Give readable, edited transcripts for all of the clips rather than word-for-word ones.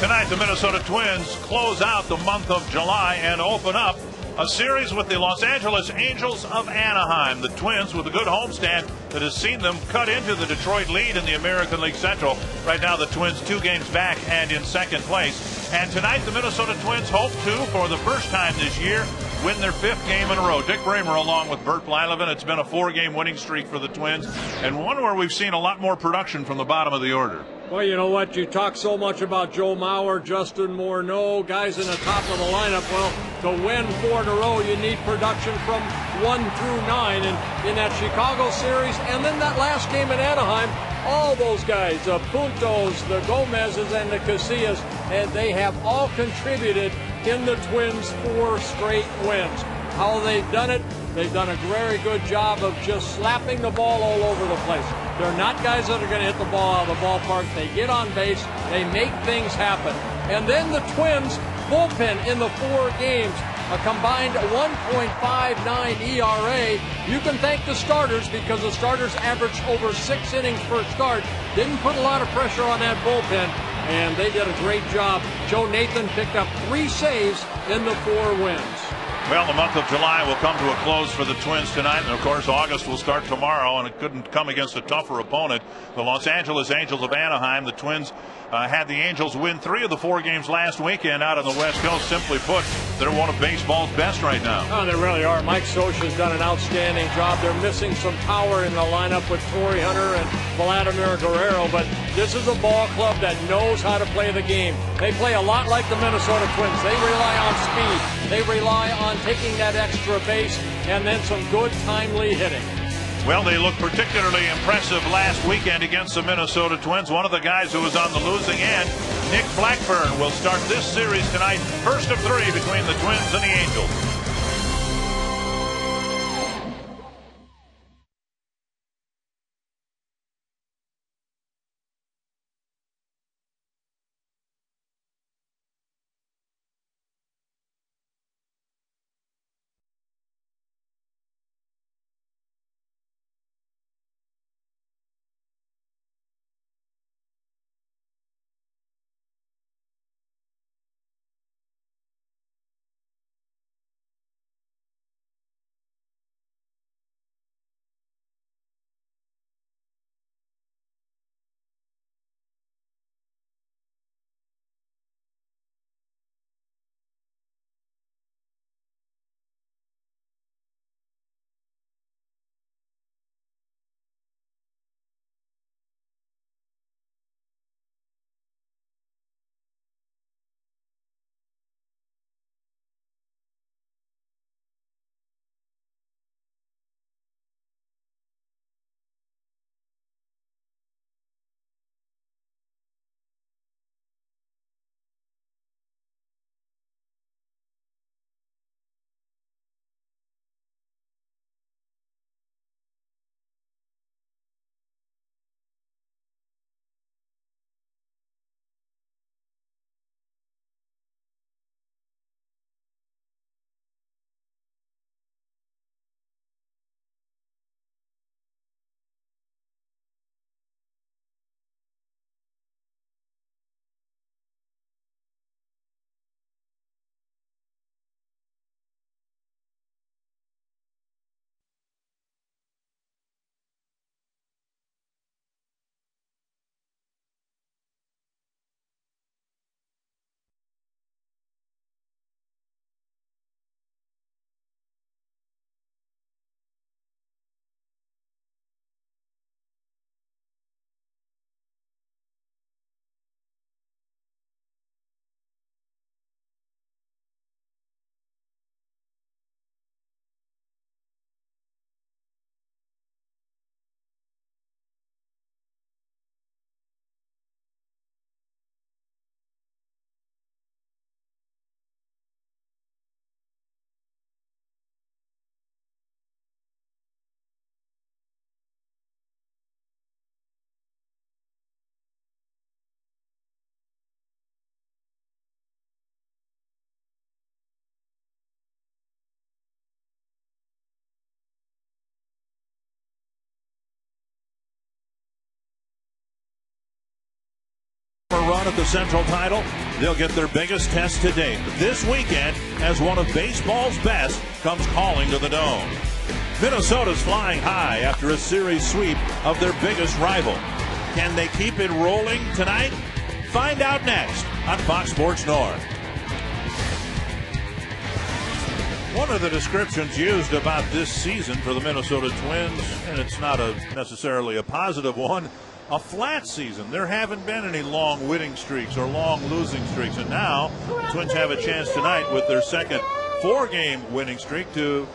Tonight, the Minnesota Twins close out the month of July and open up a series with the Los Angeles Angels of Anaheim. The Twins with a good homestand that has seen them cut into the Detroit lead in the American League Central. Right now, the Twins 2 games back and in second place. And tonight, the Minnesota Twins hope to, for the first time this year, win their 5th game in a row. Dick Bramer along with Bert Blyleven. It's been a 4-game winning streak for the Twins, and one where we've seen a lot more production from the bottom of the order. Well, you know what? You talk so much about Joe Mauer, Justin Morneau, guys in the top of the lineup. Well, to win 4 in a row, you need production from 1 through 9. And in that Chicago series, and then that last game in Anaheim, all those guys, the Puntos, the Gomez's, and the Casillas, and they have all contributed in the Twins' 4 straight wins. How they've done it, they've done a very good job of just slapping the ball all over the place. They're not guys that are going to hit the ball out of the ballpark. They get on base. They make things happen. And then the Twins' bullpen in the 4 games, a combined 1.59 ERA. You can thank the starters because the starters averaged over 6 innings per start. Didn't put a lot of pressure on that bullpen, and they did a great job. Joe Nathan picked up 3 saves in the 4 wins. Well, the month of July will come to a close for the Twins tonight, and of course August will start tomorrow, and it couldn't come against a tougher opponent. The Los Angeles Angels of Anaheim. The Twins had the Angels win 3 of the 4 games last weekend out on the West Coast. Simply put, they're one of baseball's best right now. Oh, they really are. Mike Scioscia's done an outstanding job. They're missing some power in the lineup with Torrey Hunter and Vladimir Guerrero, but this is a ball club that knows how to play the game. They play a lot like the Minnesota Twins. They rely on speed. They rely on taking that extra base and then some good, timely hitting. Well, they looked particularly impressive last weekend against the Minnesota Twins. One of the guys who was on the losing end, Nick Blackburn, will start this series tonight. First of 3 between the Twins and the Angels. down at the Central Title, they'll get their biggest test to date this weekend as one of baseball's best comes calling to the Dome. Minnesota's flying high after a series sweep of their biggest rival. Can they keep it rolling tonight? Find out next on Fox Sports North. One of the descriptions used about this season for the Minnesota Twins, and it's not necessarily a positive one, a flat season. There haven't been any long winning streaks or long losing streaks, and now the Twins have a chance tonight with their second 4-game winning streak to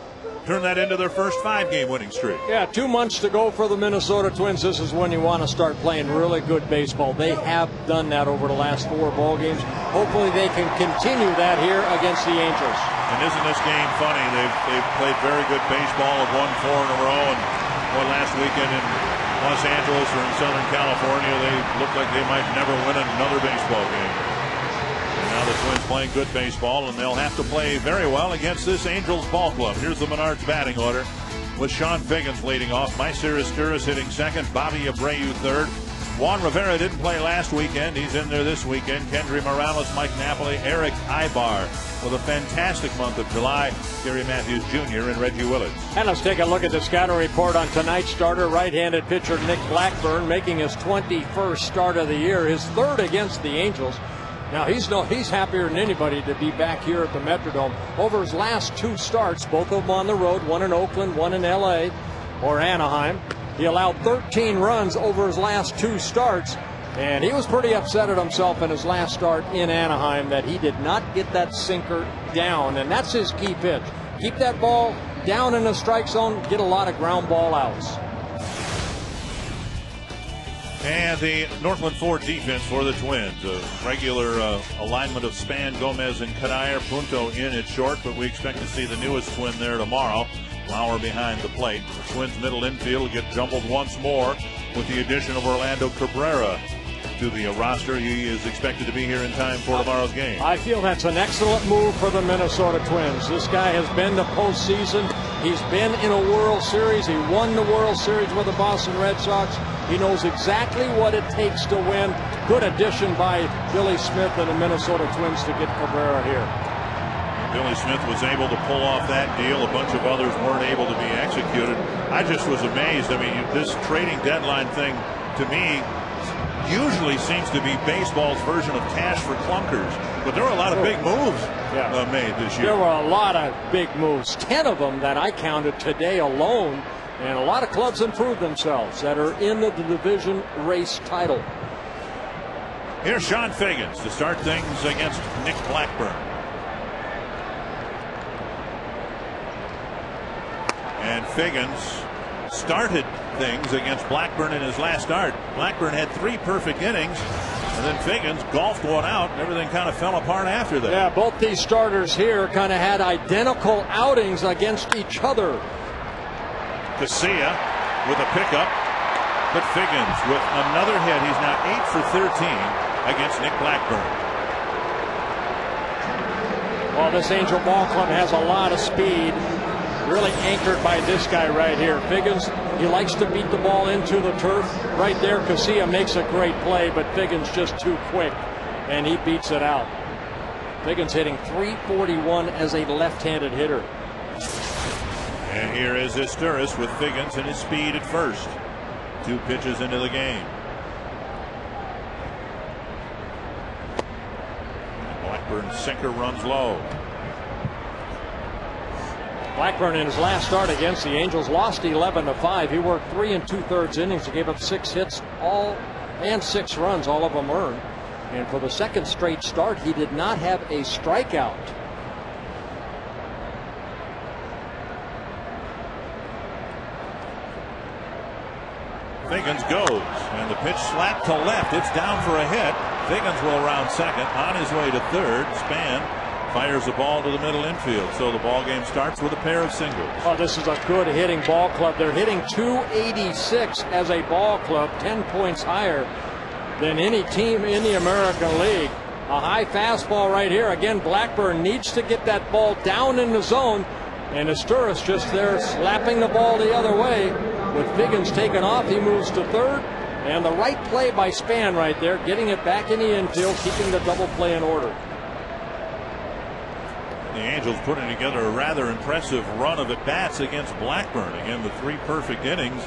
turn that into their first 5-game winning streak. Yeah, 2 months to go for the Minnesota Twins. This is when you want to start playing really good baseball. They have done that over the last 4 ball games. Hopefully they can continue that here against the Angels. And isn't this game funny? They've played very good baseball, have won 4 in a row, and last weekend in Los Angeles or in Southern California, they look like they might never win another baseball game. Now the Twins playing good baseball, and they'll have to play very well against this Angels ball club. Here's the Menards batting order with Sean Figgins leading off. Myceris Sturris hitting second. Bobby Abreu third. Juan Rivera didn't play last weekend. He's in there this weekend. Kendry Morales, Mike Napoli, Eric Ibar with a fantastic month of July. Gary Matthews Jr. and Reggie Willits. And let's take a look at the scouting report on tonight's starter. Right-handed pitcher Nick Blackburn making his 21st start of the year, his 3rd against the Angels. Now, he's happier than anybody to be back here at the Metrodome. Over his last 2 starts, both of them on the road, one in Oakland, one in L.A. or Anaheim. He allowed 13 runs over his last 2 starts, and he was pretty upset at himself in his last start in Anaheim that he did not get that sinker down, and that's his key pitch. Keep that ball down in the strike zone, get a lot of ground ball outs. And the Northland Ford defense for the Twins. A regular alignment of Span, Gomez, and Kadair. Punto in at short, but we expect to see the newest Twin there tomorrow. Lauer behind the plate. The Twins middle infield will get jumbled once more with the addition of Orlando Cabrera to the roster. He is expected to be here in time for tomorrow's game. I feel that's an excellent move for the Minnesota Twins. This guy has been to postseason. He's been in a World Series. He won the World Series with the Boston Red Sox. He knows exactly what it takes to win. Good addition by Billy Smith and the Minnesota Twins to get Cabrera here. Billy Smith was able to pull off that deal. A bunch of others weren't able to be executed. I just was amazed. I mean, this trading deadline thing, to me, usually seems to be baseball's version of cash for clunkers. But there were a lot of big moves made this year. There were a lot of big moves, 10 of them that I counted today alone. And a lot of clubs improved themselves that are in the division race title. Here's Sean Figgins to start things against Nick Blackburn. And Figgins started things against Blackburn in his last start. Blackburn had 3 perfect innings, and then Figgins golfed one out, and everything kind of fell apart after that. Yeah, both these starters here kind of had identical outings against each other. Casilla with a pickup, but Figgins with another hit. He's now 8 for 13 against Nick Blackburn. Well, this Angel Ball Club has a lot of speed, really anchored by this guy right here. Figgins, he likes to beat the ball into the turf. Right there, Casilla makes a great play, but Figgins just too quick, and he beats it out. Figgins hitting .341 as a left-handed hitter. And here is Sturris with Figgins and his speed at first. 2 pitches into the game. Blackburn's sinker runs low. Blackburn in his last start against the Angels lost 11-5. He worked 3 2/3 innings. He gave up 6 hits and 6 runs, all of them earned. And for the second straight start, he did not have a strikeout. Figgins goes, and the pitch slapped to left. It's down for a hit. Figgins will round second. On his way to third, Span fires the ball to the middle infield. So the ball game starts with a pair of singles. Oh, this is a good hitting ball club. They're hitting .286 as a ball club, 10 points higher than any team in the American League. A high fastball right here. Again, Blackburn needs to get that ball down in the zone. And Sturris just there slapping the ball the other way. With Figgins taken off, he moves to third. And the right play by Span right there, getting it back in the infield, keeping the double play in order. The Angels putting together a rather impressive run of at-bats against Blackburn. Again, the 3 perfect innings.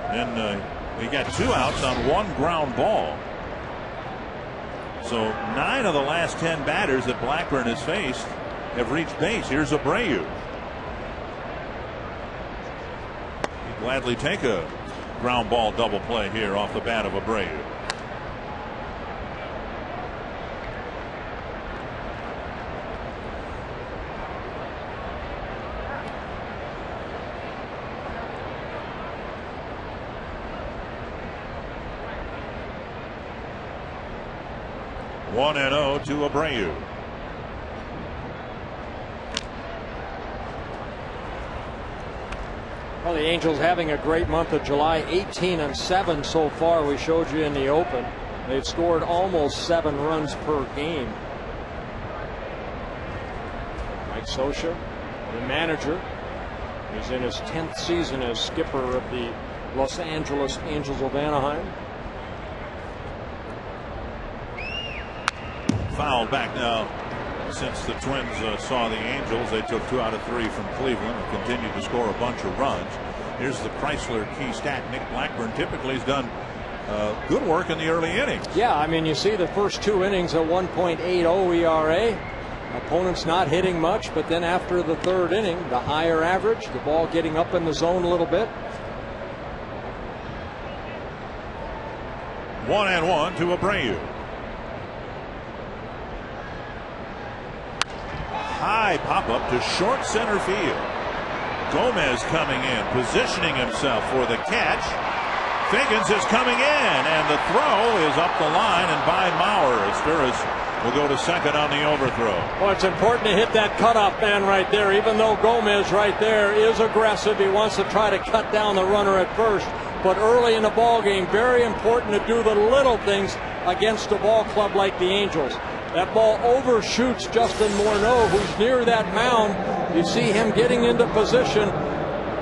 And he got 2 outs on 1 ground ball. So 9 of the last 10 batters that Blackburn has faced have reached base. Here's Abreu. He'd gladly take a ground ball double play here off the bat of Abreu. One and 0 to Abreu. Well, the Angels having a great month of July, 18-7 so far. We showed you in the open. They've scored almost 7 runs per game. Mike Scioscia, the manager, is in his 10th season as skipper of the Los Angeles Angels of Anaheim. Fouled back now. Since the Twins saw the Angels, they took 2 out of 3 from Cleveland and continued to score a bunch of runs. Here's the Chrysler key stat. Nick Blackburn typically has done good work in the early innings. Yeah, I mean, you see the first 2 innings at 1.80 ERA. Opponents not hitting much, but then after the 3rd inning, the higher average, the ball getting up in the zone a little bit. 1-1 to Abreu. High pop up to short center field. Gomez coming in, positioning himself for the catch. Figgins is coming in, and the throw is up the line and by Mauer. Asturis will go to second on the overthrow. Well, it's important to hit that cutoff man right there, even though Gomez right there is aggressive. He wants to try to cut down the runner at first. But early in the ball game, very important to do the little things against a ball club like the Angels. That ball overshoots Justin Morneau, who's near that mound. You see him getting into position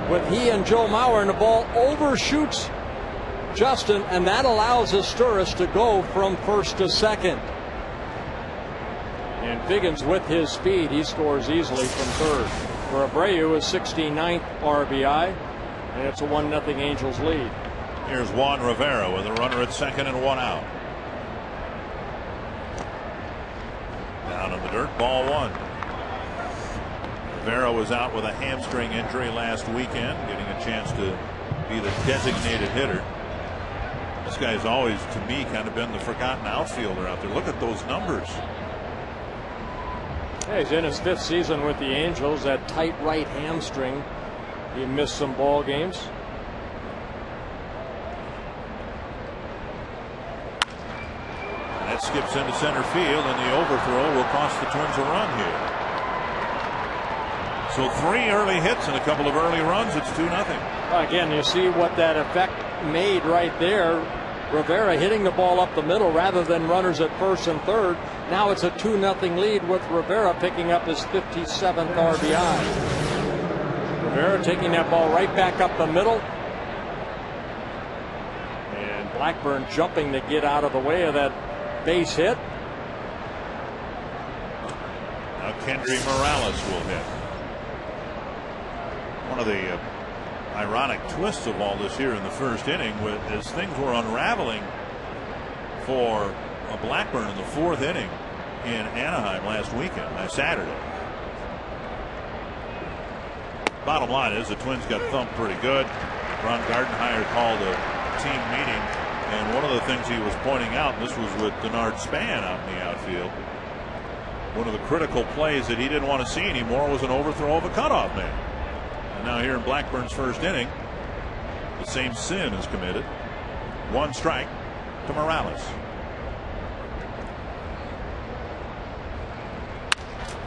with he and Joe Mauer, and the ball overshoots Justin, and that allows Asturis to go from first to second. And Figgins, with his speed, he scores easily from third. For Abreu, his 69th RBI, and it's a 1-0 Angels lead. Here's Juan Rivera with a runner at second and 1 out. Down in the dirt, ball 1. Rivera was out with a hamstring injury last weekend, getting a chance to be the designated hitter. This guy's always, to me, kind of been the forgotten outfielder out there. Look at those numbers. Yeah, he's in his 5th season with the Angels. That tight right hamstring, he missed some ball games. That skips into center field, and the overthrow will cost the Twins a run here. So 3 early hits and a couple of early runs. It's 2-0. Again, you see what that effect made right there. Rivera hitting the ball up the middle rather than runners at first and third. Now it's a 2-0 lead with Rivera picking up his 57th RBI. Rivera taking that ball right back up the middle. And Blackburn jumping to get out of the way of that base hit. Now Kendry Morales will hit. One of the ironic twists of all this here in the first inning, as things were unraveling for Blackburn in the 4th inning in Anaheim last Saturday. Bottom line is the Twins got thumped pretty good. Ron Gardenhire called a team meeting, and one of the things he was pointing out, and this was with Menards Span out in the outfield, one of the critical plays that he didn't want to see anymore was an overthrow of a cutoff man. And now here in Blackburn's first inning, the same sin is committed. 1 strike to Morales.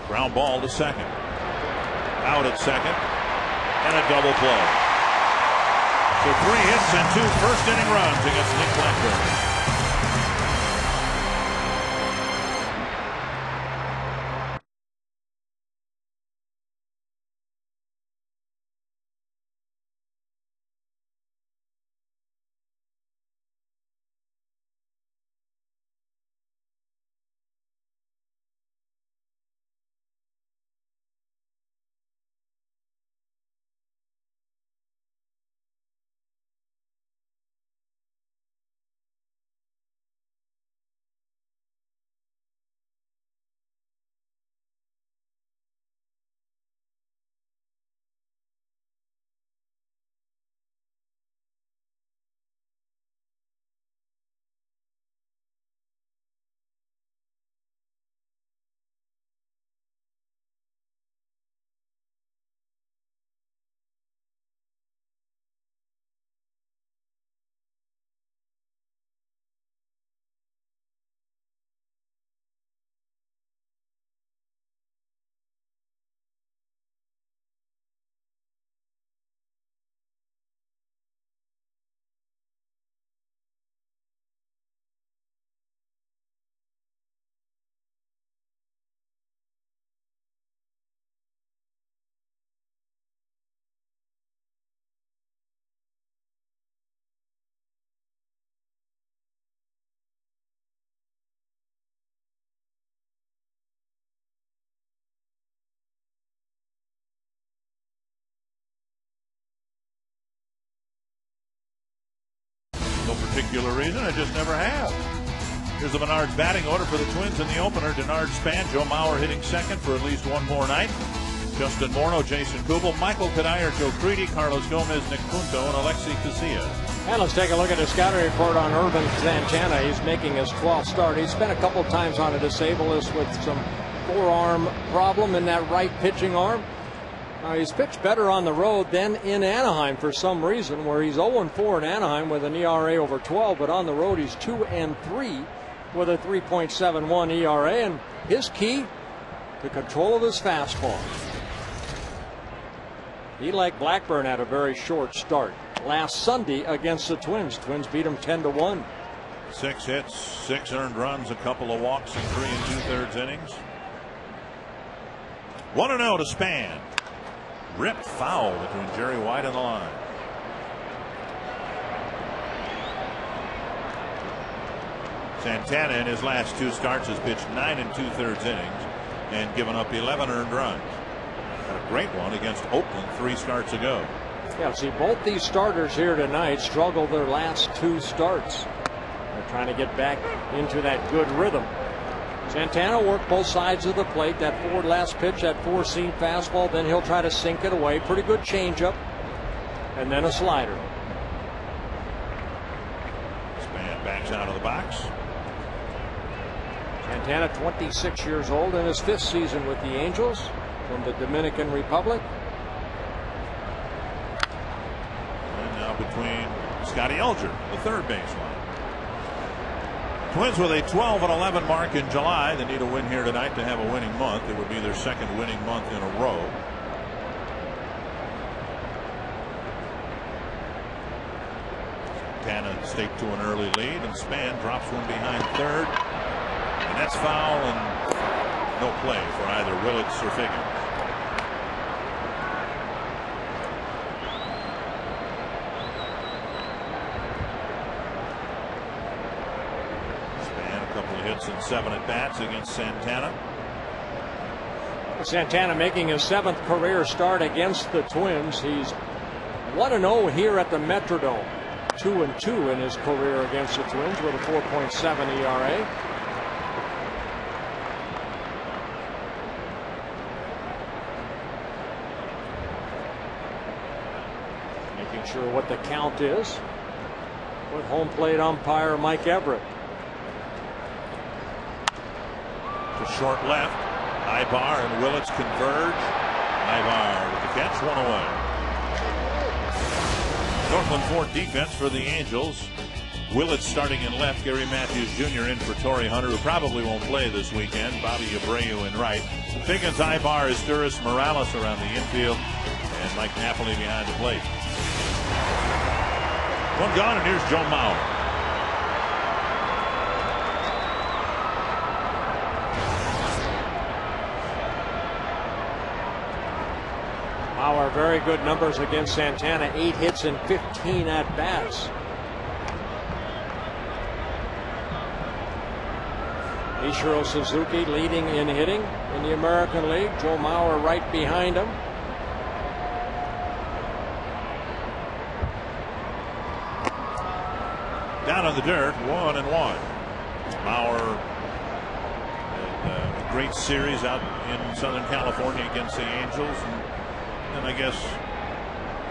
Ground ball to second. Out at second, and a double play. So 3 hits and 2 first inning runs against Nick Blackburn. particular reason. I just never have. Here's the Menards batting order for the Twins in the opener. Denard Span, Joe Mauer hitting second for at least one more night. Justin Morneau, Jason Kubel, Michael Kadire, Joe Crede, Carlos Gomez, Nick Punto, and Alexi Casilla. And let's take a look at his scouting report on Urban Santana. He's making his 12th start. He's been a couple times on a disabled list with some forearm problem in that right pitching arm. He's pitched better on the road than in Anaheim for some reason, where he's 0-4 in Anaheim with an ERA over 12, but on the road he's 2-3 with a 3.71 ERA, and his key, the control of his fastball. He, like Blackburn, had a very short start last Sunday against the Twins. Twins beat him 10-1. 6 hits, 6 earned runs, a couple of walks in 3 2/3 innings. 1-0 to Span. Ripped foul between Jerry White and the line. Santana in his last 2 starts has pitched 9 2/3 innings and given up 11 earned runs. Had a great one against Oakland 3 starts ago. Yeah, see, both these starters here tonight struggled their last 2 starts. They're trying to get back into that good rhythm. Santana worked both sides of the plate. That forward last pitch, that 4-seam fastball, then he'll try to sink it away. Pretty good changeup, and then a slider. Span backs out of the box. Santana, 26 years old, in his 5th season with the Angels from the Dominican Republic. And now between Scotty Elger, the third baseline. Twins with a 12-11 mark in July. They need a win here tonight to have a winning month. It would be their 2nd winning month in a row. Santana staked to an early lead, and Span drops one behind third. And that's foul, and no play for either Willits or Figgins. Hits and 7 at-bats against Santana. Santana making his 7th career start against the Twins. He's 1-0 here at the Metrodome. 2-2 in his career against the Twins with a 4.7 ERA. Making sure what the count is with home plate umpire Mike Everett. To short left, Ibar and Willits converge. Ibar with the catch, 1 away. Northland Ford defense for the Angels. Willits starting in left, Gary Matthews Jr. in for Torrey Hunter, who probably won't play this weekend. Bobby Abreu in right. Figgins, Ibar, Asturis, Morales around the infield, and Mike Napoli behind the plate. One gone, and here's Joe Mauer. Mauer, very good numbers against Santana. 8 hits and 15 at-bats. Ichiro Suzuki leading in hitting in the American League. Joe Mauer right behind him. Down on the dirt, 1-1. Mauer, a great series out in Southern California against the Angels. And I guess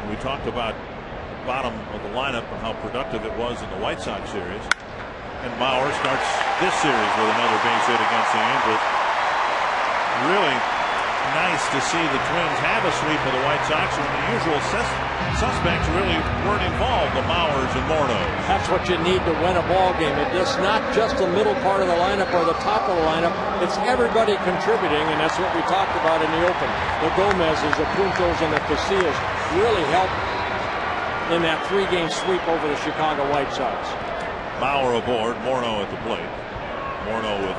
we talked about the bottom of the lineup and how productive it was in the White Sox series. And Mauer starts this series with another base hit against the Angels. Really nice to see the Twins have a sweep of the White Sox when the usual suspects really weren't involved, the Mauers and Morneaus. That's what you need to win a ball game. It's not just the middle part of the lineup or the top of the lineup. It's everybody contributing, and that's what we talked about in the open. The Gomez's, the Puntos, and the Casillas really helped in that 3-game sweep over the Chicago White Sox. Mauer aboard, Morneau at the plate. Morneau with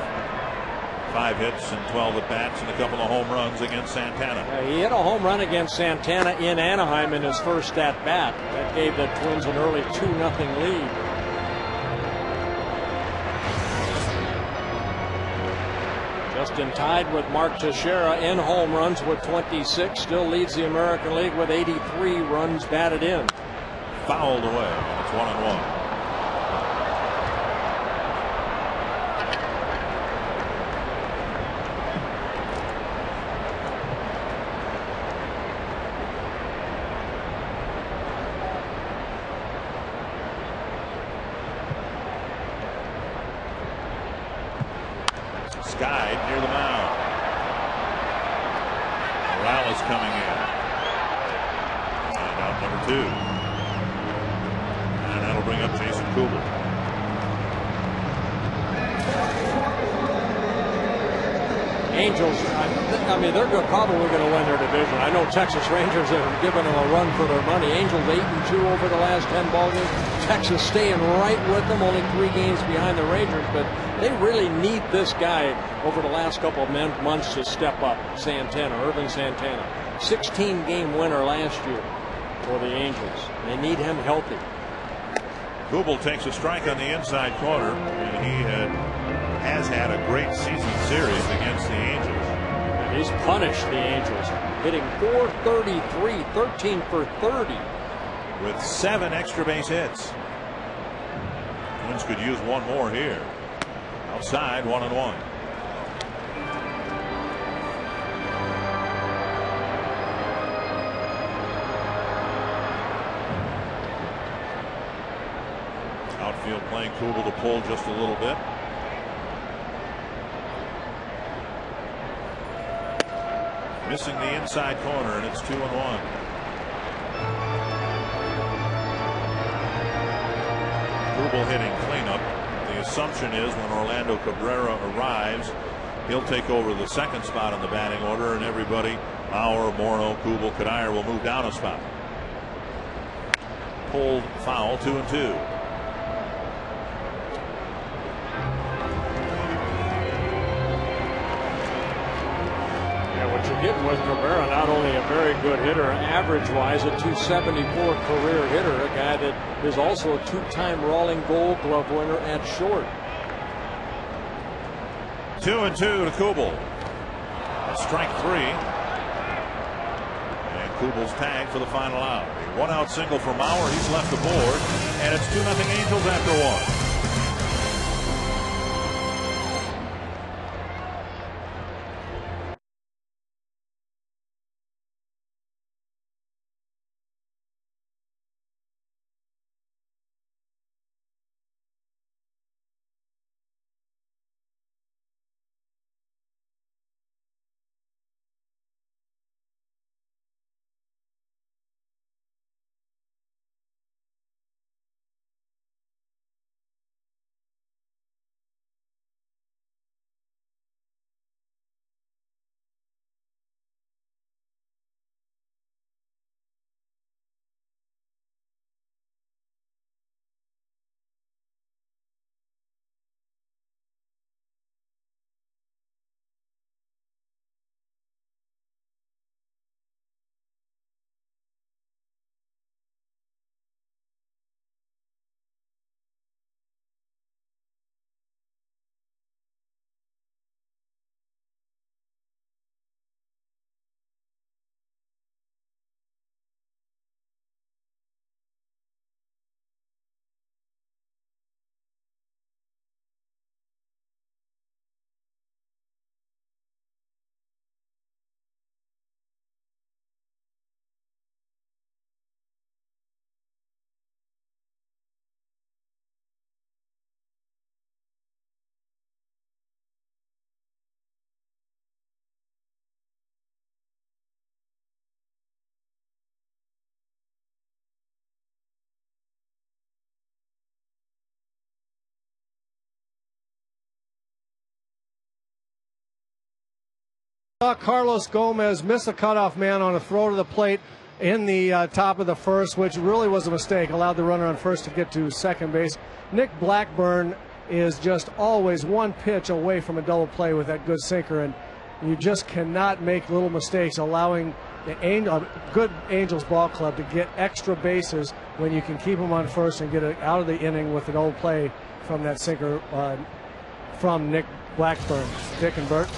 5 hits and 12 at-bats and a couple of home runs against Santana. He hit a home run against Santana in Anaheim in his first at-bat. That gave the Twins an early 2-0 lead. Justin tied with Mark Teixeira in home runs with 26. Still leads the American League with 83 runs batted in. Fouled away. It's 1-1. skied near the mound. Morales coming in. And out number 2. And that'll bring up Jason Kubel. Angels, I mean, they're probably going to win their division. I know Texas Rangers have given them a run for their money. Angels 8-2 over the last 10 ball games. Texas staying right with them, only 3 games behind the Rangers, but they really need this guy over the last couple of months to step up. Irvin Santana, 16-game winner last year for the Angels. They need him healthy. Kubel takes a strike on the inside corner, and he has had a great season series against the Angels. And he's punished the Angels, hitting .433, 13 for 30. With 7 extra base hits. Twins could use one more here. Outside, 1-1. Outfield playing Kubel to pull just a little bit. Missing the inside corner, and it's 2-1. Kubel hitting cleanup. The assumption is when Orlando Cabrera arrives, he'll take over the second spot in the batting order, and everybody, Bauer, Morneau, Kubel, Kadire, will move down a spot. Pulled foul, 2-2. What you're getting with Cabrera, not only a very good hitter, average-wise, a .274 career hitter, a guy that is also a 2-time Rawling Gold Glove winner at short. 2-2 to Kubel. Strike 3. And Kubel's tagged for the final out. A 1-out single for Mauer. He's left the board, and it's 2-0 Angels after 1. Saw Carlos Gomez miss a cutoff man on a throw to the plate in the top of the first, which really was a mistake. Allowed the runner on first to get to second base. Nick Blackburn is just always one pitch away from a double play with that good sinker, and you just cannot make little mistakes allowing the good Angels ball club to get extra bases when you can keep them on first and get it out of the inning with an old play from that sinker from Nick Blackburn. Dick and Bert.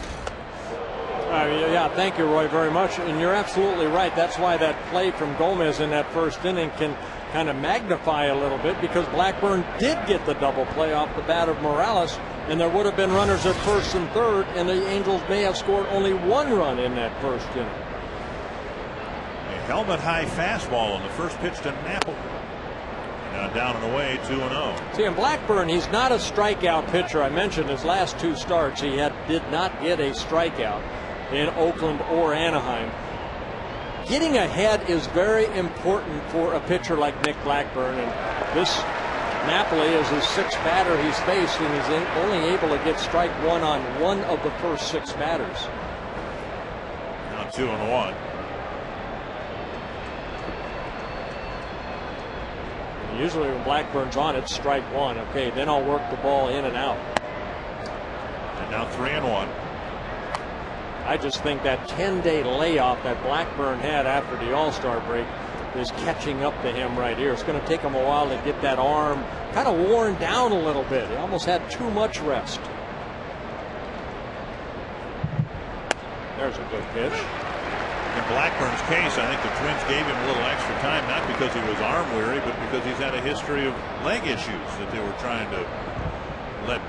Yeah, thank you, Roy, very much. And you're absolutely right. That's why that play from Gomez in that first inning can kind of magnify a little bit, because Blackburn did get the double play off the bat of Morales, and there would have been runners at first and third, and the Angels may have scored only 1 run in that first inning. A helmet high fastball on the first pitch to Napoli. Now down and away, 2-0. See, in Blackburn, he's not a strikeout pitcher. I mentioned his last 2 starts, he did not get a strikeout in Oakland or Anaheim. Getting ahead is very important for a pitcher like Nick Blackburn, and this Napoli is his 6th batter he's faced, and he's only able to get strike 1 on 1 of the first 6 batters. Now 2-1. Usually when Blackburn's on, it's strike 1. Okay, then I'll work the ball in and out. And now 3-1. I just think that 10-day layoff that Blackburn had after the All-Star break is catching up to him right here. It's going to take him a while to get that arm kind of worn down a little bit. He almost had too much rest. There's a good pitch. In Blackburn's case, I think the Twins gave him a little extra time, not because he was arm weary, but because he's had a history of leg issues that they were trying to let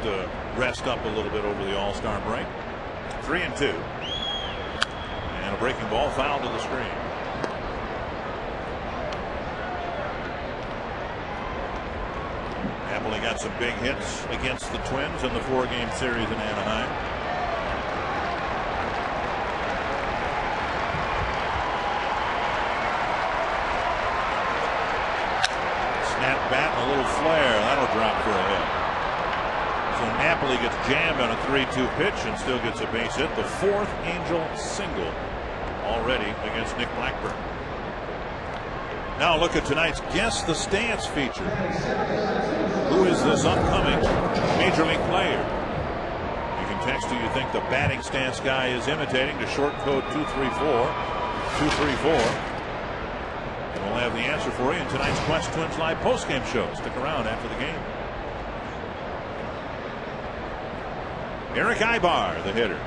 rest up a little bit over the All-Star break. 3-2. And a breaking ball foul to the screen. Napoli got some big hits against the Twins in the 4-game series in Anaheim. Snap bat and a little flare. That'll drop for a hit. So Napoli gets jammed on a 3-2 pitch and still gets a base hit. The 4th Angel single already against Nick Blackburn. Now look at tonight's Guess the Stance feature. Who is this upcoming Major League player? You can text who you think the batting stance guy is imitating to short code 234. And we'll have the answer for you in tonight's Quest Twins Live postgame show. Stick around after the game. Eric Ibar, the hitter.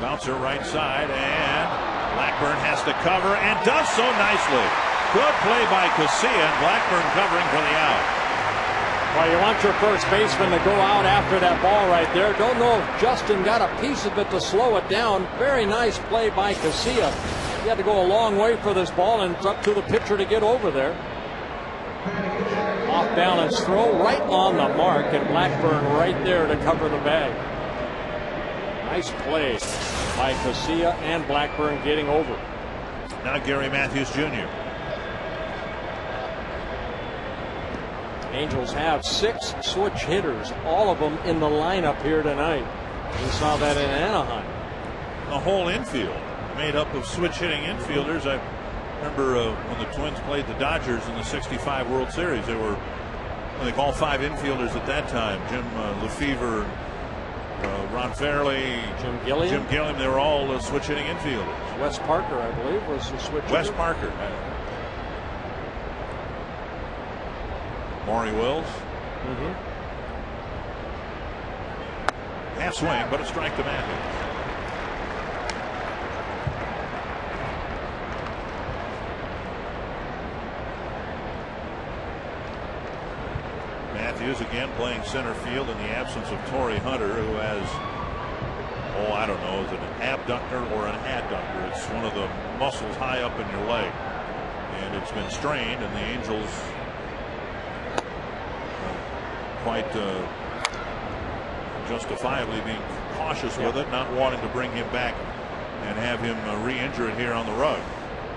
Bouncer right side, and Blackburn has to cover and does so nicely. Good play by Casilla, and Blackburn covering for the out. Well, you want your first baseman to go out after that ball right there. Don't know if Justin got a piece of it to slow it down. Very nice play by Casilla. He had to go a long way for this ball, and it's up to the pitcher to get over there. Off balance throw right on the mark, and Blackburn right there to cover the bag. Nice play by Casilla and Blackburn getting over. Now Gary Matthews Jr. Angels have 6 switch hitters, all of them in the lineup here tonight. We saw that in Anaheim. The whole infield made up of switch hitting infielders. I remember when the Twins played the Dodgers in the '65 World Series. They were, I think, all 5 infielders at that time. Jim Lefevre, Ron Fairley, Jim Gilliam. They were all switch hitting infielders. Wes Parker, I believe, was the switch hitter. Wes Parker. Maury Wills. Half swing, but a strike to Matthews. Matthews again playing center field in the absence of Torrey Hunter, who has, I don't know, is it an abductor or an adductor? It's one of the muscles high up in your leg, and it's been strained, and the Angels quite justifiably being cautious with it, not wanting to bring him back and have him re-injure it here on the rug.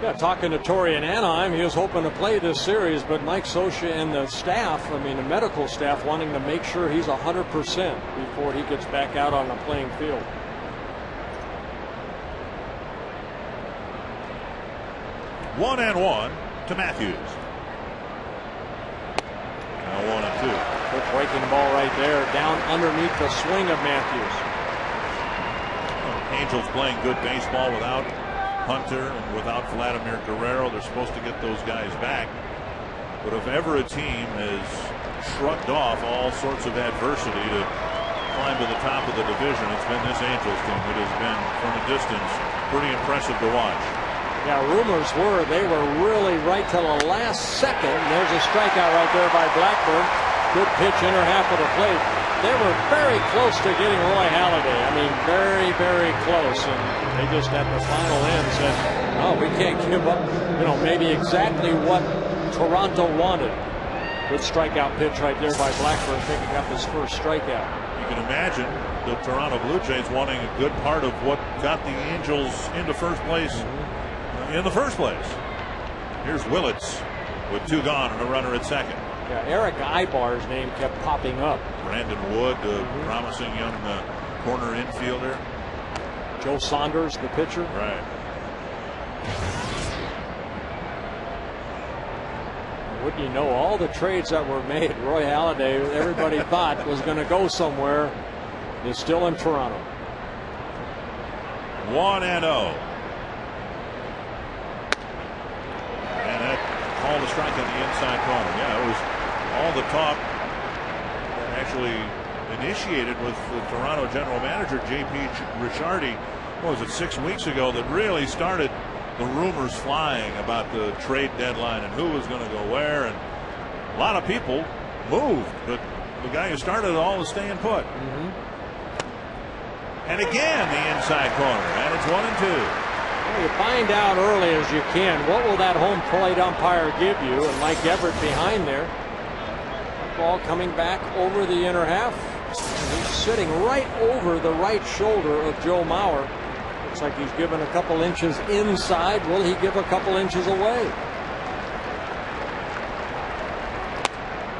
Yeah, talking to Torrey in Anaheim, he was hoping to play this series, but Mike Scioscia and the staff, I mean the medical staff, wanting to make sure he's 100% before he gets back out on the playing field. One and one to Matthews. Now 1-2. Good breaking ball right there, down underneath the swing of Matthews. Angels playing good baseball without Hunter and without Vladimir Guerrero. They're supposed to get those guys back. But if ever a team has shrugged off all sorts of adversity to climb to the top of the division, it's been this Angels team. It has been, from a distance, pretty impressive to watch. Yeah, rumors were they were really right till the last second. There's a strikeout right there by Blackburn. Good pitch, inner half of the plate. They were very close to getting Roy Halladay. I mean, very, very close. And they just at the final end said, "Oh, we can't give up." Maybe exactly what Toronto wanted. Good strikeout pitch right there by Blackburn, picking up his first strikeout. You can imagine the Toronto Blue Jays wanting a good part of what got the Angels into first place in the first place. Here's Willits with 2 gone and a runner at second. Yeah, Eric Ibar's name kept popping up. Brandon Wood, promising young corner infielder. Joe Saunders, the pitcher. Right. Wouldn't you know, all the trades that were made, Roy Halladay, everybody thought was going to go somewhere, is still in Toronto. 1-0. And that called a strike in the inside corner. Yeah, it was all the talk that actually initiated with the Toronto general manager J.P. Ricciardi, what was it, 6 weeks ago, that really started the rumors flying about the trade deadline and who was going to go where, and a lot of people moved, but the guy who started it all is staying put. And again the inside corner, and it's 1-2. Well, you find out early as you can what will that home plate umpire give you, and Mike Everett behind there. Ball coming back over the inner half. He's sitting right over the right shoulder of Joe Mauer. Looks like he's given a couple inches inside. Will he give a couple inches away?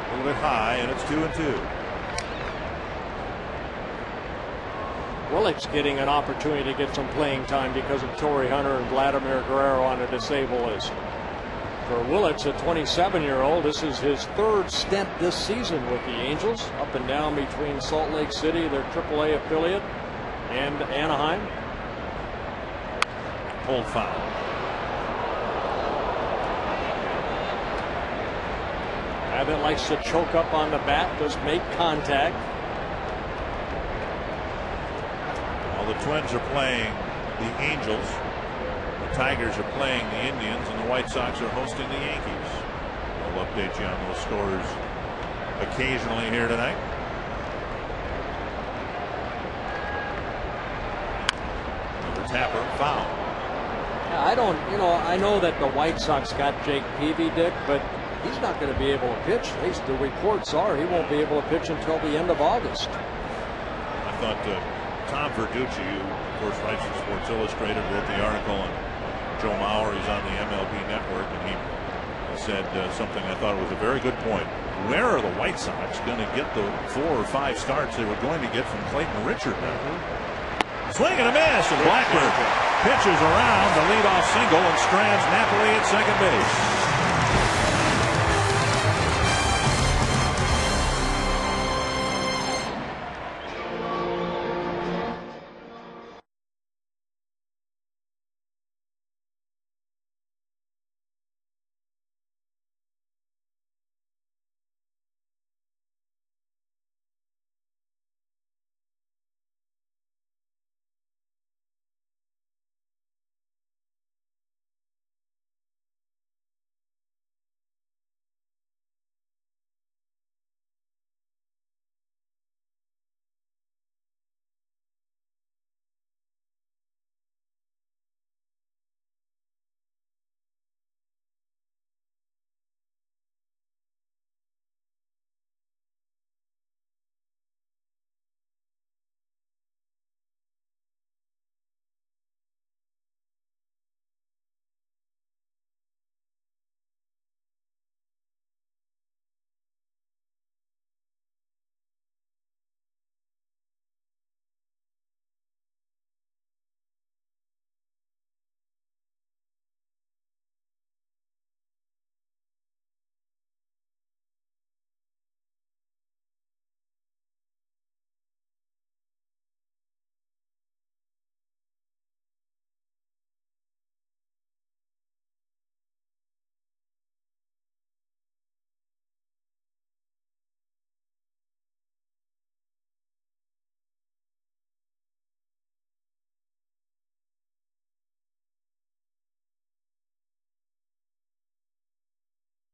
A little bit high, and it's 2-2. Willits getting an opportunity to get some playing time because of Torrey Hunter and Vladimir Guerrero on a disabled list. For Willits, a 27-year-old, this is his 3rd stint this season with the Angels, up and down between Salt Lake City, their AAA affiliate, and Anaheim. Pulled foul. Abbott likes to choke up on the bat, just make contact. The Twins are playing the Angels, the Tigers are playing the Indians, and the White Sox are hosting the Yankees. We'll update you on those scores occasionally here tonight. Another tapper, foul. I know that the White Sox got Jake Peavy, Dick, but he's not going to be able to pitch. At least the reports are he won't be able to pitch until the end of August. I thought Tom Verducci, who of course writes for Sports Illustrated, wrote the article on Joe Mauer. He's on the MLB Network, and he said something I thought was a very good point. Where are the White Sox going to get the 4 or 5 starts they were going to get from Clayton Richard now? Swing and a miss, and Blackburn pitches around the leadoff single and strands Napoli at second base.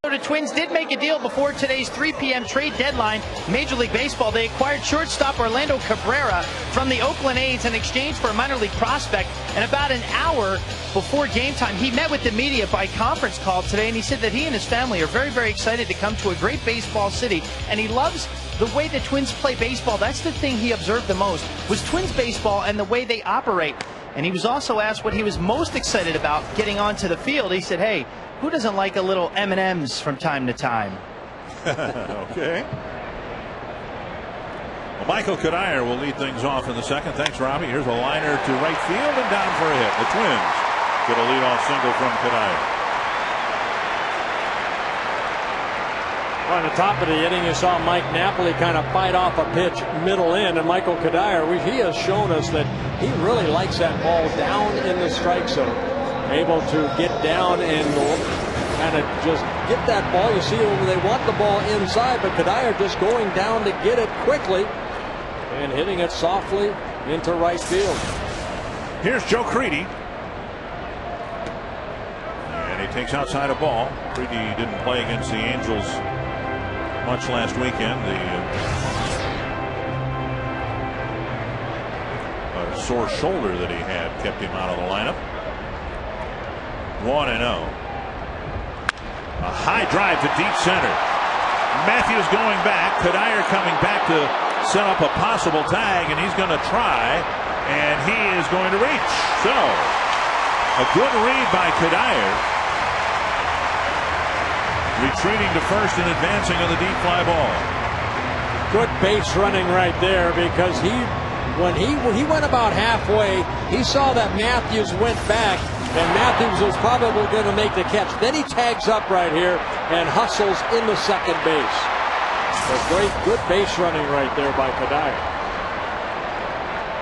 The Twins did make a deal before today's 3 p.m. trade deadline. Major League Baseball, they acquired shortstop Orlando Cabrera from the Oakland A's in exchange for a minor league prospect. And about an hour before game time, he met with the media by conference call today, and he said that he and his family are very, very excited to come to a great baseball city, and he loves the way the Twins play baseball. That's the thing he observed the most, was Twins baseball and the way they operate. And he was also asked what he was most excited about getting onto the field. He said, hey, who doesn't like a little M&Ms from time to time? Okay. Well, Michael Kadire will lead things off in the second. Thanks, Robbie. Here's a liner to right field and down for a hit. The Twins get a leadoff single from Kadire. On the top of the inning, you saw Mike Napoli kind of fight off a pitch middle in, and Michael Kadire, he has shown us that he really likes that ball down in the strike zone. Able to get down and kind of just get that ball. You see, they want the ball inside, but Kadire just going down to get it quickly and hitting it softly into right field. Here's Joe Creedy. And he takes outside a ball. Creedy didn't play against the Angels much last weekend. The sore shoulder that he had kept him out of the lineup. 1-0. A high drive to deep center. Matthews going back. Kadire coming back to set up a possible tag, and he's going to try, and he is going to reach. So, a good read by Kadire. Retreating to first and advancing on the deep fly ball. Good base running right there, because when he went about halfway, he saw that Matthews went back, and Matthews was probably going to make the catch. Then he tags up right here and hustles into second base. So good base running right there by Kadire.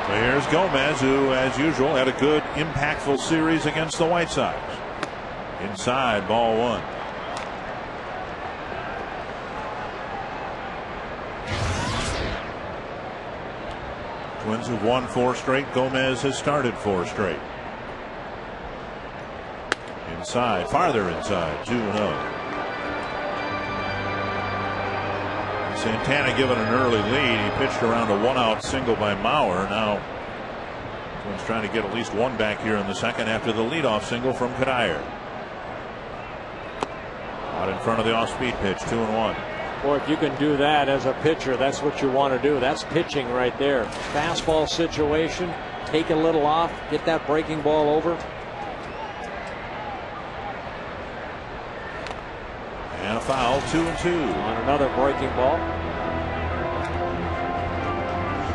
So here's Gomez, who, as usual, had a good, impactful series against the White Sox. Inside, ball one. Twins have won 4 straight. Gomez has started 4 straight. Inside, farther inside, 2-0. Santana given an early lead. He pitched around a 1-out single by Mauer. Now Twins trying to get at least one back here in the second after the leadoff single from Kadire. Out in front of the off-speed pitch, 2-1. Boy, if you can do that as a pitcher, that's what you want to do. That's pitching right there. Fastball situation, take a little off, get that breaking ball over. And a foul, 2-2. On another breaking ball.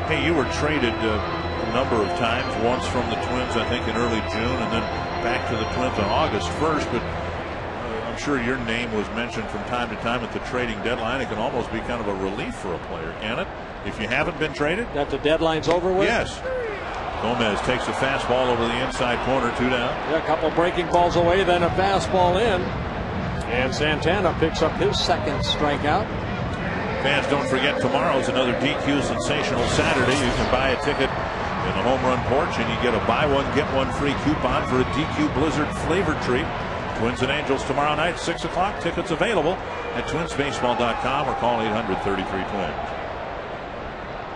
Hey, you were traded a number of times, once from the Twins, I think, in early June, and then back to the Twins on August 1st, but I'm sure your name was mentioned from time to time at the trading deadline. It can almost be kind of a relief for a player, can it? If you haven't been traded? That the deadline's over with? Yes. Gomez takes a fastball over the inside corner, 2 down. Yeah, a couple breaking balls away, then a fastball in. And Santana picks up his second strikeout. Fans, don't forget, tomorrow's another DQ Sensational Saturday. You can buy a ticket in the home run porch, and you get a buy one, get one free coupon for a DQ Blizzard flavor treat. Twins and Angels tomorrow night, 6 o'clock. Tickets available at twinsbaseball.com or call 800-33-TWINS.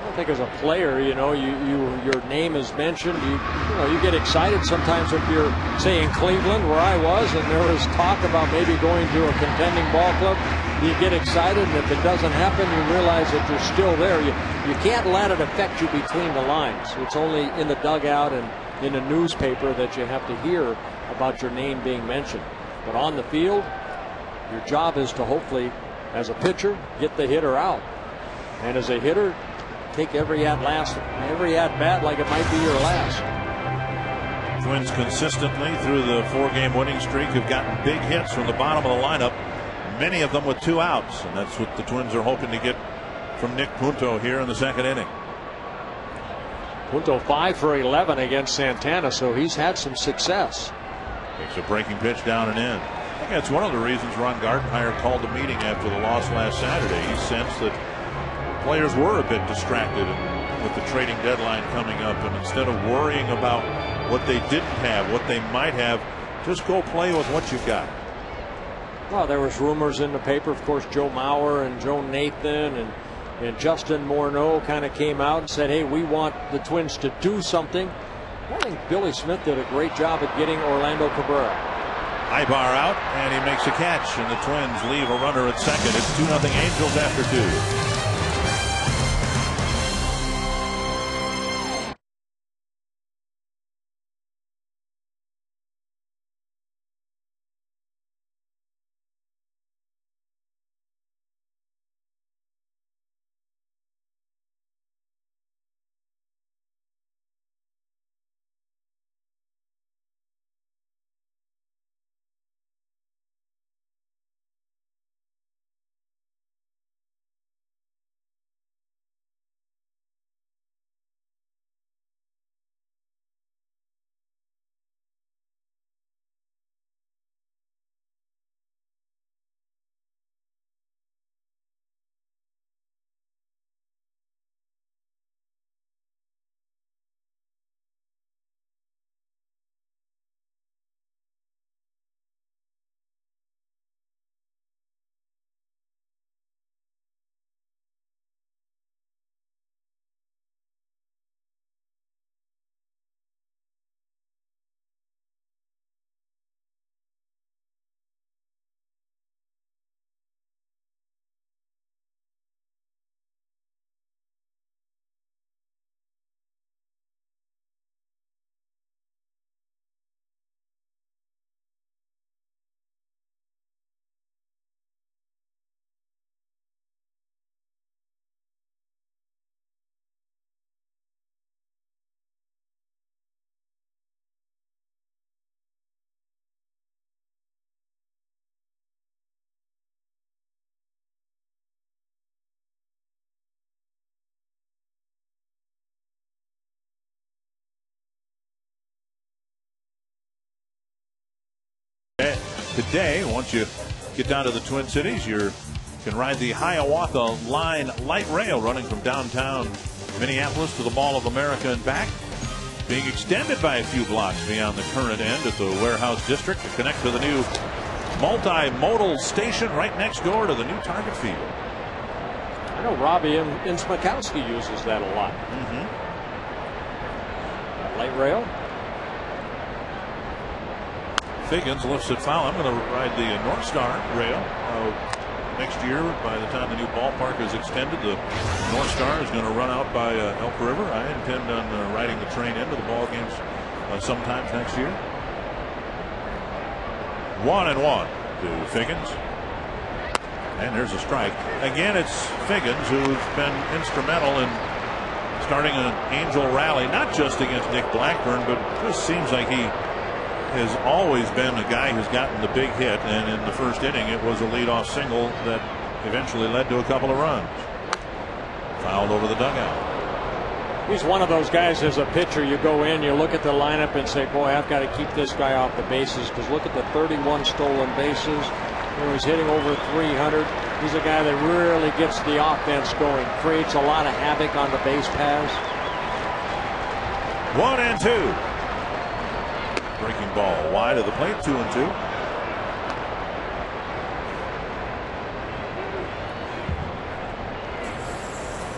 I think as a player, your name is mentioned. You get excited sometimes if you're, say, in Cleveland, where I was, and there was talk about maybe going to a contending ball club. You get excited, and if it doesn't happen, you realize that you're still there. You can't let it affect you between the lines. It's only in the dugout and in a newspaper that you have to hear about your name being mentioned. But on the field, your job is to hopefully, as a pitcher, get the hitter out. And as a hitter, take every at bat like it might be your last. Twins consistently through the 4-game winning streak have gotten big hits from the bottom of the lineup, many of them with 2 outs, and that's what the Twins are hoping to get from Nick Punto here in the second inning. Punto 5 for 11 against Santana, so he's had some success. Takes a breaking pitch down and in. I think that's one of the reasons Ron Gardenhire called the meeting after the loss last Saturday. He sensed that players were a bit distracted with the trading deadline coming up, and instead of worrying about what they didn't have, what they might have, just go play with what you've got. Well, there was rumors in the paper. Of course, Joe Mauer and Joe Nathan and Justin Morneau kind of came out and said, hey, we want the Twins to do something. I think Billy Smith did a great job at getting Orlando Cabrera. Ibar out, and he makes a catch, and the Twins leave a runner at second. It's 2-0 Angels after 2. Today, once you get down to the Twin Cities, you can ride the Hiawatha Line light rail running from downtown Minneapolis to the Mall of America and back, being extended by a few blocks beyond the current end at the Warehouse District to connect to the new multimodal station right next door to the new Target field. I know Robbie in Smokowski uses that a lot. Light rail. Figgins lifts it foul. I'm going to ride the North Star rail next year. By the time the new ballpark is extended, the North Star is going to run out by Elk River. I intend on riding the train into the ball games sometimes next year. 1-1 to Figgins. And there's a strike. Again, it's Figgins who's been instrumental in starting an Angel rally, not just against Nick Blackburn, but it just seems like he has always been a guy who's gotten the big hit, and in the first inning it was a leadoff single that eventually led to a couple of runs. Fouled over the dugout. He's one of those guys as a pitcher, you go in, you look at the lineup and say, boy, I've got to keep this guy off the bases, because look at the 31 stolen bases. You know, he's hitting over 300. He's a guy that really gets the offense going, creates a lot of havoc on the base paths. 1-2. Breaking ball wide of the plate, 2-2.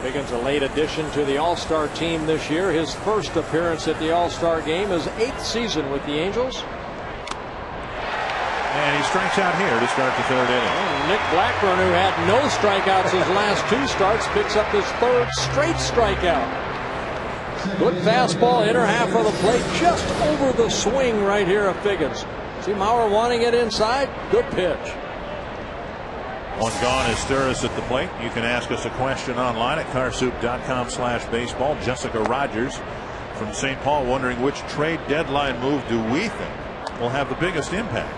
Figgins, a late addition to the All-Star team this year. His first appearance at the All-Star game, his 8th season with the Angels. And he strikes out here to start the third inning. And Nick Blackburn, who had no strikeouts his last 2 starts, picks up his 3rd straight strikeout. Good fastball, inner half of the plate, just over the swing right here of Figgins. See Mauer wanting it inside. Good pitch. One gone is Sturris at the plate. You can ask us a question online at carsoup.com/baseball. Jessica Rogers from St. Paul wondering which trade deadline move do we think will have the biggest impact?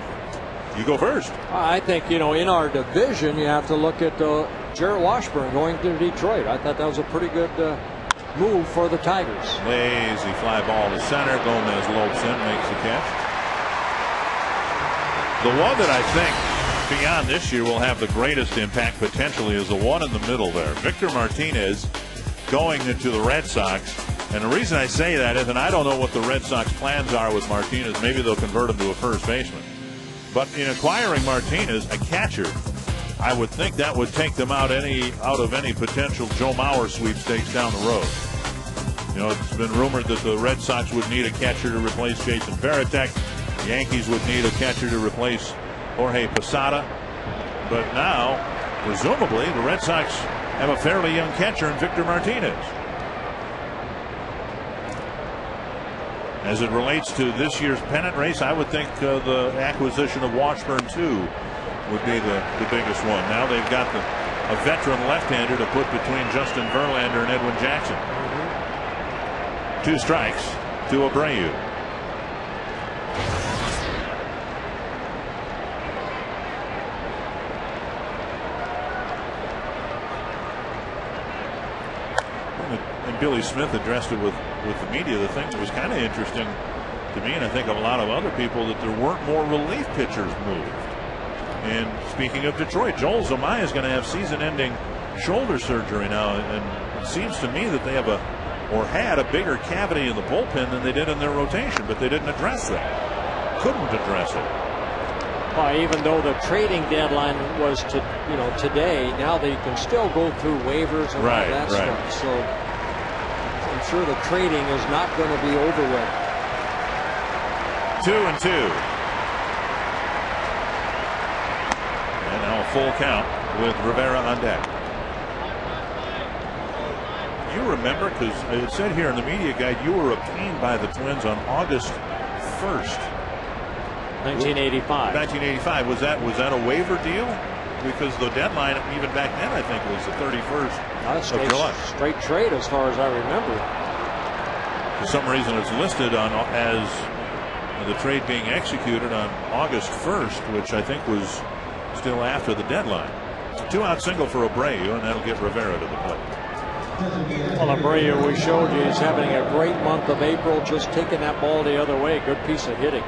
You go first. I think, you know, in our division, you have to look at Jarrett Washburn going to Detroit. I thought that was a pretty good move for the Tigers. Lazy fly ball to center. Gomez lopes in, makes the catch. The one that I think beyond this year will have the greatest impact potentially is the one in the middle there. Victor Martinez going into the Red Sox. And the reason I say that is, and I don't know what the Red Sox plans are with Martinez, maybe they'll convert him to a first baseman. But in acquiring Martinez, a catcher, I would think that would take them out of any potential Joe Mauer sweepstakes down the road. You know, it's been rumored that the Red Sox would need a catcher to replace Jason Varitek. The Yankees would need a catcher to replace Jorge Posada. But now, presumably, the Red Sox have a fairly young catcher in Victor Martinez. As it relates to this year's pennant race, I would think the acquisition of Washburn, too, would be the biggest one. Now they've got a veteran left-hander to put between Justin Verlander and Edwin Jackson. 2 strikes to Abreu. And Billy Smith addressed it with the media. The thing that was kind of interesting to me, and I think a lot of other people, that there weren't more relief pitchers moved. And speaking of Detroit, Joel Zumaya is going to have season-ending shoulder surgery now, and it seems to me that they have had a bigger cavity in the bullpen than they did in their rotation, but they didn't address that. Couldn't address it. Well, even though the trading deadline was today, now they can still go through waivers and all that stuff. So I'm sure the trading is not going to be over with. 2-2. And now a full count with Rivera on deck. You remember, because it said here in the media guide, you were obtained by the Twins on August 1st. 1985. 1985. Was that a waiver deal? Because the deadline, even back then, I think, was the 31st of July. Straight trade, as far as I remember. For some reason, it's listed as the trade being executed on August 1st, which I think was still after the deadline. 2-out single for Abreu, and that'll get Rivera to the plate. Well, Abreu, we showed you, he's having a great month of April, just taking that ball the other way. Good piece of hitting.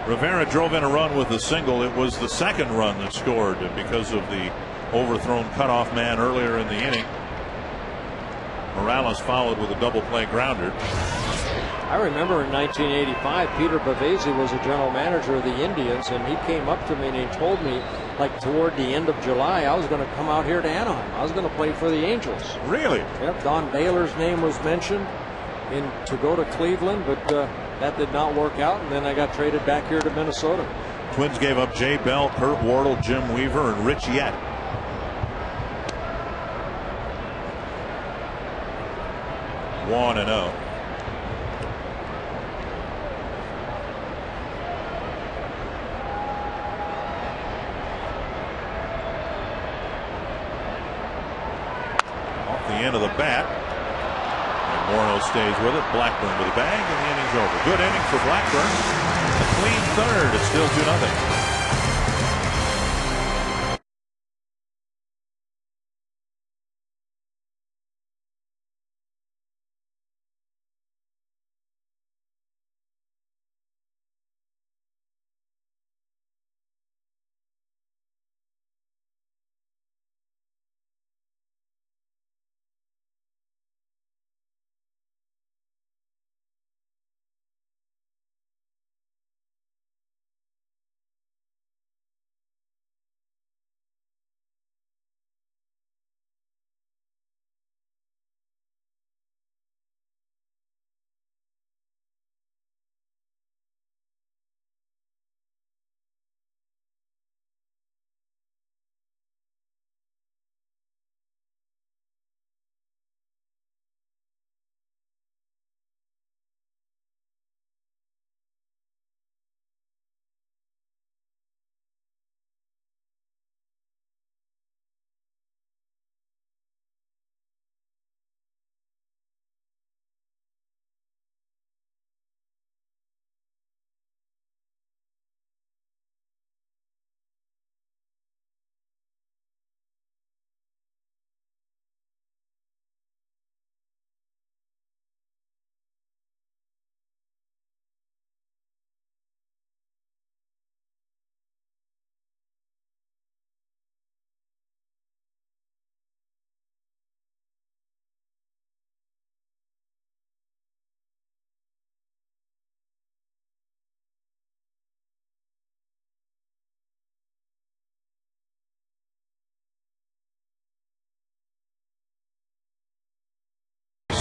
Rivera drove in a run with a single. It was the second run that scored because of the overthrown cutoff man earlier in the inning. Morales followed with a double play grounder. I remember in 1985, Peter Bavesi was the general manager of the Indians, and he came up to me and he told me, like toward the end of July, I was going to come out here to Anaheim. I was going to play for the Angels. Really? Yep. Don Baylor's name was mentioned to go to Cleveland, but that did not work out, and then I got traded back here to Minnesota. Twins gave up Jay Bell, Kurt Wardle, Jim Weaver, and Rich Yett. One and 0. Off the end of the bat. And Morneau stays with it. Blackburn with a bag, and the inning's over. Good inning for Blackburn. A clean third. It's still 2-0.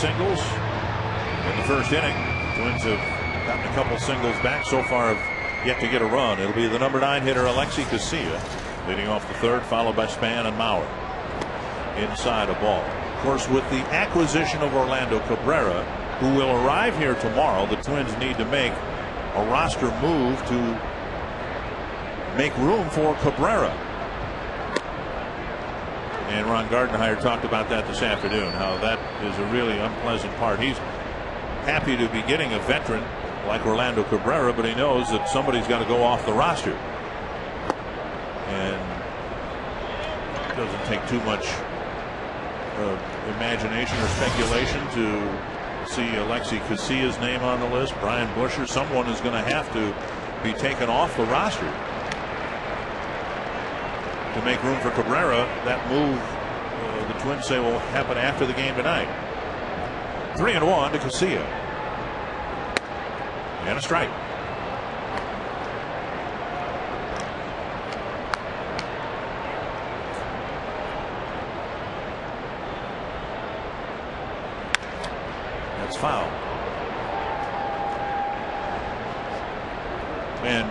singles in the first inning. Twins have gotten a couple singles back so far, have yet to get a run. It'll be the number 9 hitter Alexi Casilla leading off the third, followed by Span and Mauer. Inside a ball. Of course, with the acquisition of Orlando Cabrera, who will arrive here tomorrow, the Twins need to make a roster move to make room for Cabrera. And Ron Gardenhire talked about that this afternoon, how that is a really unpleasant part. He's happy to be getting a veteran like Orlando Cabrera, but he knows that somebody's got to go off the roster. And it doesn't take too much imagination or speculation to see Alexi Casilla's name on the list. Brian Busher, someone is going to have to be taken off the roster to make room for Cabrera. That move, the Twins say, will happen after the game tonight. 3-1 to Casilla. And a strike. That's foul. And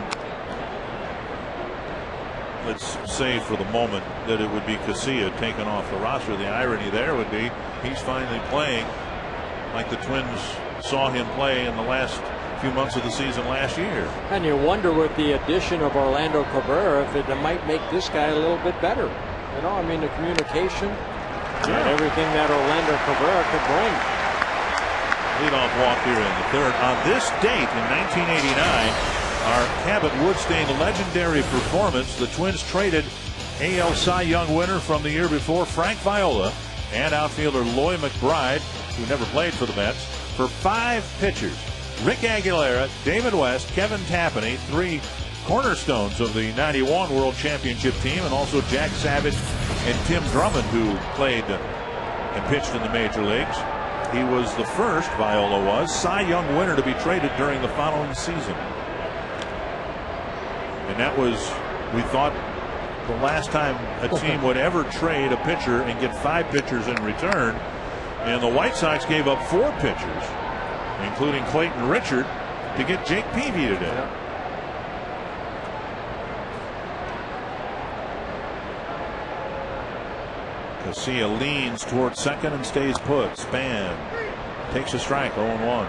let's say for the moment that it would be Casilla taken off the roster. The irony there would be he's finally playing like the Twins saw him play in the last few months of the season last year. And you wonder with the addition of Orlando Cabrera if it might make this guy a little bit better. You know, I mean, the communication and everything that Orlando Cabrera could bring. Leadoff walk here in the third. On this date in 1989, our Cabot Woodstein legendary performance, the Twins traded AL Cy Young winner from the year before Frank Viola and outfielder Loy McBride, who never played for the Mets, for 5 pitchers. Rick Aguilera, David West, Kevin Tapani, 3 cornerstones of the '91 World Championship team, and also Jack Savage and Tim Drummond, who played and pitched in the major leagues. He was the first, Viola was, Cy Young winner to be traded during the following season. And that was, we thought, the last time a team would ever trade a pitcher and get 5 pitchers in return. And the White Sox gave up 4 pitchers, including Clayton Richard, to get Jake Peavy today. Yeah. Casilla leans towards second and stays put. Span takes a strike, 0-1.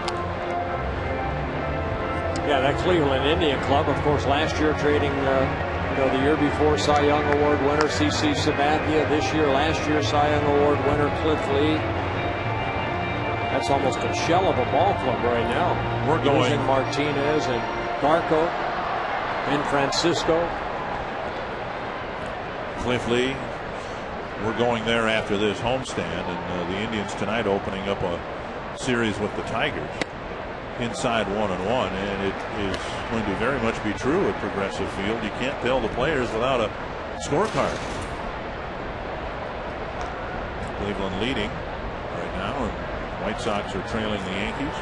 Yeah, that Cleveland Indian Club, of course, last year trading the year before Cy Young Award winner CC Sabathia, this year, last year Cy Young Award winner Cliff Lee. That's almost a shell of a ball club right now. We're going losing Martinez and Garco and Francisco. Cliff Lee. We're going there after this homestand, and the Indians tonight opening up a series with the Tigers inside 1-1, and it is going to very much be true at Progressive Field. You can't tell the players without a scorecard. Cleveland leading right now, and White Sox are trailing the Yankees.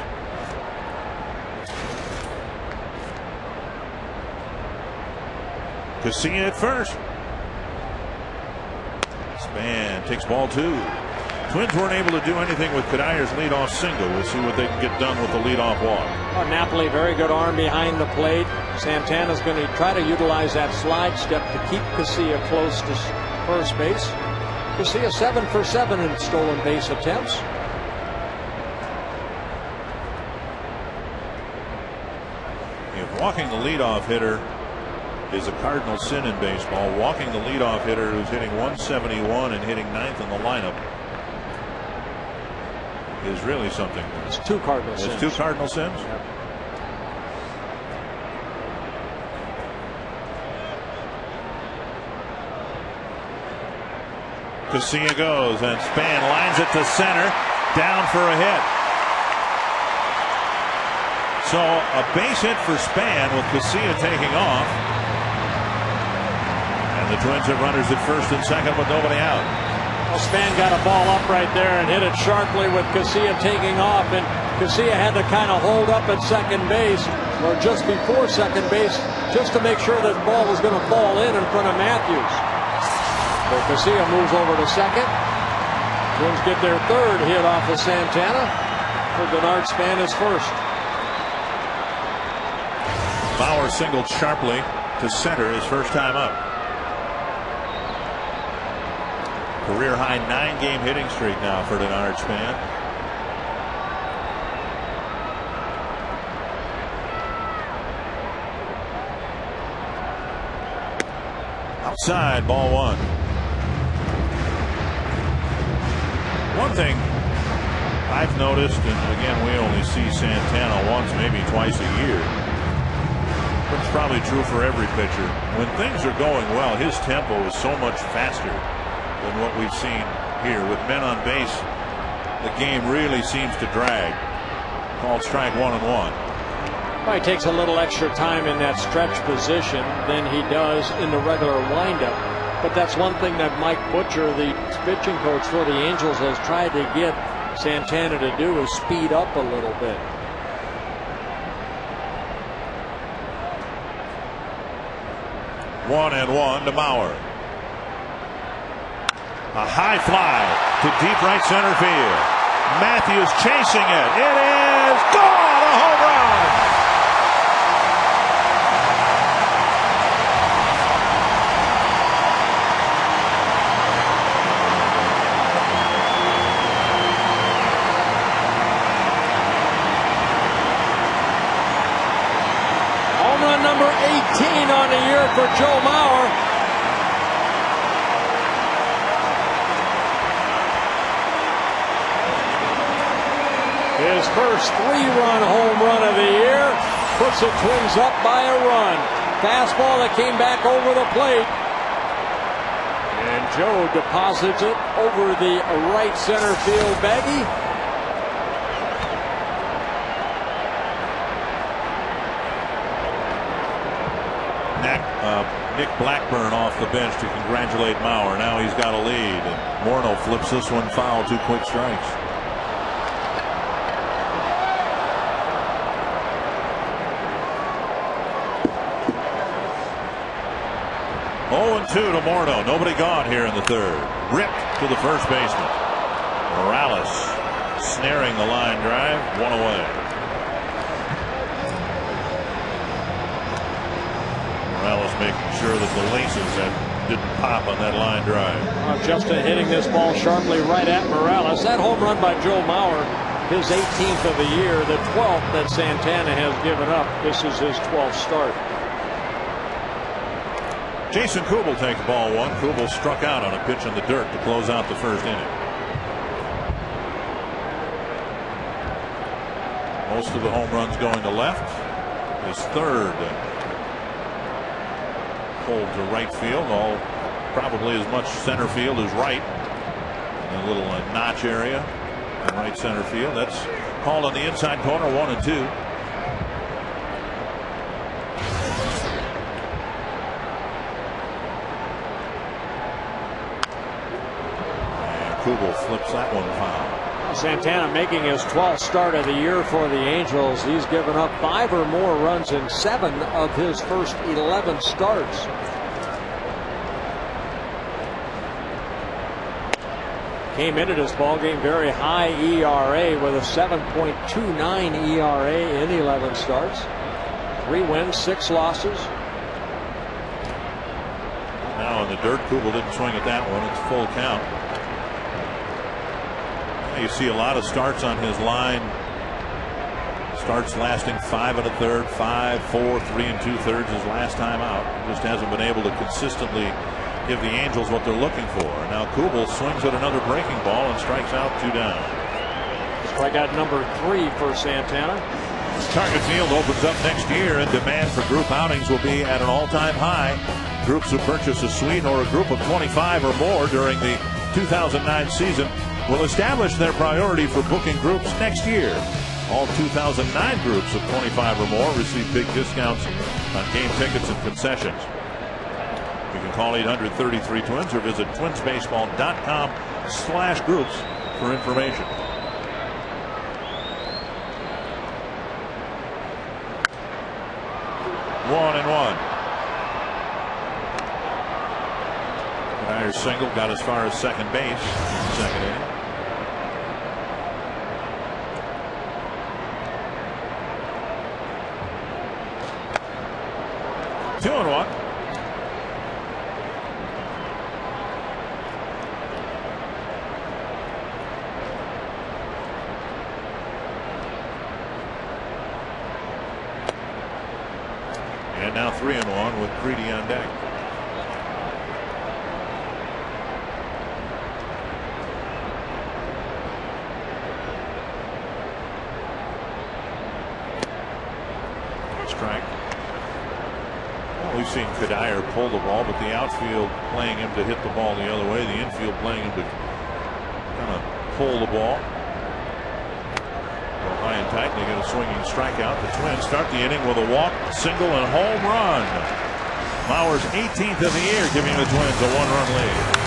Casilla at first. Span takes ball 2. Twins weren't able to do anything with Kadayer's leadoff single. We'll see what they can get done with the leadoff walk. Oh, Napoli, very good arm behind the plate. Santana's going to try to utilize that slide step to keep Casilla close to first base. Casilla 7 for 7 in stolen base attempts. If walking the leadoff hitter is a cardinal sin in baseball, walking the leadoff hitter who's hitting 171 and hitting 9th in the lineup is really something. It's 2 cardinal sins. It's 2 cardinal sins? Yep. Casilla goes, and Span lines it to center, down for a hit. So a base hit for Span with Casilla taking off. And the Twins have runners at first and second with nobody out. Well, Span got a ball up right there and hit it sharply with Casilla taking off, and Casilla had to kind of hold up at second base, or just before second base, just to make sure that ball was going to fall in front of Matthews. So Casilla moves over to second. Twins get their third hit off of Santana. For Menards span his first. Bauer singled sharply to center his first time up. Career high 9-game hitting streak now for Menards span. Outside, ball one. One thing I've noticed, and again we only see Santana once, maybe twice a year, but it's probably true for every pitcher. When things are going well, his tempo is so much faster than what we've seen here. With men on base, the game really seems to drag. Called strike 1-1. Well, he takes a little extra time in that stretch position than he does in the regular windup. But that's one thing that Mike Butcher, the pitching coach for the Angels, has tried to get Santana to do, is speed up a little bit. One and one to Bauer. A high fly to deep right center field. Matthews chasing it. It is gone. A home run. Home run number 18 on the year for Joe Mauer. His first 3-run home run of the year puts the Twins up by a run. Fastball that came back over the plate. And Joe deposits it over the right center field baggie. Nick Blackburn off the bench to congratulate Mauer. Now he's got a lead. And Morneau flips this one foul, 2 quick strikes. Oh, 2 to Morneau. Nobody gone here in the third. Ripped to the first baseman. Morales snaring the line drive. 1 away. Morales making sure that the laces didn't pop on that line drive. Justin hitting this ball sharply right at Morales. That home run by Joe Mauer, his 18th of the year, the 12th that Santana has given up. This is his 12th start. Jason Kubel takes ball one. Kubel struck out on a pitch in the dirt to close out the first inning. Most of the home runs going to left. His third pulled to right field, all probably as much center field as right. In a little notch area in right center field. That's called on the inside corner, 1 and 2. And Kubel flips that one foul. Santana making his 12th start of the year for the Angels. He's given up 5 or more runs in 7 of his first 11 starts. Came into this ballgame very high ERA with a 7.29 ERA in 11 starts. 3 wins, 6 losses. Now in the dirt, Kubel didn't swing at that one. It's full count. You see a lot of starts on his line. Starts lasting 5 1/3, 5, 4, 3 2/3 his last time out. Just hasn't been able to consistently give the Angels what they're looking for. Now Kubel swings at another breaking ball and strikes out, 2 down. Strikeout number 3 for Santana. Target Field opens up next year, and demand for group outings will be at an all-time high. Groups who purchase a suite or a group of 25 or more during the 2009 season will establish their priority for booking groups next year. All 2009 groups of 25 or more receive big discounts on game tickets and concessions. You can call 800-33-TWINS or visit twinsbaseball.com/groups for information. One and one. Ryer's single got as far as second base in the second inning. 2-1. And now 3-1 with Creedy on deck. Strike. Well, we've seen Kadire pull the ball, but the outfield playing him to hit the ball the other way. The infield playing him to kind of pull the ball. Go high and tight, and they get a swinging strikeout. The Twins start the inning with a walk, single, and home run. Mauer's 18th of the year, giving the Twins a 1-run lead.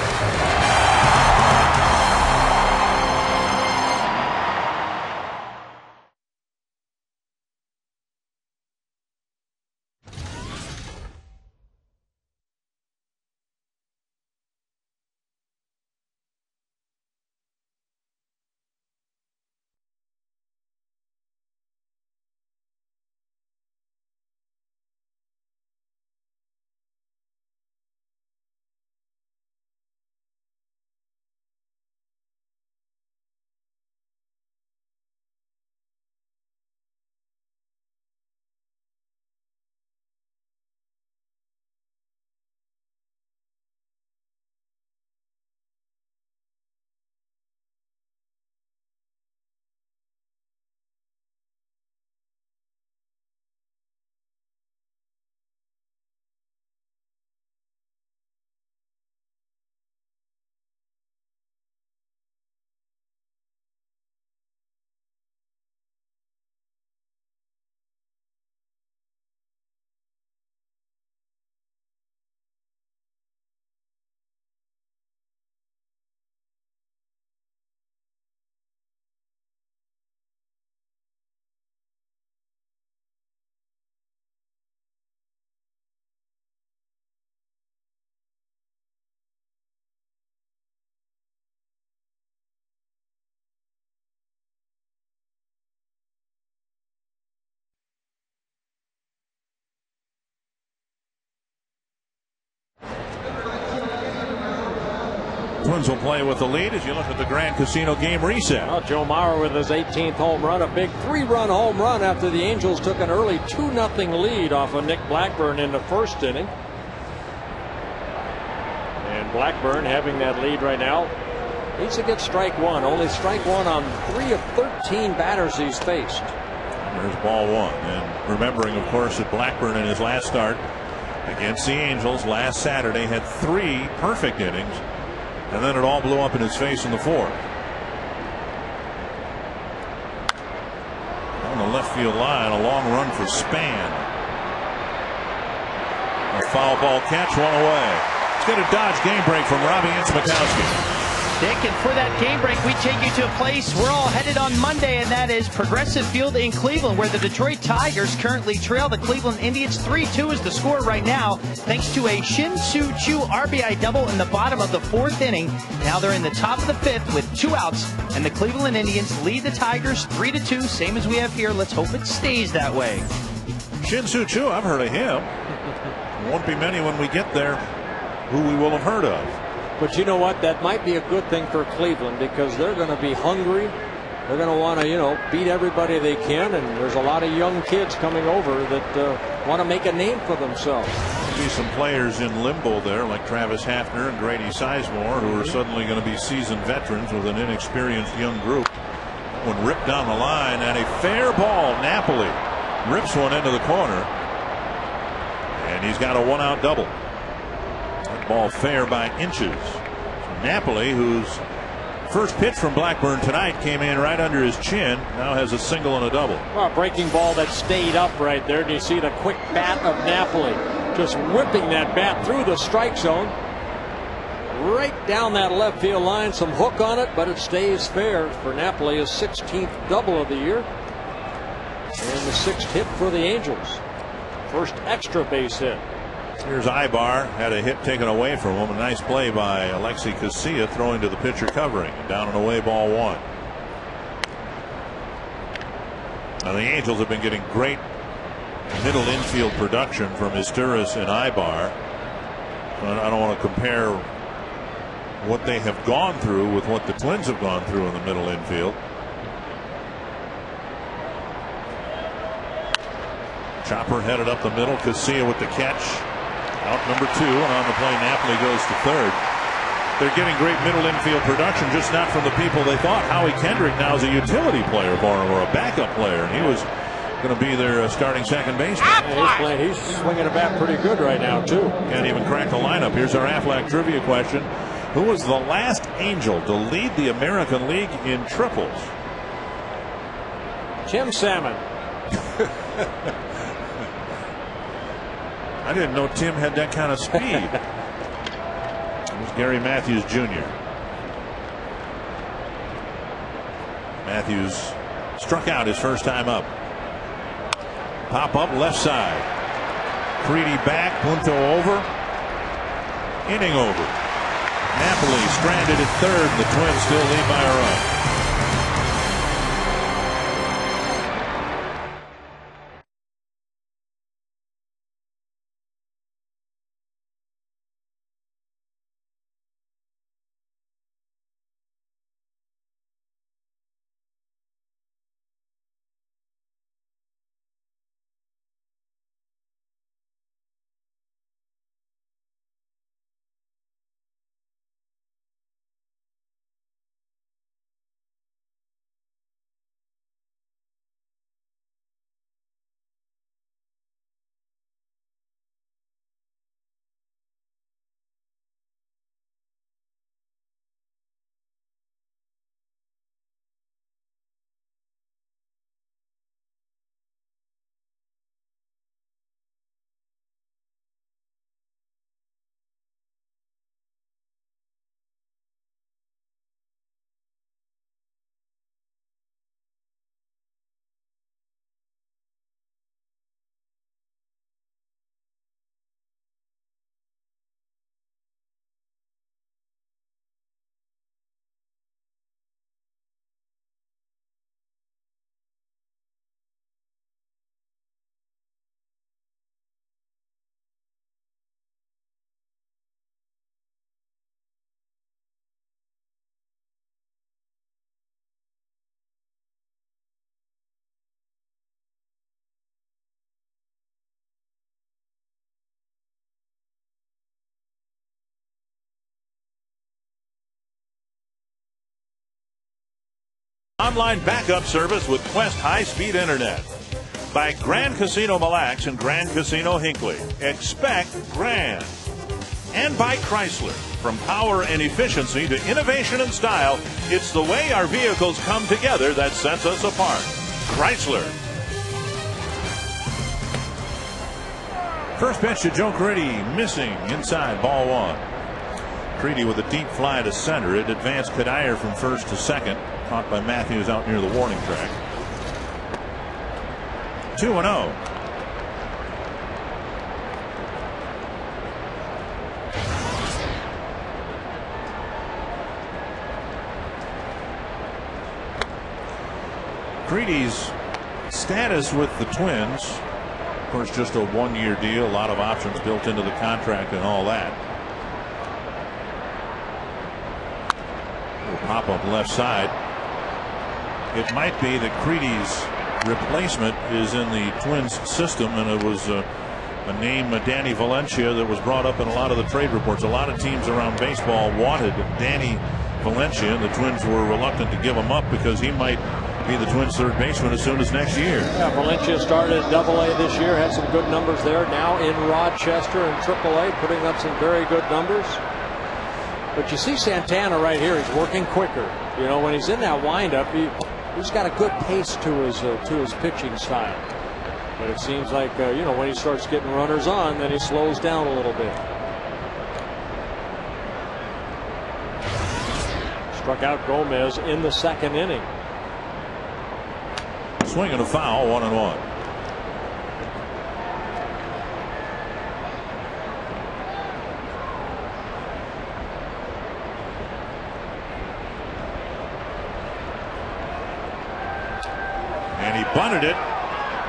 Twins will play with the lead as you look at the Grand Casino game reset. Well, Joe Mauer with his 18th home run, a big 3-run home run after the Angels took an early 2-0 lead off of Nick Blackburn in the first inning. And Blackburn, having that lead right now, needs to get strike one. Only strike one on 3 of 13 batters he's faced. And there's ball one. And remembering, of course, that Blackburn in his last start against the Angels last Saturday had 3 perfect innings. And then it all blew up in his face in the fourth. On the left field line, a long run for Span. A foul ball catch, one away. It's going to dodge game break from Robbie Innsmikowski. Dick, and for that game break, we take you to a place we're all headed on Monday, and that is Progressive Field in Cleveland, where the Detroit Tigers currently trail the Cleveland Indians. 3-2 is the score right now, thanks to a Shin-Soo Choo RBI double in the bottom of the 4th inning. Now they're in the top of the 5th with 2 outs, and the Cleveland Indians lead the Tigers 3-2, same as we have here. Let's hope it stays that way. Shin-Soo Choo, I've heard of him. Won't be many when we get there who we will have heard of. But you know what? That might be a good thing for Cleveland, because they're going to be hungry. They're going to want to, beat everybody they can. And there's a lot of young kids coming over that want to make a name for themselves. There'll be some players in limbo there, like Travis Hafner and Grady Sizemore, who are suddenly going to be seasoned veterans with an inexperienced young group. When ripped down the line, and a fair ball, Napoli rips one into the corner. And he's got a 1-out double. Ball fair by inches. So Napoli, whose first pitch from Blackburn tonight came in right under his chin, now has a single and a double. Well, a breaking ball that stayed up right there. Do you see the quick bat of Napoli? Just whipping that bat through the strike zone. Right down that left field line. Some hook on it, but it stays fair for Napoli. His 16th double of the year. And the 6th hit for the Angels. First extra base hit. Here's Ibar, had a hit taken away from him. A nice play by Alexi Casilla, throwing to the pitcher covering. Down and away, ball 1. Now the Angels have been getting great middle infield production from Isturis and Ibar. I don't want to compare what they have gone through with what the Twins have gone through in the middle infield. Chopper headed up the middle. Casilla with the catch. Out number 2, and on the play Napoli goes to third. They're getting great middle infield production, just not from the people they thought. Howie Kendrick now is a utility player for them, or a backup player, and he was going to be their starting second baseman. He's swinging a bat pretty good right now, too. Can't even crack the lineup. Here's our Aflac trivia question. Who was the last Angel to lead the American League in triples? Tim Salmon. I didn't know Tim had that kind of speed. It was Gary Matthews Jr. Matthews struck out his first time up. Pop up left side. Creedy back. Punto over. Inning over. Napoli stranded at third. The Twins still lead by a run. Online backup service with Quest high-speed internet. By Grand Casino Mille Lacs and Grand Casino Hinckley. Expect grand. And by Chrysler. From power and efficiency to innovation and style, it's the way our vehicles come together that sets us apart. Chrysler. First pitch to Joe Creedy, missing inside, ball 1. Creedy with a deep fly to center. It advanced Kadir from first to second. Caught by Matthews out near the warning track. 2-0. Creedy's status with the Twins, of course, just a one-year deal, a lot of options built into the contract and all that. Pop up left side. It might be that Creedy's replacement is in the Twins system, and it was a name, Danny Valencia, that was brought up in a lot of the trade reports. A lot of teams around baseball wanted Danny Valencia, and the Twins were reluctant to give him up because he might be the Twins' third baseman as soon as next year. Yeah, Valencia started at Double-A this year, had some good numbers there. Now in Rochester and Triple-A, putting up some very good numbers. But you see Santana right here. He's working quicker. You know, when he's in that windup, he's got a good pace to his pitching style. But it seems like you know, when he starts getting runners on, then he slows down a little bit. Struck out Gomez in the second inning. Swing and a foul, 1-1. And he bunted it.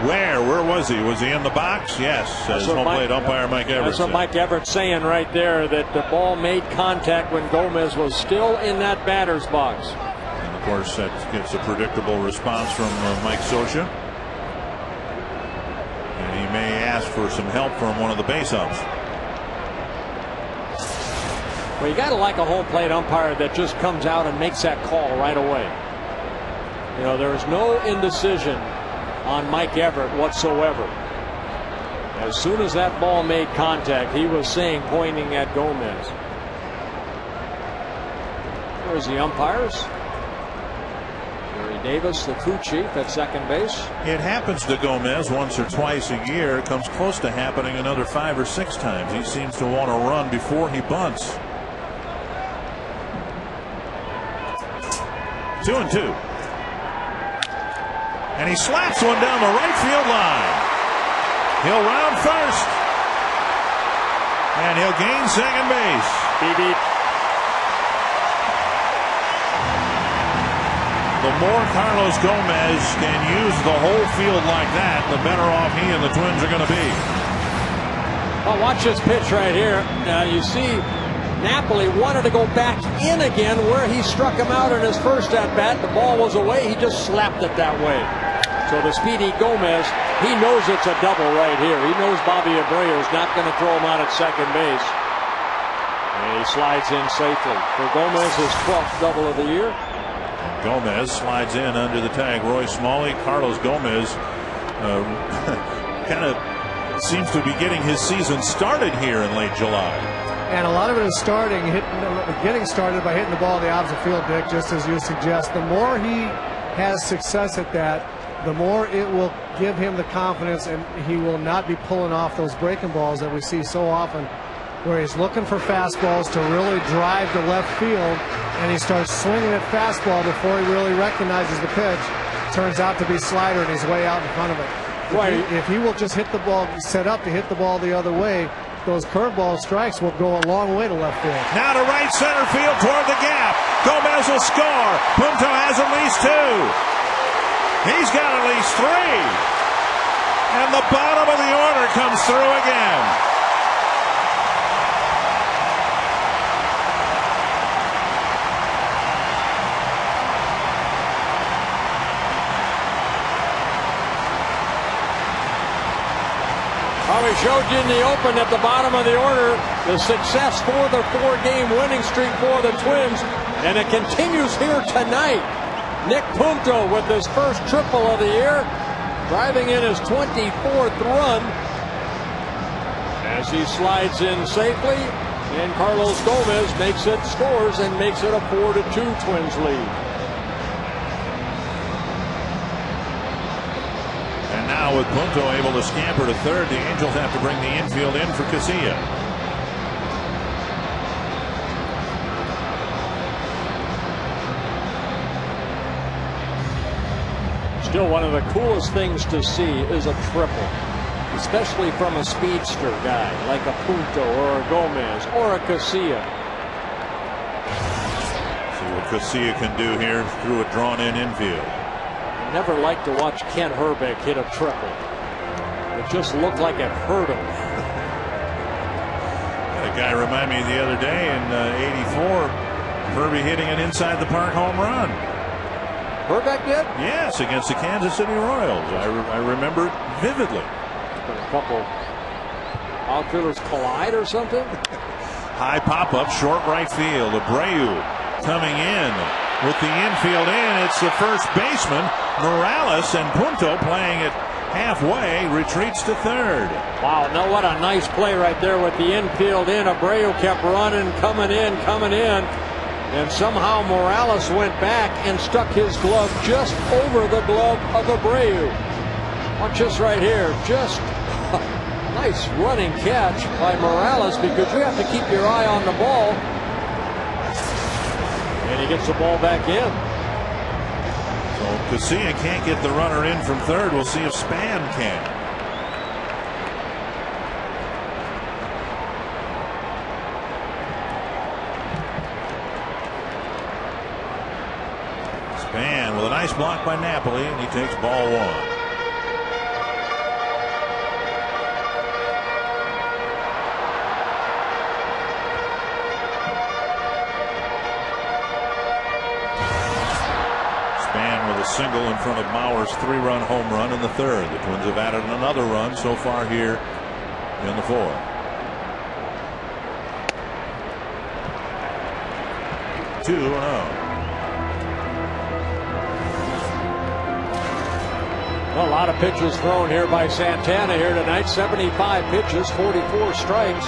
Where was he? Was he in the box? Yes, as home plate umpire Mike Everett. That's what Mike Everett's saying right there, that the ball made contact when Gomez was still in that batter's box. And of course, that gets a predictable response from Mike Scioscia. And he may ask for some help from one of the base umps. Well, you got to like a home plate umpire that just comes out and makes that call right away. You know, there is no indecision on Mike Everett whatsoever. As soon as that ball made contact, he was saying, pointing at Gomez. There's the umpires. Gary Davis, the crew chief at second base. It happens to Gomez once or twice a year. It comes close to happening another 5 or 6 times. He seems to want to run before he bunts. 2-2. And he slaps one down the right field line. He'll round first. And he'll gain second base. Beep. The more Carlos Gomez can use the whole field like that, the better off he and the Twins are going to be. Well, watch this pitch right here. Now you see Napoli wanted to go back in again where he struck him out in his first at-bat. The ball was away. He just slapped it that way. So the speedy Gomez, he knows it's a double right here. He knows Bobby Abreu's not going to throw him out at second base. And he slides in safely. For Gomez, his 12th double of the year. Gomez slides in under the tag. Roy Smalley. Carlos Gomez kind of seems to be getting his season started here in late July. And a lot of it is getting started by hitting the ball in the opposite field, Dick, just as you suggest. The more he has success at that, the more it will give him the confidence, and he will not be pulling off those breaking balls that we see so often, where he's looking for fastballs to really drive to left field, and he starts swinging at fastball before he really recognizes the pitch. Turns out to be slider, and he's way out in front of it. If he will just hit the ball, set up to hit the ball the other way, those curveball strikes will go a long way to left field. Now to right center field toward the gap. Gomez will score. Punto has at least 2. He's got at least 3. And the bottom of the order comes through again. Well, we showed you in the open at the bottom of the order the success for the 4-game winning streak for the Twins, and it continues here tonight. Nick Punto with his first triple of the year, driving in his 24th run as he slides in safely, and Carlos Gomez scores and makes it a 4-2 Twins lead. And now with Punto able to scamper to third, the Angels have to bring the infield in for Casilla. Still, one of the coolest things to see is a triple, especially from a speedster guy like a Punto or a Gomez or a Casilla. See what Casilla can do here through a drawn-in infield. I never liked to watch Kent Herbeck hit a triple. It just looked like it hurt him. That guy reminded me the other day in '84, Herbie hitting an inside the park home run. Herbeck did? Yes, against the Kansas City Royals. I remember it vividly. But a couple outfielders collide or something? High pop-up, short right field. Abreu coming in with the infield in. It's the first baseman, Morales, and Punto playing it halfway, retreats to third. Wow, now what a nice play right there with the infield in. Abreu kept running, coming in. And somehow Morales went back and stuck his glove just over the glove of Abreu. Watch this right here. Just a nice running catch by Morales, because you have to keep your eye on the ball. And he gets the ball back in. So Casilla can't get the runner in from third. We'll see if Span can. Span with a nice block by Napoli, and he takes ball 1. single in front of Mauer's 3-run home run in the third. The Twins have added another run so far here in the fourth. Two and oh. A lot of pitches thrown here by Santana here tonight. 75 pitches, 44 strikes.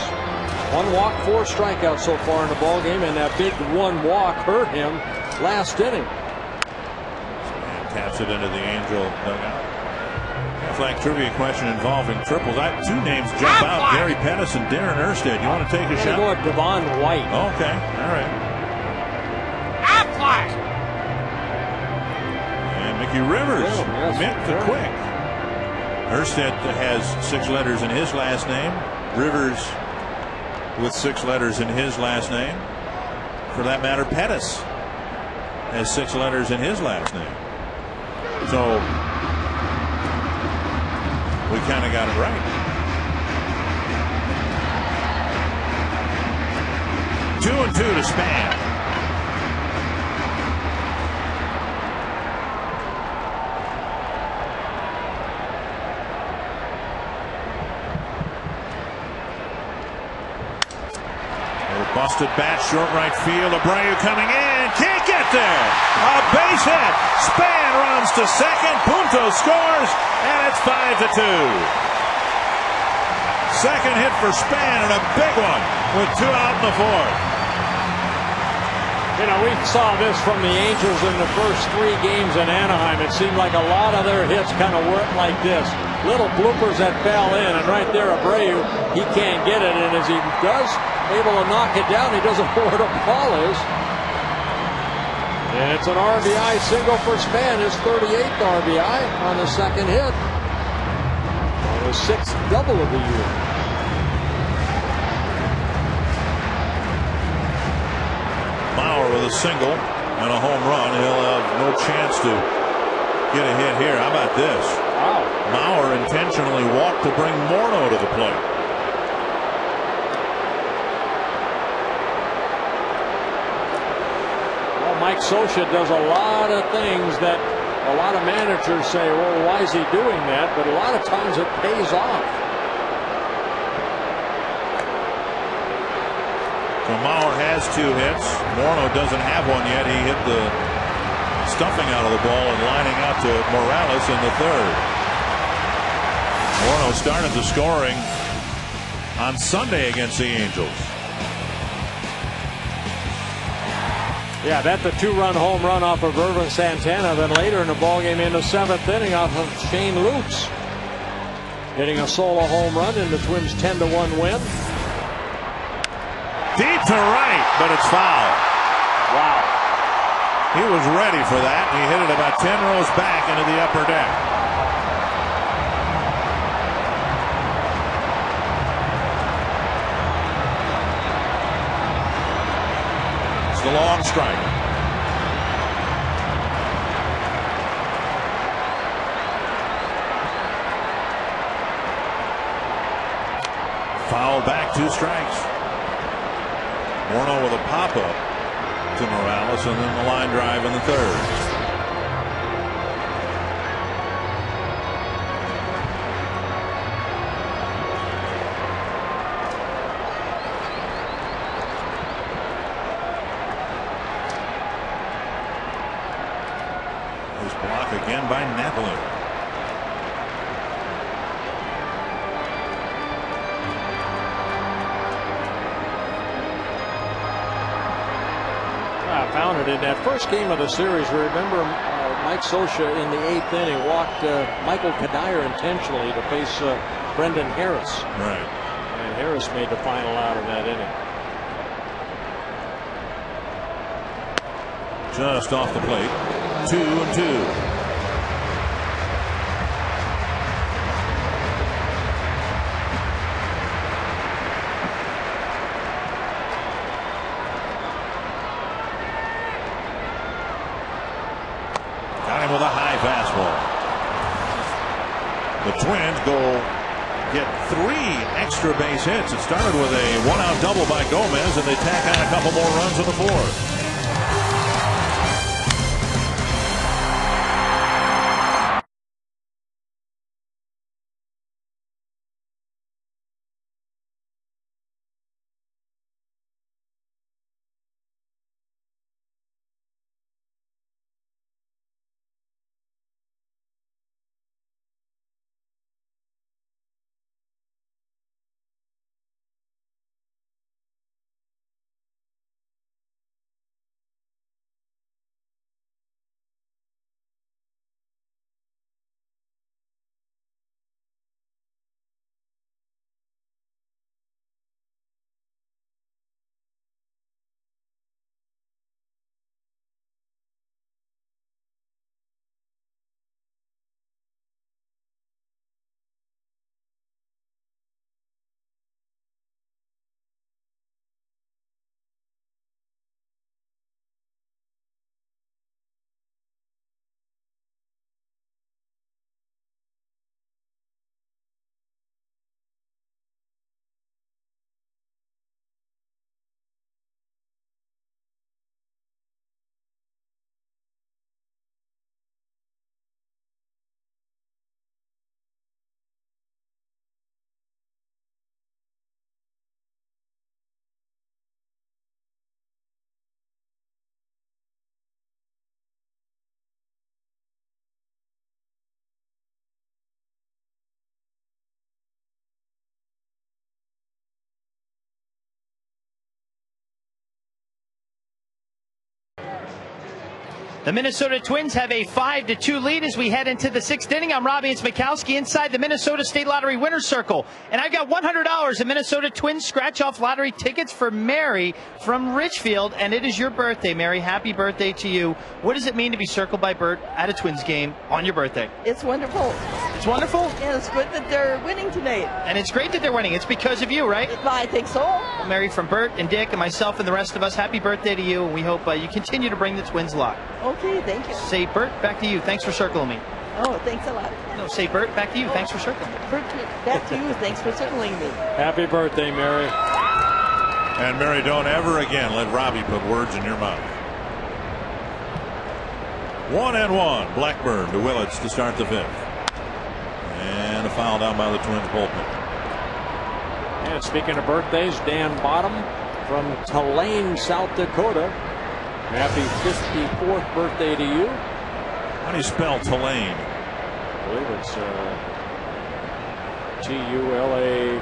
1 walk, 4 strikeouts so far in the ball game, and that big 1 walk hurt him last inning. And taps it into the Angel dugout. Flag trivia question involving triples. Two names jump out: Gary Pettis and Darren Erstad. You want to take a shot? Go with Devon White. Okay, all right. Mickey Rivers, Mick the Quick. Erstad has 6 letters in his last name. Rivers with 6 letters in his last name. For that matter, Pettis has 6 letters in his last name. So we kind of got it right. 2-2 to Span. Busted bat, short right field. Abreu coming in, can't get there. A base hit. Span runs to second. Punto scores, and it's 5-2. Second hit for Span, and a big one with 2 out in the fourth. You know, we saw this from the Angels in the first 3 games in Anaheim. It seemed like a lot of their hits kind of worked like this. Little bloopers that fell in, and right there, Abreu, he can't get it, and as he does, able to knock it down, he doesn't know where the ball is. And it's an RBI single for Span, his 38th RBI on the second hit. And his 6th double of the year. Mauer with a single and a home run. He'll have no chance to get a hit here. How about this? Wow. Mauer intentionally walked to bring Morneau to the plate. Mike Scioscia does a lot of things that a lot of managers say, well, why is he doing that? But a lot of times it pays off. So Mauer has 2 hits. Morneau doesn't have one yet. He hit the stuffing out of the ball and lining out to Morales in the third. Morneau started the scoring on Sunday against the Angels. Yeah, that's a 2-run home run off of Irvin Santana. Then later in the ballgame in the 7th inning off of Shane Lutz. Hitting a solo home run in the Twins' 10-1 win. Deep to right, but it's foul. Wow. He was ready for that. He hit it about 10 rows back into the upper deck. The long strike. Foul back, 2 strikes. Morneau with a pop-up to Morales, and then the line drive in the third. Block again by Napoli. I found it in that first game of the series. Remember, Mike Scioscia in the 8th inning walked Michael Kadire intentionally to face Brendan Harris. Right. And Harris made the final out of that inning. Just off the plate. 2-2. Got him with a high fastball. The Twins go get 3 extra base hits. It started with a 1-out double by Gomez, and they tack on a couple more runs in the 4th. The Minnesota Twins have a 5-2 lead as we head into the 6th inning. I'm Robbie Mikowski inside the Minnesota State Lottery Winner's Circle. And I've got $100 in Minnesota Twins scratch-off lottery tickets for Mary from Richfield. And it is your birthday, Mary. Happy birthday to you. What does it mean to be circled by Bert at a Twins game on your birthday? It's wonderful. It's wonderful? Yeah, it's good that they're winning tonight. And it's great that they're winning. It's because of you, right? I think so. Well, Mary, from Bert and Dick and myself and the rest of us, happy birthday to you. And we hope you continue to bring the Twins luck. Okay, thank you. Say, Bert, back to you. Thanks for circling me. Oh, thanks a lot. No, say, Bert, back to you. Thanks for circling me. Bert, back to you. Thanks for circling me. Happy birthday, Mary. And Mary, don't ever again let Robbie put words in your mouth. 1-1. Blackburn to Willits to start the 5th. And a foul down by the Twins bullpen. And speaking of birthdays, Dan Bottom from Tulane, South Dakota. Happy 54th birthday to you. How do you spell Tulane? I believe it's T-U-L-A-R-N.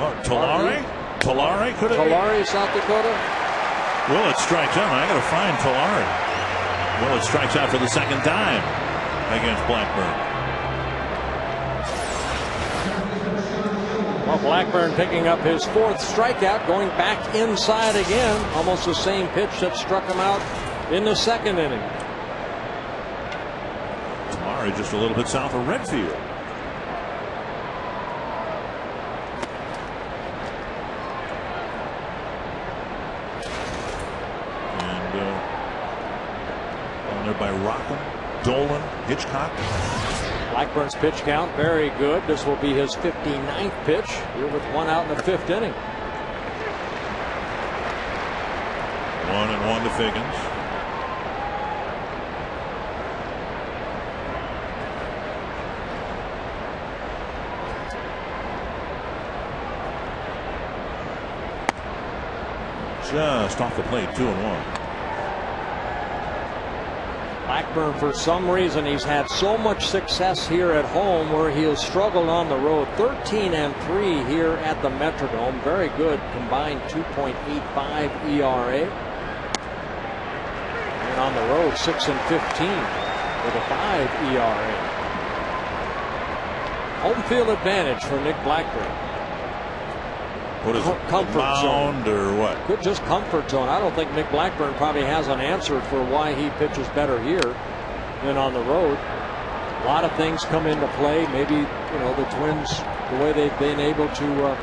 Oh, Tulare? Tulare? Could it be? Tulare, South Dakota. Willits strikes out. I got to find Tulare. Willits strikes out for the 2nd time against Blackburn. Well, Blackburn picking up his 4th strikeout, going back inside again. Almost the same pitch that struck him out in the 2nd inning. Tulare just a little bit south of Redfield. And down there by Rockham, Dolan, Hitchcock. Blackburn's pitch count very good. This will be his 59th pitch here with 1 out in the 5th inning. 1-1 to Figgins. Just off the plate, 2-1. Blackburn, for some reason, he's had so much success here at home where he has struggled on the road. 13-3 here at the Metrodome. Very good combined 2.85 ERA. And on the road, 6-15 with a 5 ERA. Home field advantage for Nick Blackburn. What is it? Comfort mound zone. Or what? Good, just comfort zone. I don't think Nick Blackburn probably has an answer for why he pitches better here than on the road. A lot of things come into play. Maybe, you know, the Twins, the way they've been able to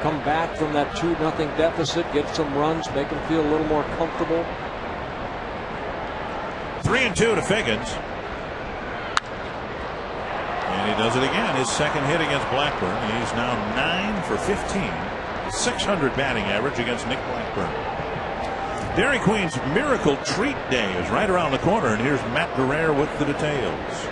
come back from that 2-0 deficit, get some runs, make them feel a little more comfortable. 3-2 to Figgins. And he does it again. His 2nd hit against Blackburn. He's now 9 for 15. 600 batting average against Nick Blackburn. Dairy Queen's Miracle Treat Day is right around the corner, and here's Matt Guerrero with the details.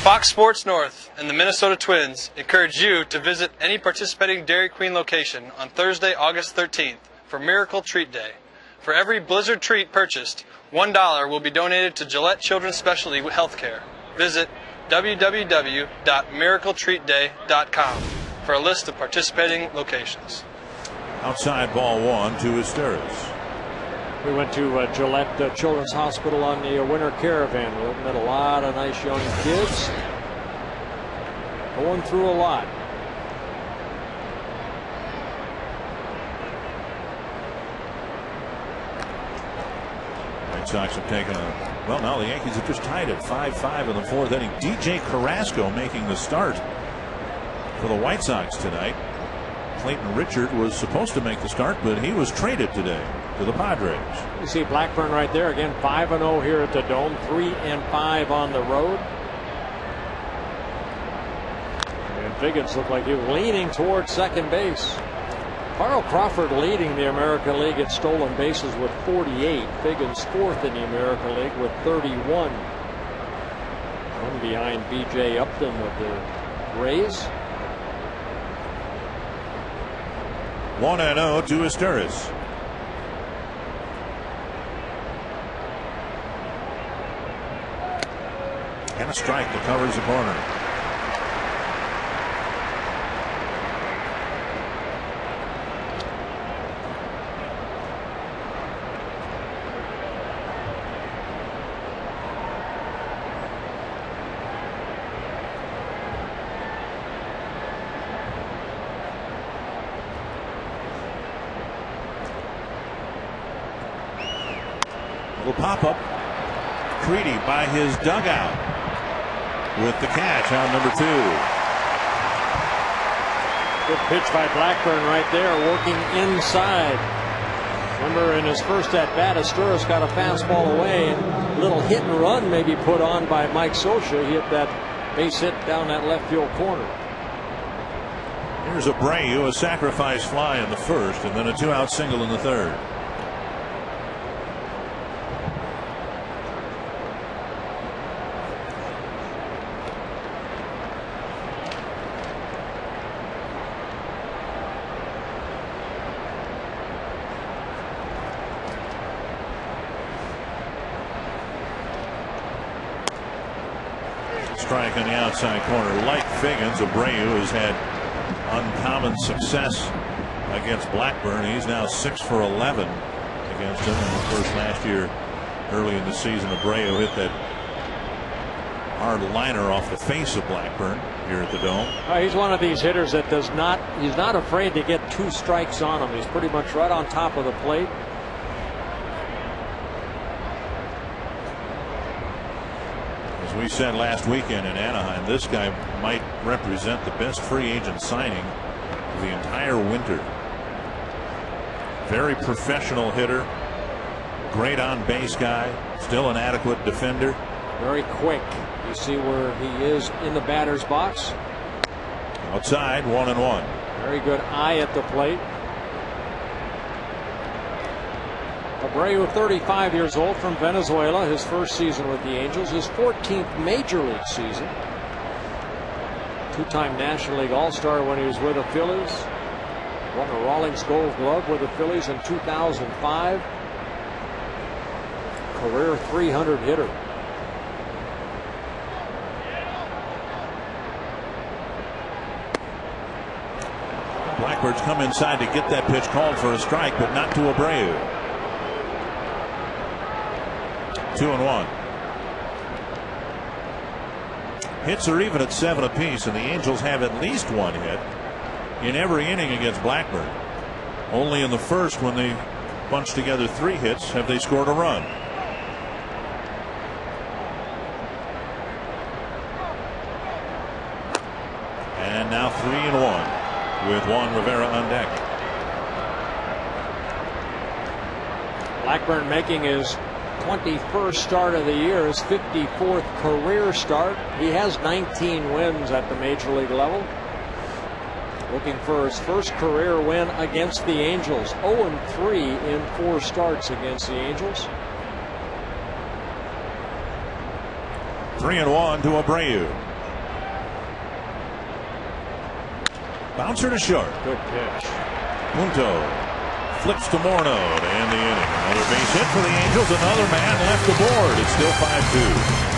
Fox Sports North and the Minnesota Twins encourage you to visit any participating Dairy Queen location on Thursday, August 13th for Miracle Treat Day. For every Blizzard treat purchased, $1 will be donated to Gillette Children's Specialty Healthcare. Visit www.miracletreatday.com for a list of participating locations. Outside ball 1 to Esteras. We went to Gillette Children's Hospital on the winter caravan. We met a lot of nice young kids going through a lot. Red Sox have taken a, well, now the Yankees have just tied it 5-5 in the 4th inning. DJ Carrasco making the start for the White Sox tonight. Clayton Richard was supposed to make the start, but he was traded today to the Padres. You see Blackburn right there again, 5-0 here at the Dome, 3-5 on the road. And Figgins looked like he was leaning towards second base. Carl Crawford leading the American League at stolen bases with 48. Figgins 4th in the American League with 31. One behind B.J. Upton with the Rays. 1-0 to Esteras. And a strike that covers the corner. Little pop-up. Creedy by his dugout with the catch on number 2. Good pitch by Blackburn right there, working inside. Remember, in his first at-bat, Asturis got a fastball away, and a little hit and run maybe put on by Mike Scioscia. He hit that base hit down that left field corner. Here's Abreu, a sacrifice fly in the first, and then a 2-out single in the third. Strike on the outside corner. Like Figgins, Abreu has had uncommon success against Blackburn. He's now 6 for 11 against him. And of course, last year, early in the season, Abreu hit that hard liner off the face of Blackburn here at the Dome. He's one of these hitters that he's not afraid to get 2 strikes on him. He's pretty much right on top of the plate. We said last weekend in Anaheim, this guy might represent the best free agent signing of the entire winter. Very professional hitter, great on base guy, still an adequate defender. Very quick. You see where he is in the batter's box. Outside, 1-1. Very good eye at the plate. Abreu, 35 years old, from Venezuela. His first season with the Angels, his 14th major league season. 2-time National League All-Star when he was with the Phillies. Won the Rawlings Gold Glove with the Phillies in 2005. Career 300 hitter. Blackbird's come inside to get that pitch called for a strike, but not to Abreu. 2-1. Hits are even at 7 apiece, and the Angels have at least 1 hit in every inning against Blackburn. Only in the first, when they bunched together 3 hits, have they scored a run. And now 3-1 with Juan Rivera on deck. Blackburn making his 21st start of the year, his 54th career start. He has 19 wins at the major league level. Looking for his first career win against the Angels. 0-3 in 4 starts against the Angels. 3-1 to Abreu. Bouncer to short. Good pitch. Punto flips to Morneau to end the inning. Another base hit for the Angels. Another man left aboard. It's still 5-2.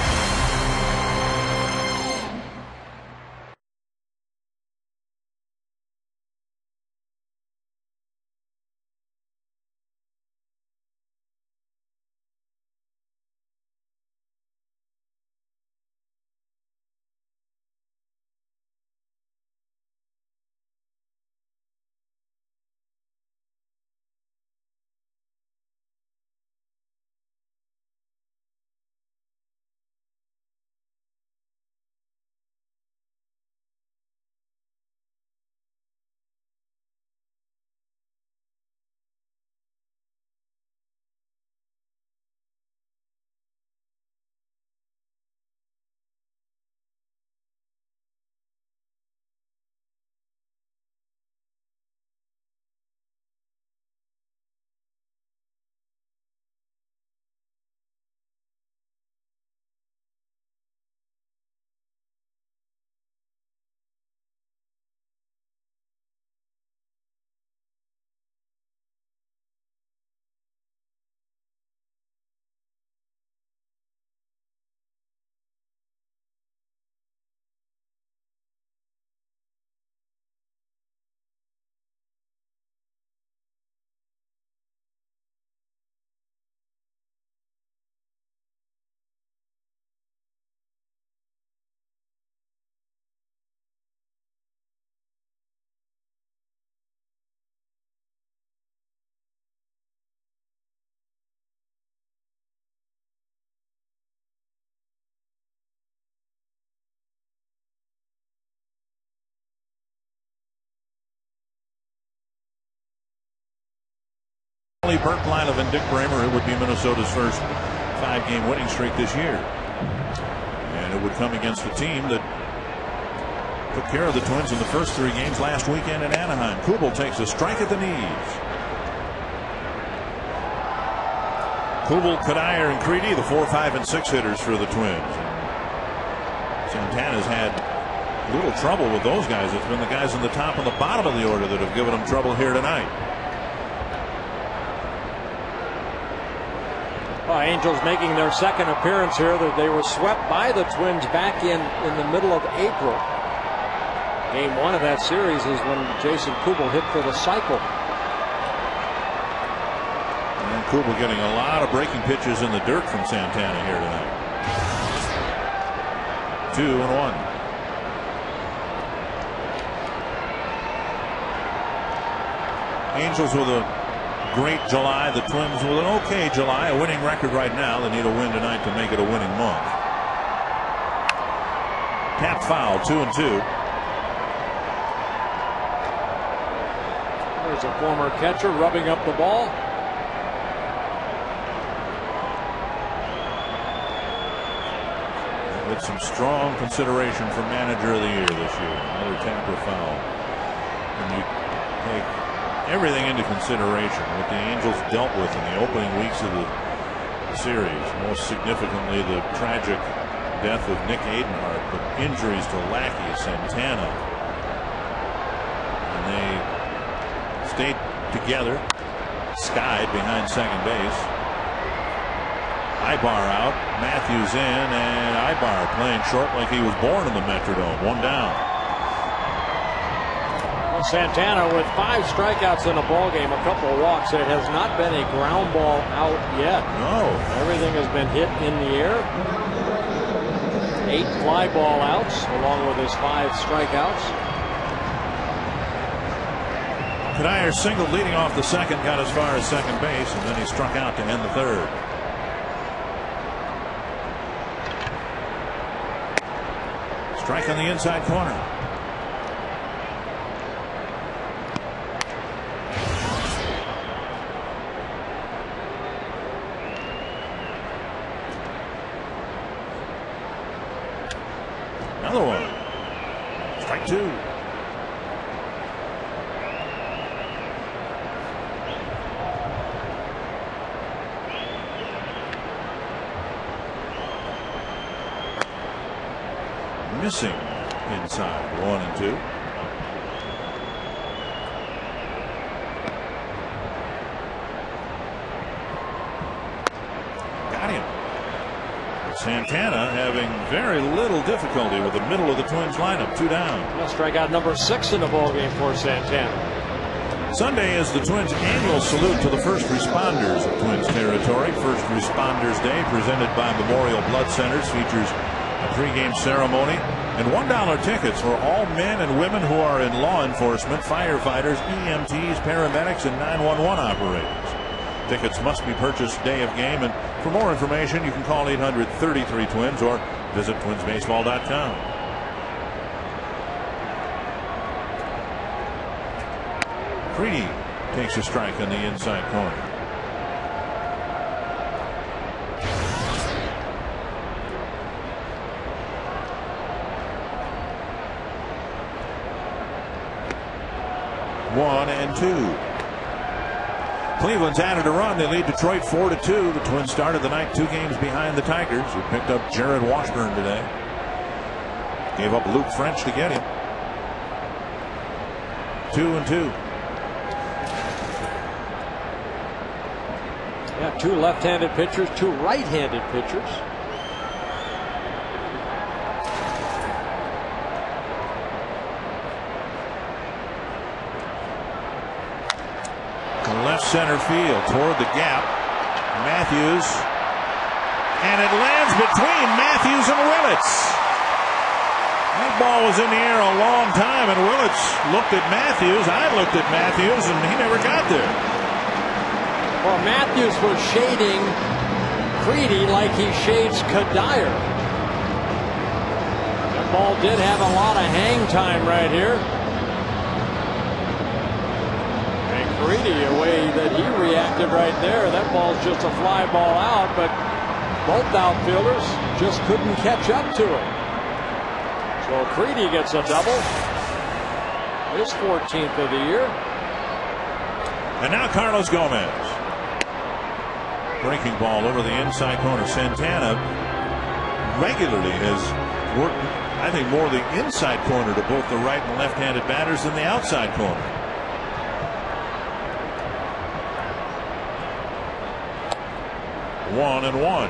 Burke Lineup and Dick Bramer, it would be Minnesota's first 5-game winning streak this year. And it would come against a team that took care of the Twins in the first 3 games last weekend in Anaheim. Kubel takes a strike at the knees. Kubel, Kadire, and Creedy, the 4, 5, and 6 hitters for the Twins. Santana's had little trouble with those guys. It's been the guys in the top and the bottom of the order that have given him trouble here tonight. Well, Angels making their second appearance here. That they were swept by the Twins back in the middle of April. Game 1 of that series is when Jason Kubel hit for the cycle. And Kubel getting a lot of breaking pitches in the dirt from Santana here tonight. 2-1. Angels with a great July. The Twins with an okay July. A winning record right now. They need a win tonight to make it a winning month. Tap foul. 2-2. There's a former catcher rubbing up the ball. With some strong consideration for manager of the year this year. Another Tapper foul. And you take everything into consideration, what the Angels dealt with in the opening weeks of the series. Most significantly, the tragic death of Nick Adenhart, but injuries to Lackey, Santana. And they stayed together, skied behind second base. Ibar out, Matthews in, and Ibar playing short like he was born in the Metrodome. 1 down. Well, Santana with 5 strikeouts in a ball game, a couple of walks. It has not been a ground ball out yet. No. Everything has been hit in the air. 8 fly ball outs along with his 5 strikeouts. Kadire singled leading off the second, got as far as second base, and then he struck out to end the third. Strike on the inside corner. Another one. Strike 2. Missing inside. 1 and 2. Got him. Santana having very little difficulty with the middle of the Twins lineup. 2 down. Well, strikeout number 6 in the ball game for Santana. Sunday is the Twins' annual salute to the first responders of Twins territory. First Responders Day, presented by Memorial Blood Centers, features a pregame ceremony and $1 tickets for all men and women who are in law enforcement, firefighters, EMTs, paramedics, and 911 operators. Tickets must be purchased day of game, and for more information you can call 800-33-TWINS or visit twinsbaseball.com. Creedy takes a strike on the inside corner. One and 2. Cleveland's added a run. They lead Detroit 4-2. The Twins started the night 2 games behind the Tigers, who picked up Jared Washburn today. Gave up Luke French to get him. 2 and 2. Yeah, 2 left-handed pitchers, 2 right-handed pitchers. Left center field toward the gap. Matthews, and it lands between Matthews and Willits. That ball was in the air a long time, and Willits looked at Matthews. I looked at Matthews, and he never got there. Well, Matthews was shading Creedy like he shades Kadire. That ball did have a lot of hang time right here. And Creedy Creedy, the way that he reacted right there. That ball's just a fly ball out, but both outfielders just couldn't catch up to it. So Creedy gets a double, his 14th of the year. And now Carlos Gomez. Breaking ball over the inside corner. Santana regularly has worked, I think, more the inside corner to both the right and left-handed batters than the outside corner. One and one.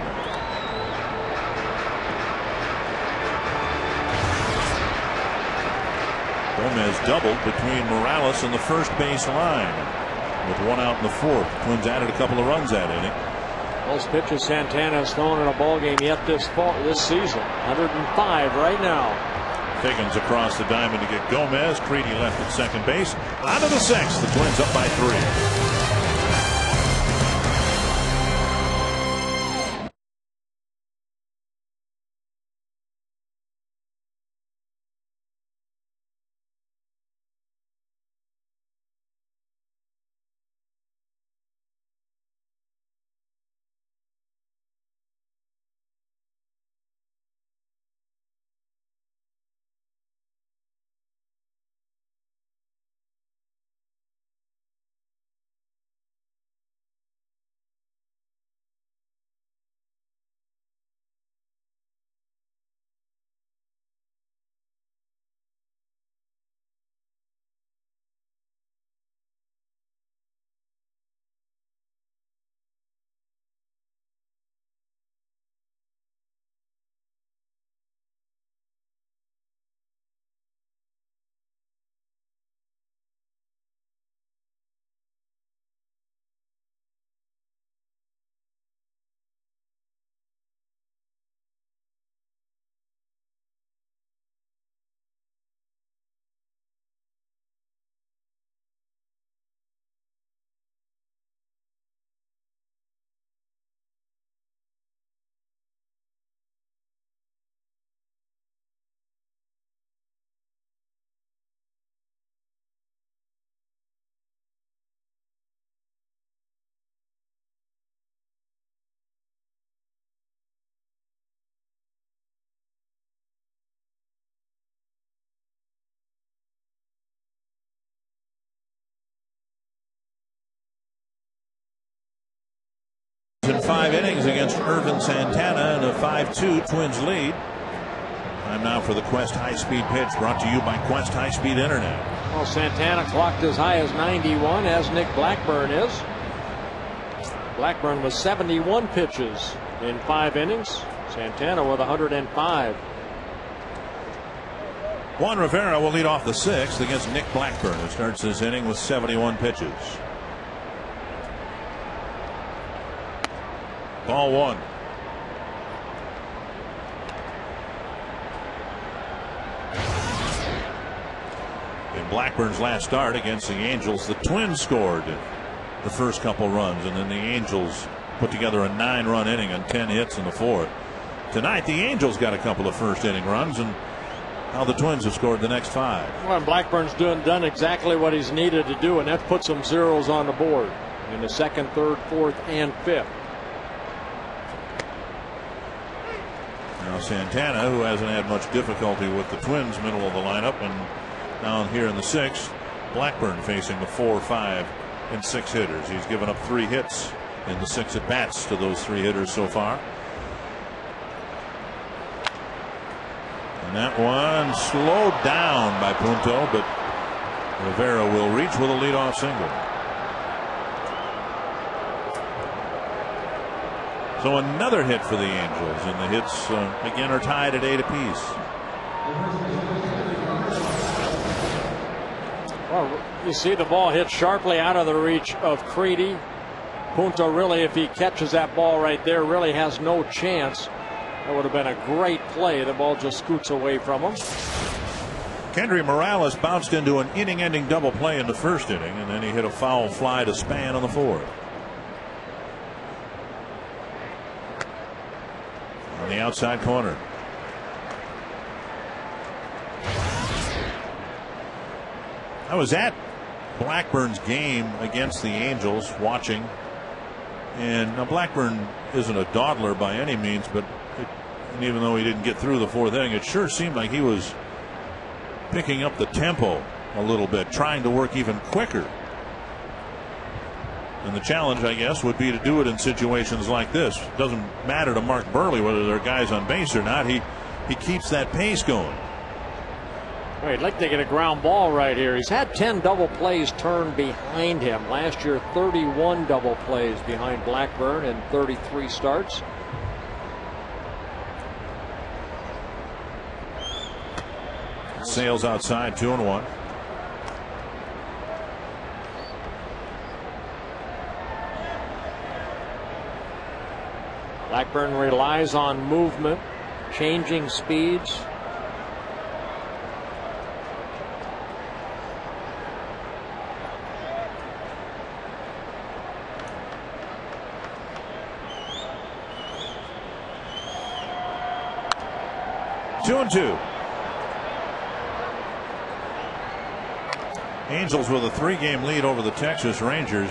Gomez doubled between Morales and the first base line with one out in the fourth. Twins added a couple of runs that inning. Most pitches Santana has thrown in a ball game yet this season. 105 right now. Figgins across the diamond to get Gomez. Creedy left at second base. On to the sixth. The Twins up by 3. In 5 innings against Irvin Santana and a 5-2 Twins lead. Time now for the Quest high-speed pitch, brought to you by Quest high-speed internet. Well, Santana clocked as high as 91, as Nick Blackburn is. Blackburn was 71 pitches in 5 innings. Santana with 105. Juan Rivera will lead off the 6th against Nick Blackburn, who starts this inning with 71 pitches. Ball 1. In Blackburn's last start against the Angels, the Twins scored the first couple runs, and then the Angels put together a 9-run inning and 10 hits in the fourth. Tonight, the Angels got a couple of first-inning runs, and now the Twins have scored the next 5. Well, Blackburn's done exactly what he's needed to do, and that put some zeros on the board in the 2nd, 3rd, 4th, and 5th. Now Santana, who hasn't had much difficulty with the Twins' middle of the lineup, and down here in the 6th, Blackburn facing the 4, 5, and 6 hitters. He's given up 3 hits in the 6 at-bats to those 3 hitters so far. And that one slowed down by Punto, but Rivera will reach with a leadoff single. So another hit for the Angels, and the hits again are tied at 8 apiece. Well, you see the ball hit sharply out of the reach of Creedy. Punto really, if he catches that ball right there, really has no chance. That would have been a great play. The ball just scoots away from him. Kendry Morales bounced into an inning-ending double play in the first inning, and then he hit a foul fly to Span on the 4th. On the outside corner. I was at Blackburn's game against the Angels, watching. And now Blackburn isn't a dawdler by any means, but and even though he didn't get through the fourth inning, it sure seemed like he was picking up the tempo a little bit, trying to work even quicker. And the challenge, I guess, would be to do it in situations like this. It doesn't matter to Mark Burley whether there are guys on base or not. He keeps that pace going. Well, he'd like to get a ground ball right here. He's had 10 double plays turned behind him. Last year, 31 double plays behind Blackburn in 33 starts. Sails outside, 2-1. Blackburn relies on movement, changing speeds. Two and two. Angels with a 3-game lead over the Texas Rangers.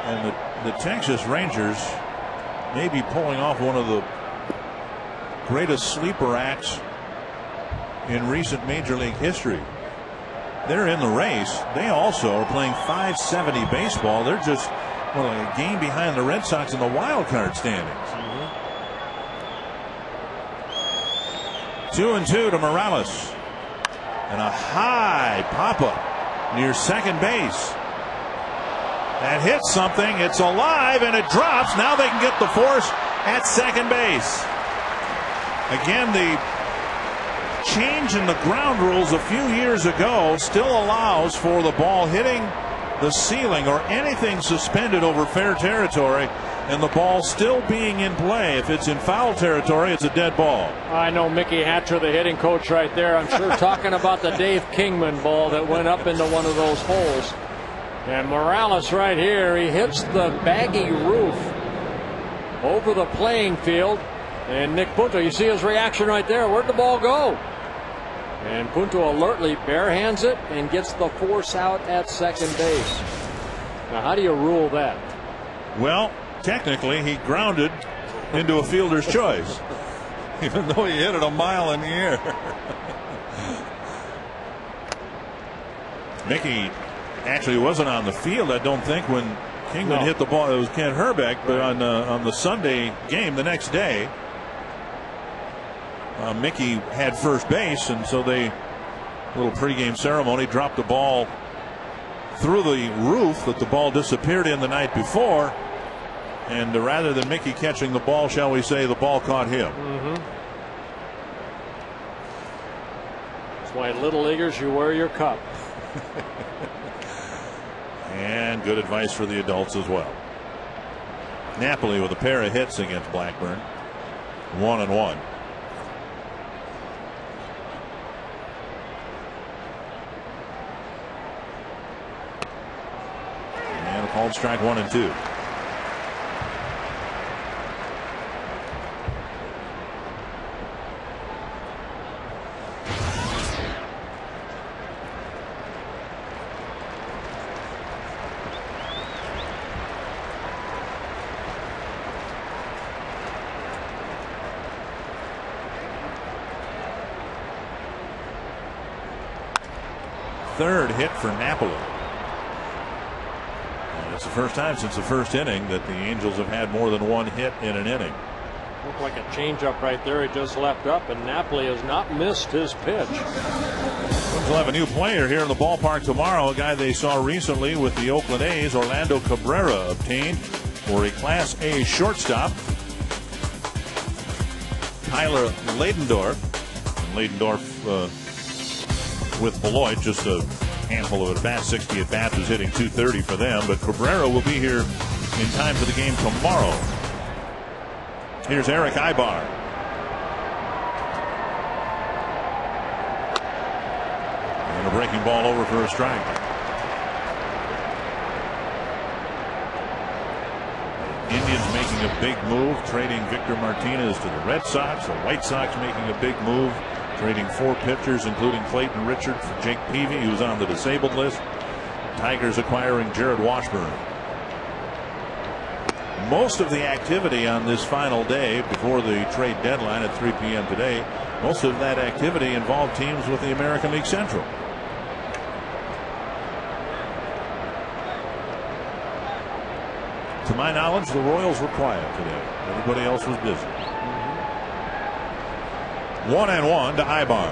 And the Texas Rangers may be pulling off one of the greatest sleeper acts in recent Major League history. They're in the race. They also are playing .570 baseball. They're just a game behind the Red Sox in the wild card standings. 2-2 to Morales. And a high pop-up near second base. That hits something. It's alive and it drops. Now they can get the force at second base. Again, the change in the ground rules a few years ago still allows for the ball hitting the ceiling or anything suspended over fair territory, and the ball still being in play. If it's in foul territory, it's a dead ball. I know Mickey Hatcher, the hitting coach right there. I'm sure talking about the Dave Kingman ball that went up into one of those holes. And Morales right here, he hits the baggy roof over the playing field. And Nick Punto, you see his reaction right there. Where'd the ball go? And Punto alertly barehands it and gets the force out at second base. Now, how do you rule that? Well, technically, he grounded into a fielder's choice, even though he hit it a mile in the air. Mickey actually wasn't on the field, I don't think, when Kingman hit the ball. It was Ken Herbeck, but on the Sunday game the next day, Mickey had first base, and so they, little pregame ceremony, dropped the ball through the roof that the ball disappeared in the night before. And rather than Mickey catching the ball, shall we say, the ball caught him. That's why, little leaguers, you wear your cup. And good advice for the adults as well. Napoli with a pair of hits against Blackburn. 1-1. And a called strike, 1-2. Third hit for Napoli. And it's the first time since the first inning that the Angels have had more than one hit in an inning. Looked like a changeup right there. He just left up, and Napoli has not missed his pitch. We'll have a new player here in the ballpark tomorrow. A guy they saw recently with the Oakland A's, Orlando Cabrera, obtained for a Class A shortstop. Tyler Ladendorf. Ladendorf with Beloit, just a handful of at-bats, 60 at-bats, is hitting .230 for them. But Cabrera will be here in time for the game tomorrow. Here's Eric Ibar. And a breaking ball over for a strike. Indians making a big move, trading Victor Martinez to the Red Sox. The White Sox making a big move, trading 4 pitchers, including Clayton Richard for Jake Peavy, who's on the disabled list. Tigers acquiring Jared Washburn. Most of the activity on this final day before the trade deadline at 3 p.m. today, most of that activity involved teams with the American League Central. To my knowledge, the Royals were quiet today. Everybody else was busy. 1-1 to Ibar.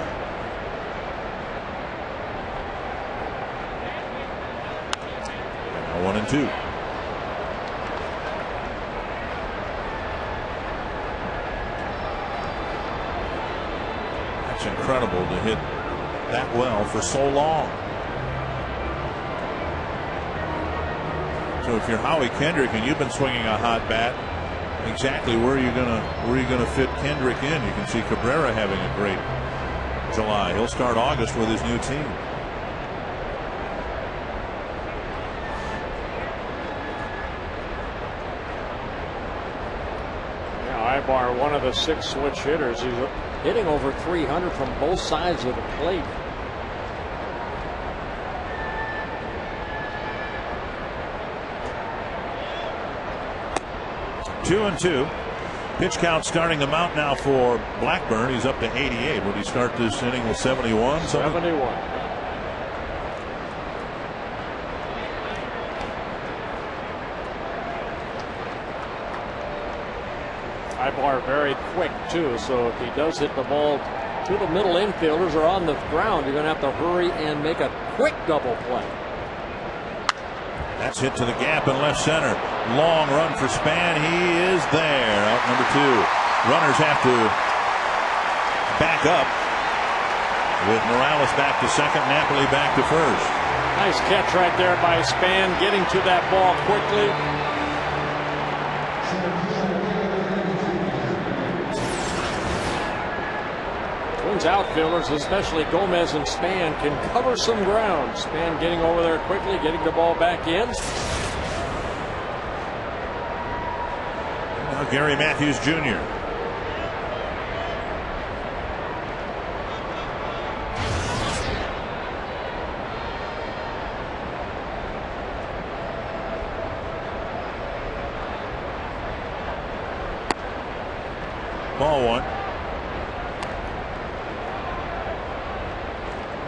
Now 1-2. That's incredible to hit that well for so long. So if you're Howie Kendrick and you've been swinging a hot bat, exactly where are you gonna fit Kendrick in? You can see Cabrera having a great July. He'll start August with his new team. Yeah, Ibar, one of the 6 switch hitters. He's hitting over 300 from both sides of the plate. Two and 2. Pitch count starting to mount now for Blackburn. He's up to 88. Would he start this inning with 71? 71. Ibar very quick too, so if he does hit the ball to the middle infielders or on the ground, you're going to have to hurry and make a quick double play. That's hit to the gap in left center. Long run for Span. He is there. Out number 2. Runners have to back up with Morales back to second, Napoli back to first. Nice catch right there by Span, getting to that ball quickly. Twins outfielders, especially Gomez and Span, can cover some ground. Span getting over there quickly, getting the ball back in. Now Gary Matthews Jr. Ball 1.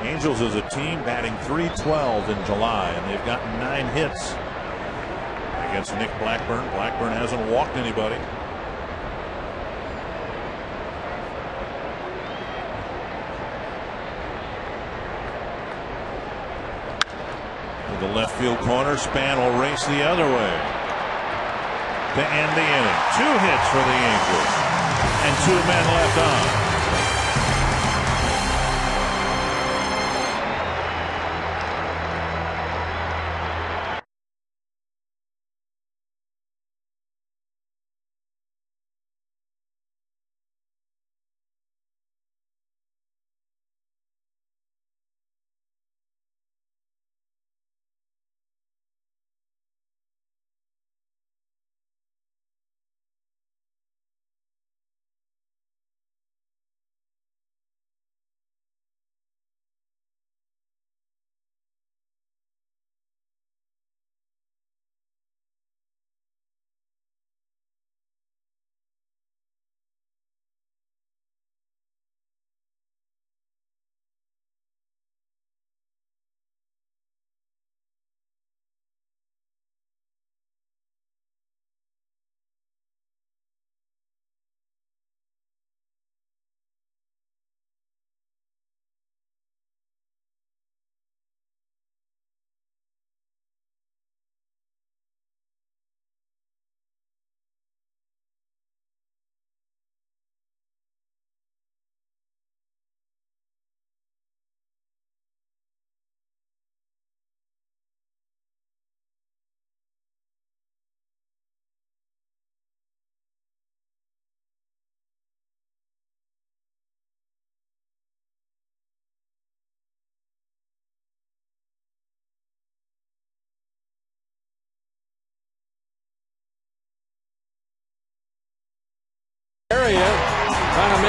Angels as a team batting .312 in July, and they've gotten 9 hits against Nick Blackburn. Blackburn hasn't walked anybody. To the left field corner, Span will race the other way to end the inning. 2 hits for the Angels and 2 men left on.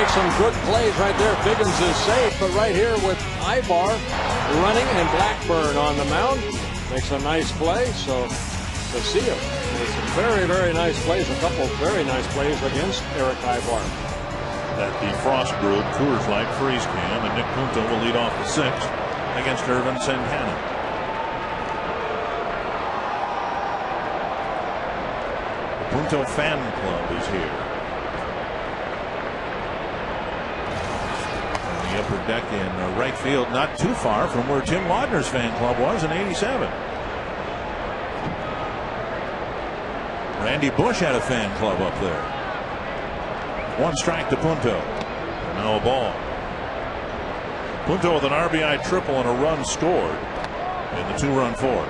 make some good plays right there. Biggins is safe, but right here with Ibar running and Blackburn on the mound, makes a nice play. So Casilla made some very, very nice plays, a couple of very nice plays against Eric Ibar. At the Frost Brewed Coors Light Freeze Cam, and Nick Punto will lead off the sixth against Irvin Santana. The Punto Fan Club is here. On the upper deck in right field, not too far from where Tim Wadner's fan club was in '87. Randy Bush had a fan club up there. One strike to Punto. Now a ball. Punto with an RBI triple and a run scored in the two-run fourth.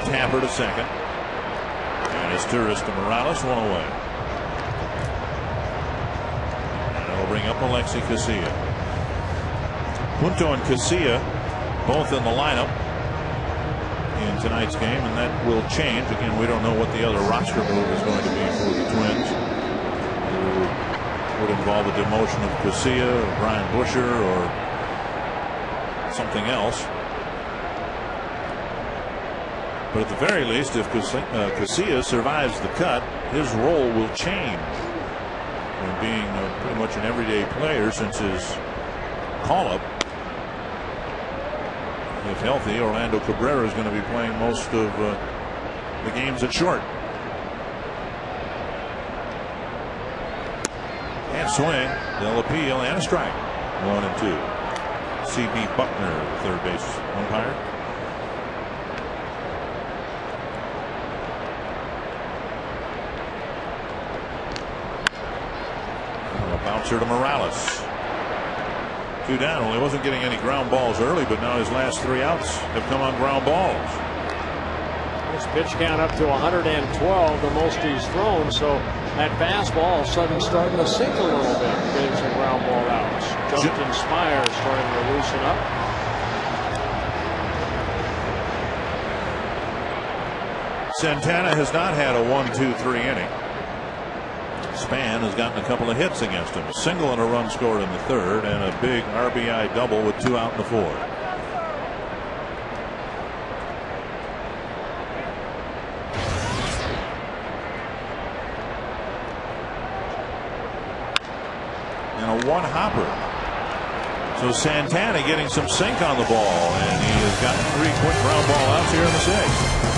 Tapper to second. And it's Turris to Morales, one away. And it'll bring up Alexi Casilla. Punto and Casilla both in the lineup in tonight's game, and that will change. Again, we don't know what the other roster move is going to be for the Twins. It would involve a demotion of Casilla or Brian Busher or something else. But at the very least, if Casilla survives the cut, his role will change from being pretty much an everyday player since his call-up. If healthy, Orlando Cabrera is going to be playing most of the games at short. And swing, they'll appeal, and a strike. 1 and 2. C.B. Buckner, third base umpire. A bouncer to Morales. 2 down. Well, he wasn't getting any ground balls early, but now his last 3 outs have come on ground balls. His pitch count up to 112, the most he's thrown. So that fastball all of a sudden starting to sink a little bit, getting some ground ball outs. Justin Spires starting to loosen up. Santana has not had a 1-2-3 inning. Span has gotten a couple of hits against him. A single and a run scored in the third, and a big RBI double with 2 out in the fourth. And a 1-hopper. So Santana getting some sink on the ball, and he has gotten 3 quick ground ball outs here in the sixth.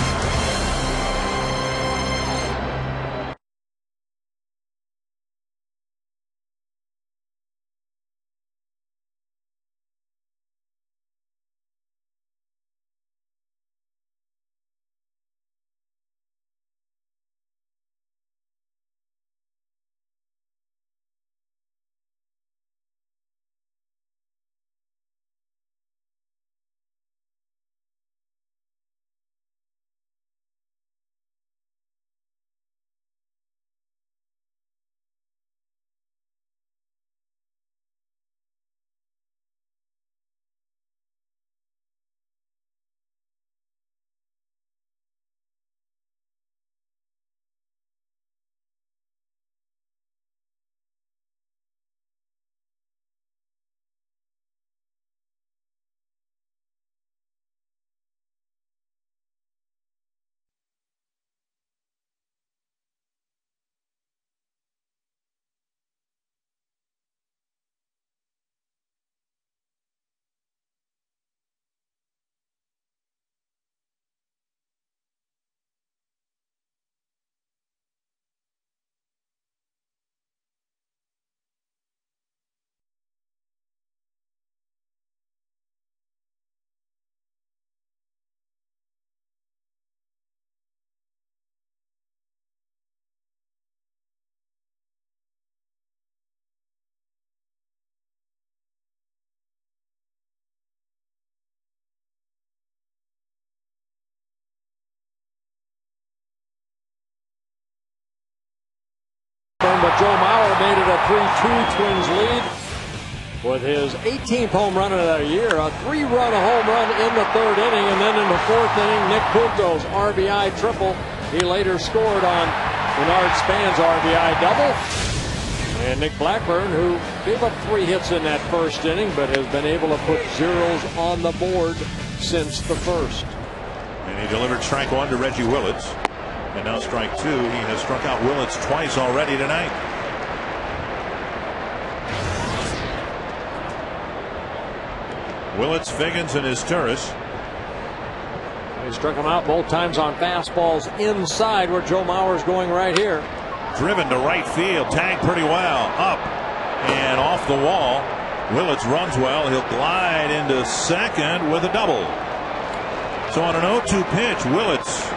But Joe Mauer made it a 3-2 Twins lead. with his 18th home run of the year, a 3-run home run in the 3rd inning, and then in the 4th inning, Nick Punto's RBI triple. He later scored on Menards fans' RBI double. And Nick Blackburn, who gave up 3 hits in that 1st inning, but has been able to put zeros on the board since the 1st. And he delivered strike 1 to Reggie Willits. And now strike 2. He has struck out Willits twice already tonight. Willits, Figgins, and Izturis. He struck him out both times on fastballs inside where Joe Mauer's going right here. Driven to right field, tagged pretty well, up and off the wall. Willits runs well. He'll glide into second with a double. So on an 0-2 pitch, Willits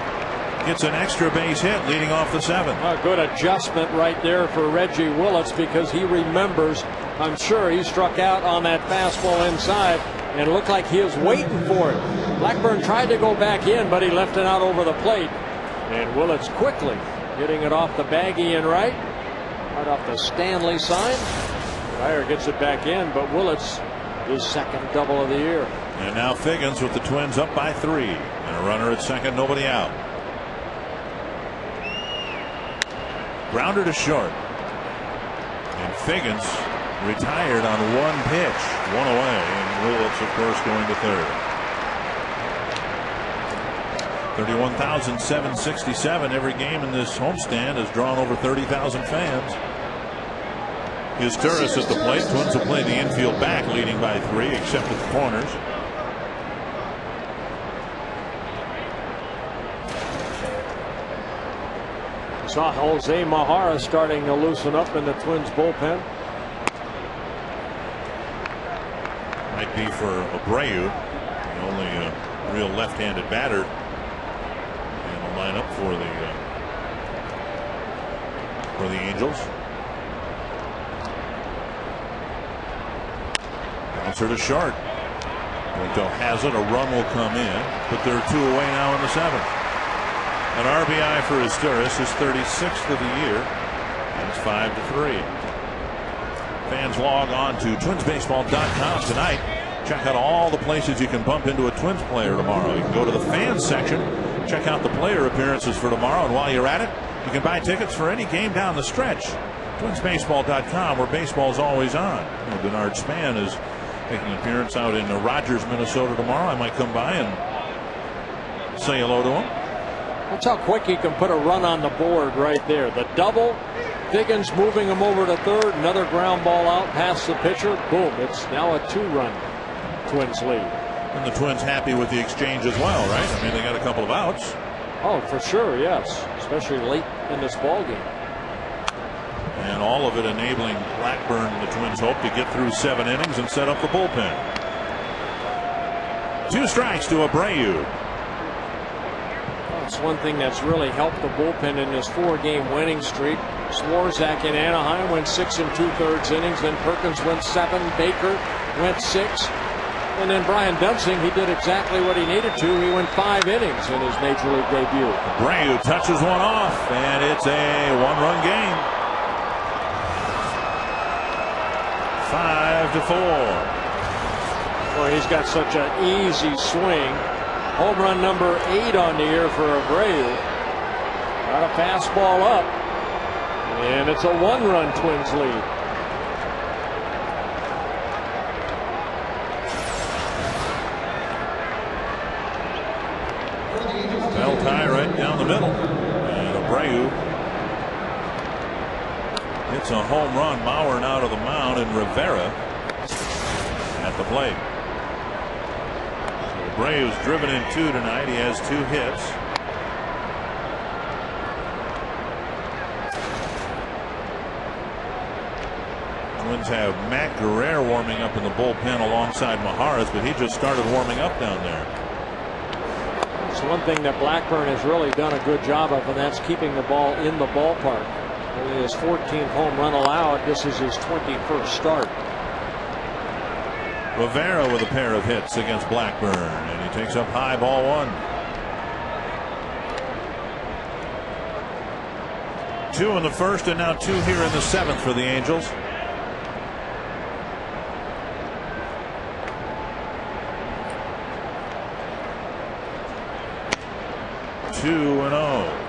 gets an extra base hit leading off the 7th. A good adjustment right there for Reggie Willits, because he remembers, I'm sure, he struck out on that fastball inside and it looked like he was waiting for it. Blackburn tried to go back in, but he left it out over the plate. And Willits quickly getting it off the baggy and right off the Stanley sign. Dyer gets it back in, but Willits, his 2nd double of the year. And now Figgins with the Twins up by 3. And a runner at second, nobody out. Grounder to short. And Figgins retired on 1 pitch. 1 away. And Willits, of course, going to 3rd. 31,767. Every game in this homestand has drawn over 30,000 fans. Izturis at the plate. Twins will play the infield back, leading by 3, except at the corners. Saw Jose Mahara starting to loosen up in the Twins bullpen. Might be for Abreu, the only real left-handed batter in the lineup for the Angels. Bouncer to short. Punto has it. A run will come in, but they're 2 away now in the 7th. An RBI for Izturis, his 36th of the year, and it's 5-3. Fans log on to twinsbaseball.com tonight. Check out all the places you can bump into a Twins player tomorrow. You can go to the fans section, check out the player appearances for tomorrow, and while you're at it, you can buy tickets for any game down the stretch. Twinsbaseball.com, where baseball's always on. Bernard Span is making an appearance out in Rogers, Minnesota tomorrow. I might come by and say hello to him. That's how quick he can put a run on the board right there. The double, Figgins moving him over to 3rd, another ground ball out past the pitcher. Boom, it's now a 2-run Twins lead. And the Twins happy with the exchange as well, right? I mean, they got a couple of outs. Oh, for sure, yes. Especially late in this ball game. And all of it enabling Blackburn, the Twins hope, to get through 7 innings and set up the bullpen. 2 strikes to Abreu. It's one thing that's really helped the bullpen in this 4-game winning streak. Swarzak in Anaheim went 6 2/3 innings. Then Perkins went 7. Baker went 6. And then Brian Dunsing, he did exactly what he needed to. He went 5 innings in his major league debut. Abreu touches one off, and it's a 1-run game. 5-4. Boy, he's got such an easy swing. Home run number 8 on the year for Abreu. Got a fastball up. And it's a 1-run Twins lead. Bell tie right down the middle. And Abreu hits a home run. Mauer out of the mound, and Rivera at the plate. Abreu's driven in 2 tonight. He has 2 hits. Twins have Matt Guerrero warming up in the bullpen alongside Maharas, but he just started warming up down there. It's one thing that Blackburn has really done a good job of, and that's keeping the ball in the ballpark. Only his 14th home run allowed. This is his 21st start. Rivera with a pair of hits against Blackburn, and he takes up high, ball 1. 2 in the 1st, and now 2 here in the 7th for the Angels. 2-0.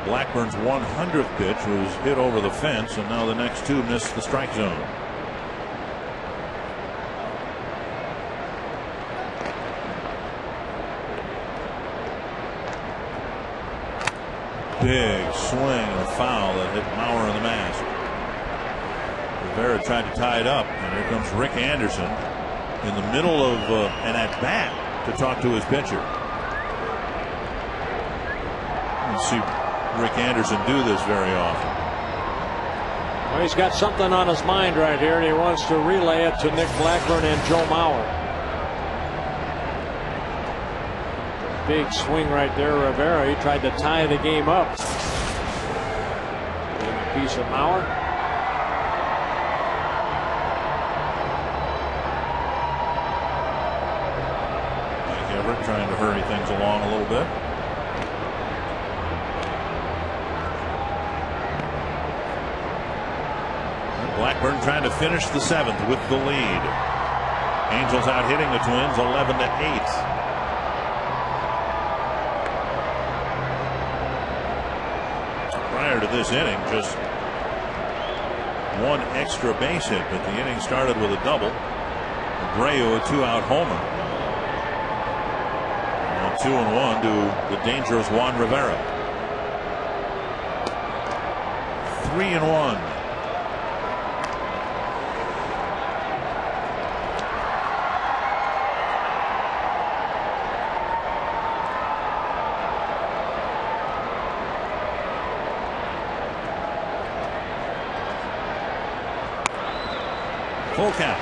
Blackburn's 100th pitch was hit over the fence, and now the next two missed the strike zone. Big swing and a foul that hit Mauer in the mask. Rivera tried to tie it up, and here comes Rick Anderson in the middle of an at-bat to talk to his pitcher. You see Rick Anderson do this very often. Well, he's got something on his mind right here, and he wants to relay it to Nick Blackburn and Joe Mauer. Big swing right there, Rivera. He tried to tie the game up. A piece of Mauer. Mike Everett trying to hurry things along a little bit. Blackburn trying to finish the seventh with the lead. Angels out hitting the Twins 11-8. Prior to this inning, just one extra base hit, but the inning started with a double. Abreu, a 2-out homer. And 2-1 to the dangerous Juan Rivera. 3-1. Full count.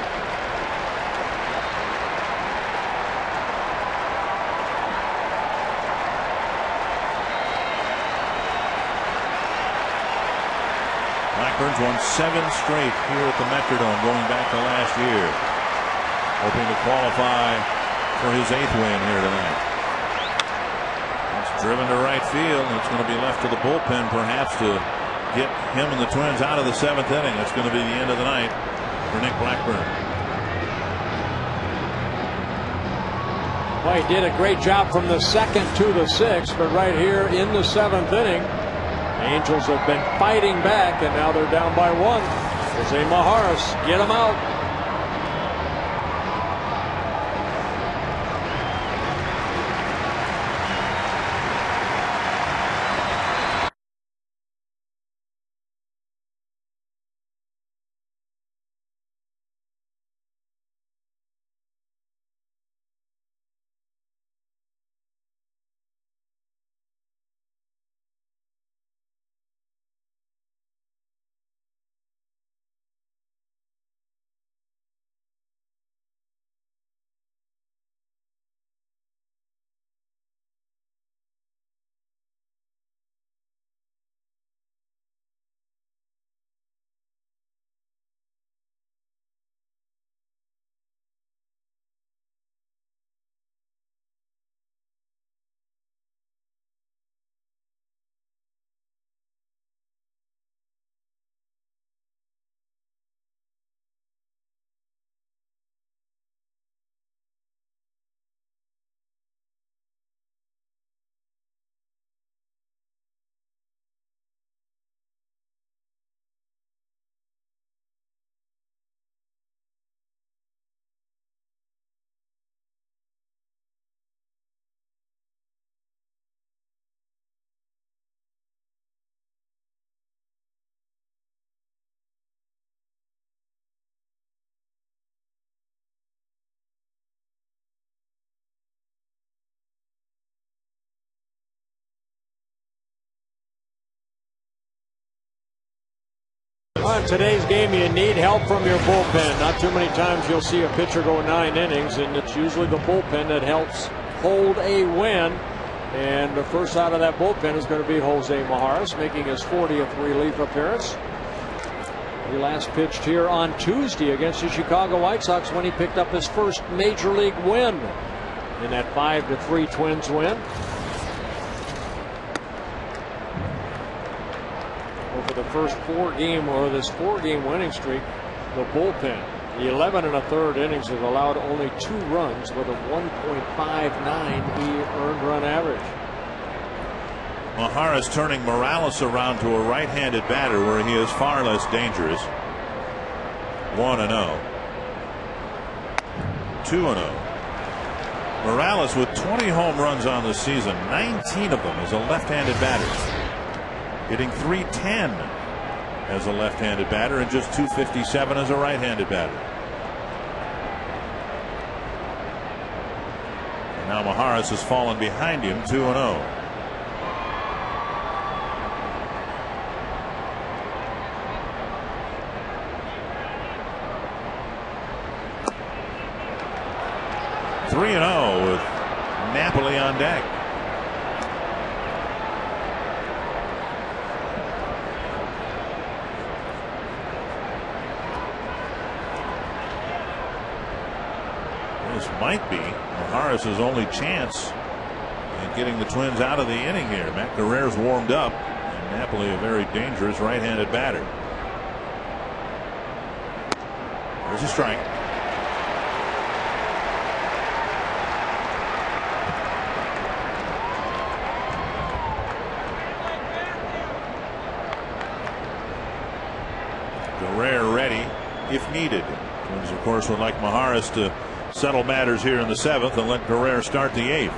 Blackburn's won 7 straight here at the Metrodome going back to last year. Hoping to qualify for his 8th win here tonight. It's driven to right field. It's going to be left to the bullpen perhaps to get him and the Twins out of the 7th inning. That's going to be the end of the night for Nick Blackburn. Well, he did a great job from the 2nd to the 6th, but right here in the 7th inning, the Angels have been fighting back, and now they're down by 1. Jose Majares, get him out. On today's game, you need help from your bullpen. Not too many times you'll see a pitcher go 9 innings, and it's usually the bullpen that helps hold a win. And the first out of that bullpen is going to be Jose Majares, making his 40th relief appearance. He last pitched here on Tuesday against the Chicago White Sox when he picked up his first major league win in that 5-3 Twins win. Over the first 4-game winning streak, the bullpen 11 1/3 innings has allowed only 2 runs with a 1.59 earned run average. Mahara's turning Morales around to a right-handed batter where he is far less dangerous. 1-0. 2-0. Morales with 20 home runs on the season, 19 of them as a left-handed batter. Hitting .310 as a left-handed batter and just .257 as a right-handed batter. And now Maharas has fallen behind him, 2-0. With Napoli on deck. This might be Maharas' only chance in getting the Twins out of the inning here. Matt Guerrero's warmed up, and Napoli a very dangerous right-handed batter. There's a strike. Guerrero ready if needed. Twins, of course, would like Maharas to settle matters here in the 7th and let Guerrero start the 8th.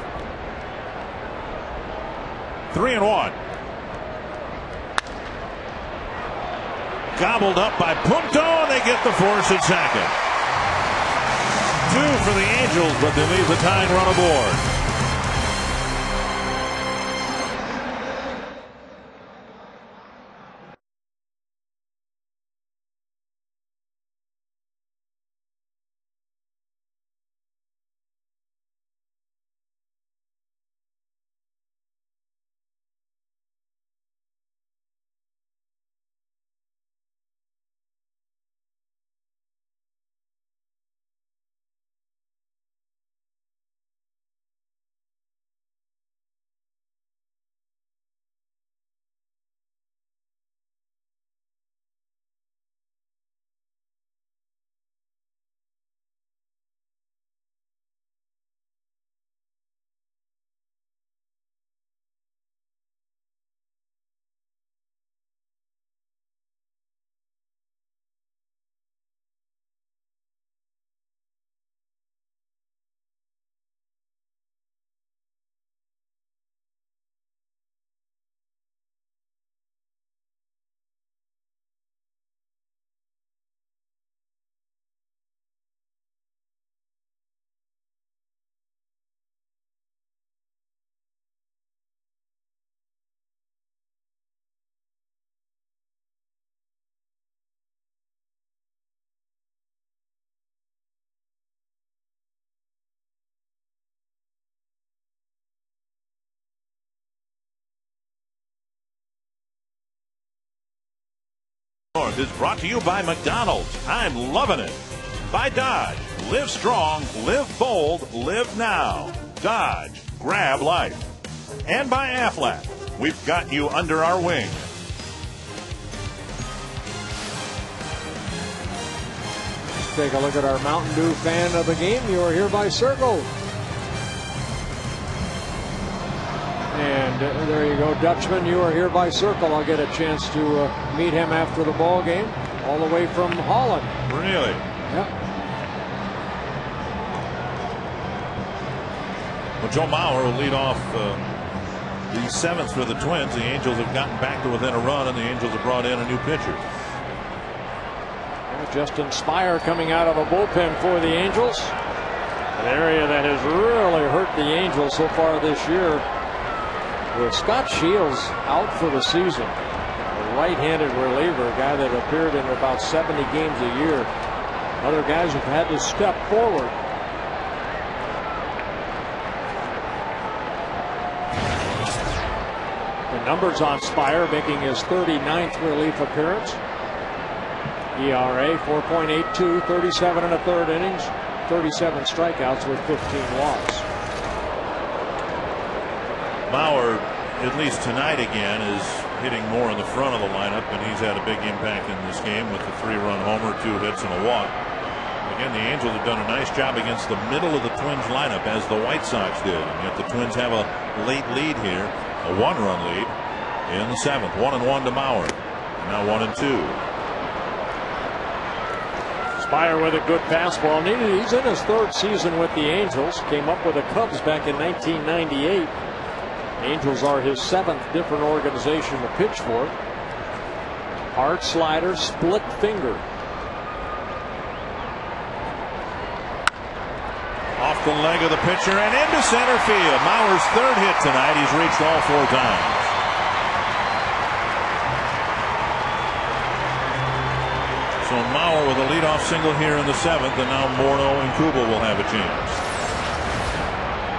3-1. Gobbled up by Punto, and they get the force at second. 2 for the Angels, but they leave the tying run aboard. North is brought to you by McDonald's. I'm loving it. By Dodge. Live strong, live bold, live now. Dodge. Grab life. And by Aflac. We've got you under our wing. Let's take a look at our Mountain Dew fan of the game. You are hereby circled. And there you go, Dutchman. You are hereby circled. I'll get a chance to meet him after the ball game, all the way from Holland. Really? Yep. Well, Joe Mauer will lead off the 7th for the Twins. The Angels have gotten back to within a run, and the Angels have brought in a new pitcher. Justin Spire coming out of a bullpen for the Angels. An area that has really hurt the Angels so far this year. With Scott Shields out for the season, a right-handed reliever, a guy that appeared in about 70 games a year. Other guys have had to step forward. The numbers on Spire, making his 39th relief appearance. ERA 4.82, 37 1/3 innings, 37 strikeouts with 15 walks. Mauer, at least tonight again, is hitting more in the front of the lineup, and he's had a big impact in this game with the 3-run homer, 2 hits, and a walk. Again, the Angels have done a nice job against the middle of the Twins lineup, as the White Sox did. And yet the Twins have a late lead here, a 1-run lead in the 7th. 1-1 to Mauer. And now 1-2. Spire with a good fastball. He's in his 3rd season with the Angels. Came up with the Cubs back in 1998. Angels are his 7th different organization to pitch for. Hard slider, split finger. Off the leg of the pitcher and into center field. Mauer's 3rd hit tonight. He's reached all 4 times. So Mauer with a leadoff single here in the 7th, and now Morneau and Kubel will have a chance.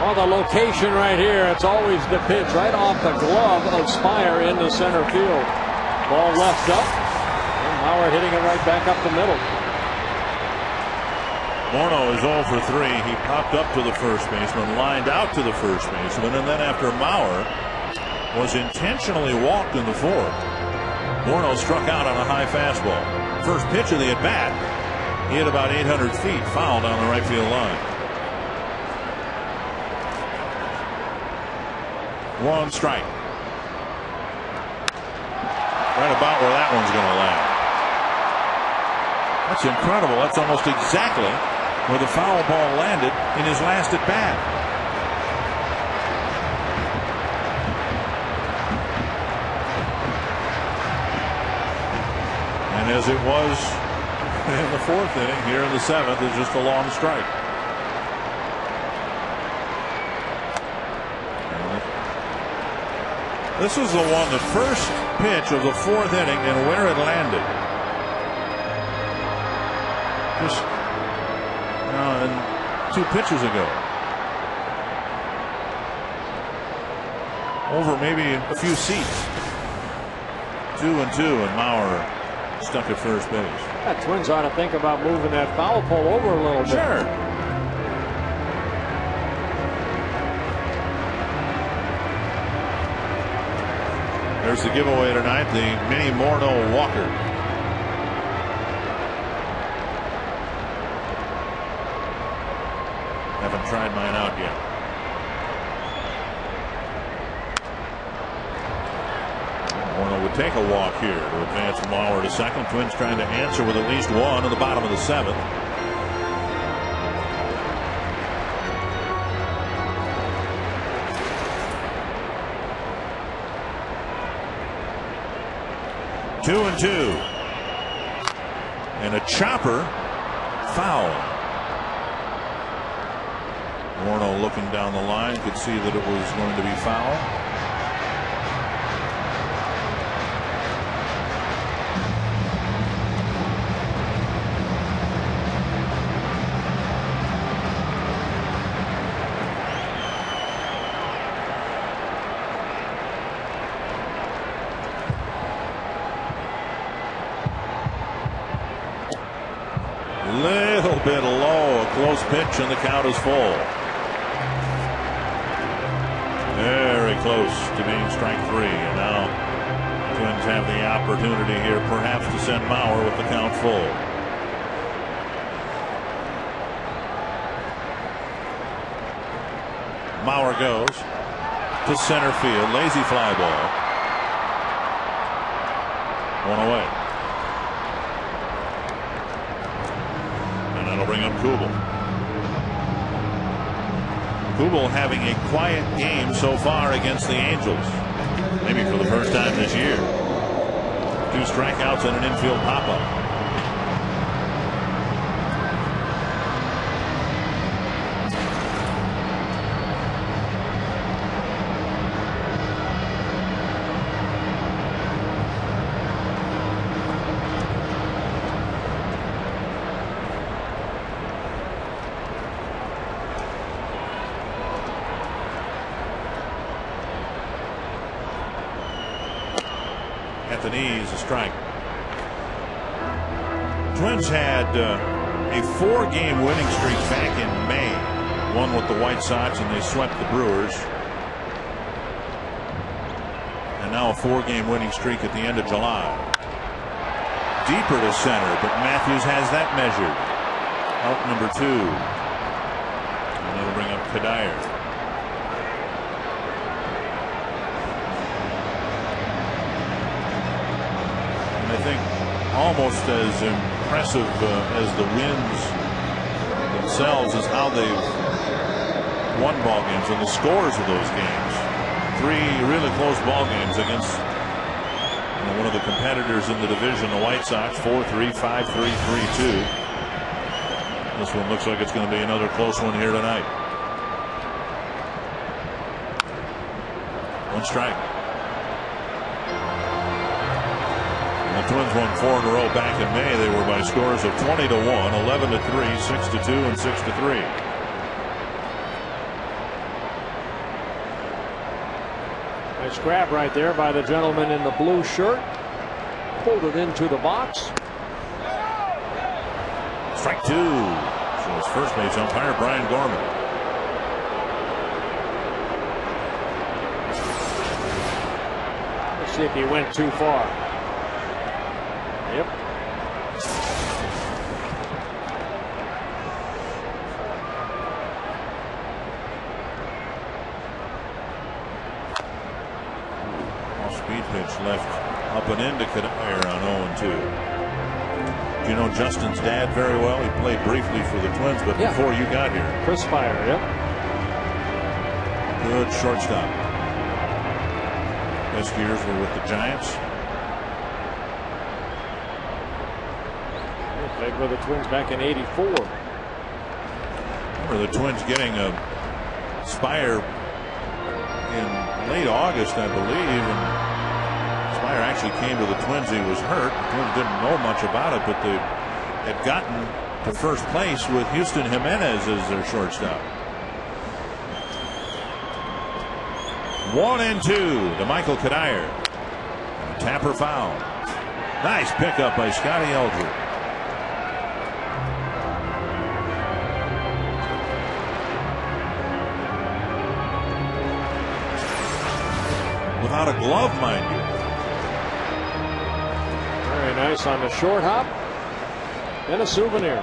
Oh, the location right here. It's always the pitch right off the glove of Spire into center field. Ball left up, and Mauer hitting it right back up the middle. Morneau is 0 for 3. He popped up to the first baseman, lined out to the first baseman, and then after Mauer was intentionally walked in the 4th, Morneau struck out on a high fastball. First pitch of the at-bat, he hit about 800 feet, fouled on the right field line. 1 strike. Right about where that one's going to land. That's incredible. That's almost exactly where the foul ball landed in his last at bat. And as it was in the 4th inning, here in the 7th is just a long strike. This is the one, the first pitch of the 4th inning, and where it landed. Just and 2 pitches ago. Over maybe a few seats. 2-2, and Mauer stuck at first base. That Twins ought to think about moving that foul pole over a little bit. Sure. There's the giveaway tonight, the mini Morneau Walker. Haven't tried mine out yet. Morneau would take a walk here to advance Mauer to second. Twins trying to answer with at least 1 in the bottom of the 7th. Two and 2. And a chopper foul. Morneau looking down the line could see that it was going to be foul. Little bit low, a close pitch, and the count is full. Very close to being strike 3, and now Twins have the opportunity here perhaps to send Mauer with the count full. Mauer goes to center field, lazy fly ball. 1 away. And that'll bring up Kubel. Kubel having a quiet game so far against the Angels. Maybe for the first time this year. 2 strikeouts and an infield pop-up. At the knees, a strike. Twins had a 4-game winning streak back in May. One with the White Sox, and they swept the Brewers. And now a 4-game winning streak at the end of July. Deeper to center, but Matthews has that measured. Out number 2. And that'll bring up Kadire. And I think almost as impressive as the wins themselves is how they've won ball games and the scores of those games. 3 really close ball games against one of the competitors in the division, the White Sox. 4-3, 5-3, 3-2. This one looks like it's going to be another close one here tonight. 1 strike. And the Twins won 4 in a row back in May. They were by scores of 20-1, 11-3, 6-2, and 6-3. Nice grab right there by the gentleman in the blue shirt. Pulled it into the box. Strike 2. So his first base umpire, Brian Gorman. Let's see if he went too far. Yep. Off-speed pitch left up and into Kadire on 0-2. Do you know Justin's dad very well? He played briefly for the Twins, but before you got here. Chris Fire, yep. Good shortstop. Best years were with the Giants. He played with the Twins back in '84. Remember the Twins getting a Spire in late August, I believe, and Spire actually came to the Twins. He was hurt. The Twins didn't know much about it, but they had gotten to first place with Houston Jimenez as their shortstop. 1-2 to Michael Kadire. Tapper foul. Nice pickup by Scotty Eldred. Without a glove, mind you. Very nice on the short hop. And a souvenir.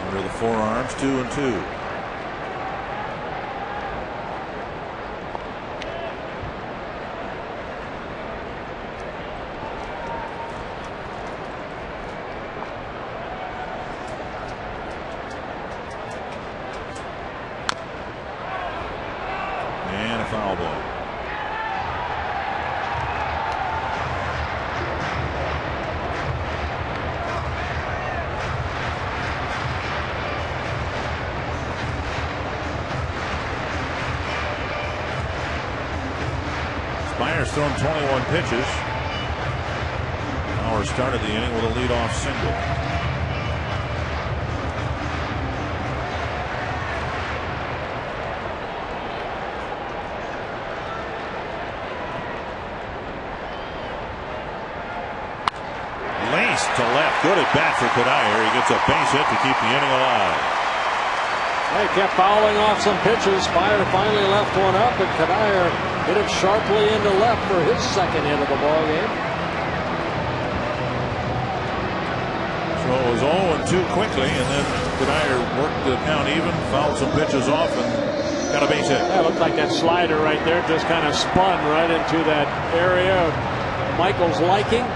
Under the forearms, 2-2. And a foul ball. Spire's thrown 21 pitches. Bauer started the inning with a leadoff single. Laced to left. Good at bat for Kadire. He gets a base hit to keep the inning alive. They kept fouling off some pitches. Spire finally left one up, and Kadire hit it sharply into left for his second hit of the ball game. So it was 0-2 quickly, and then Kadire worked the count even, fouled some pitches off, and got a base hit. That looked like that slider right there just kind of spun right into that area of Michael's liking.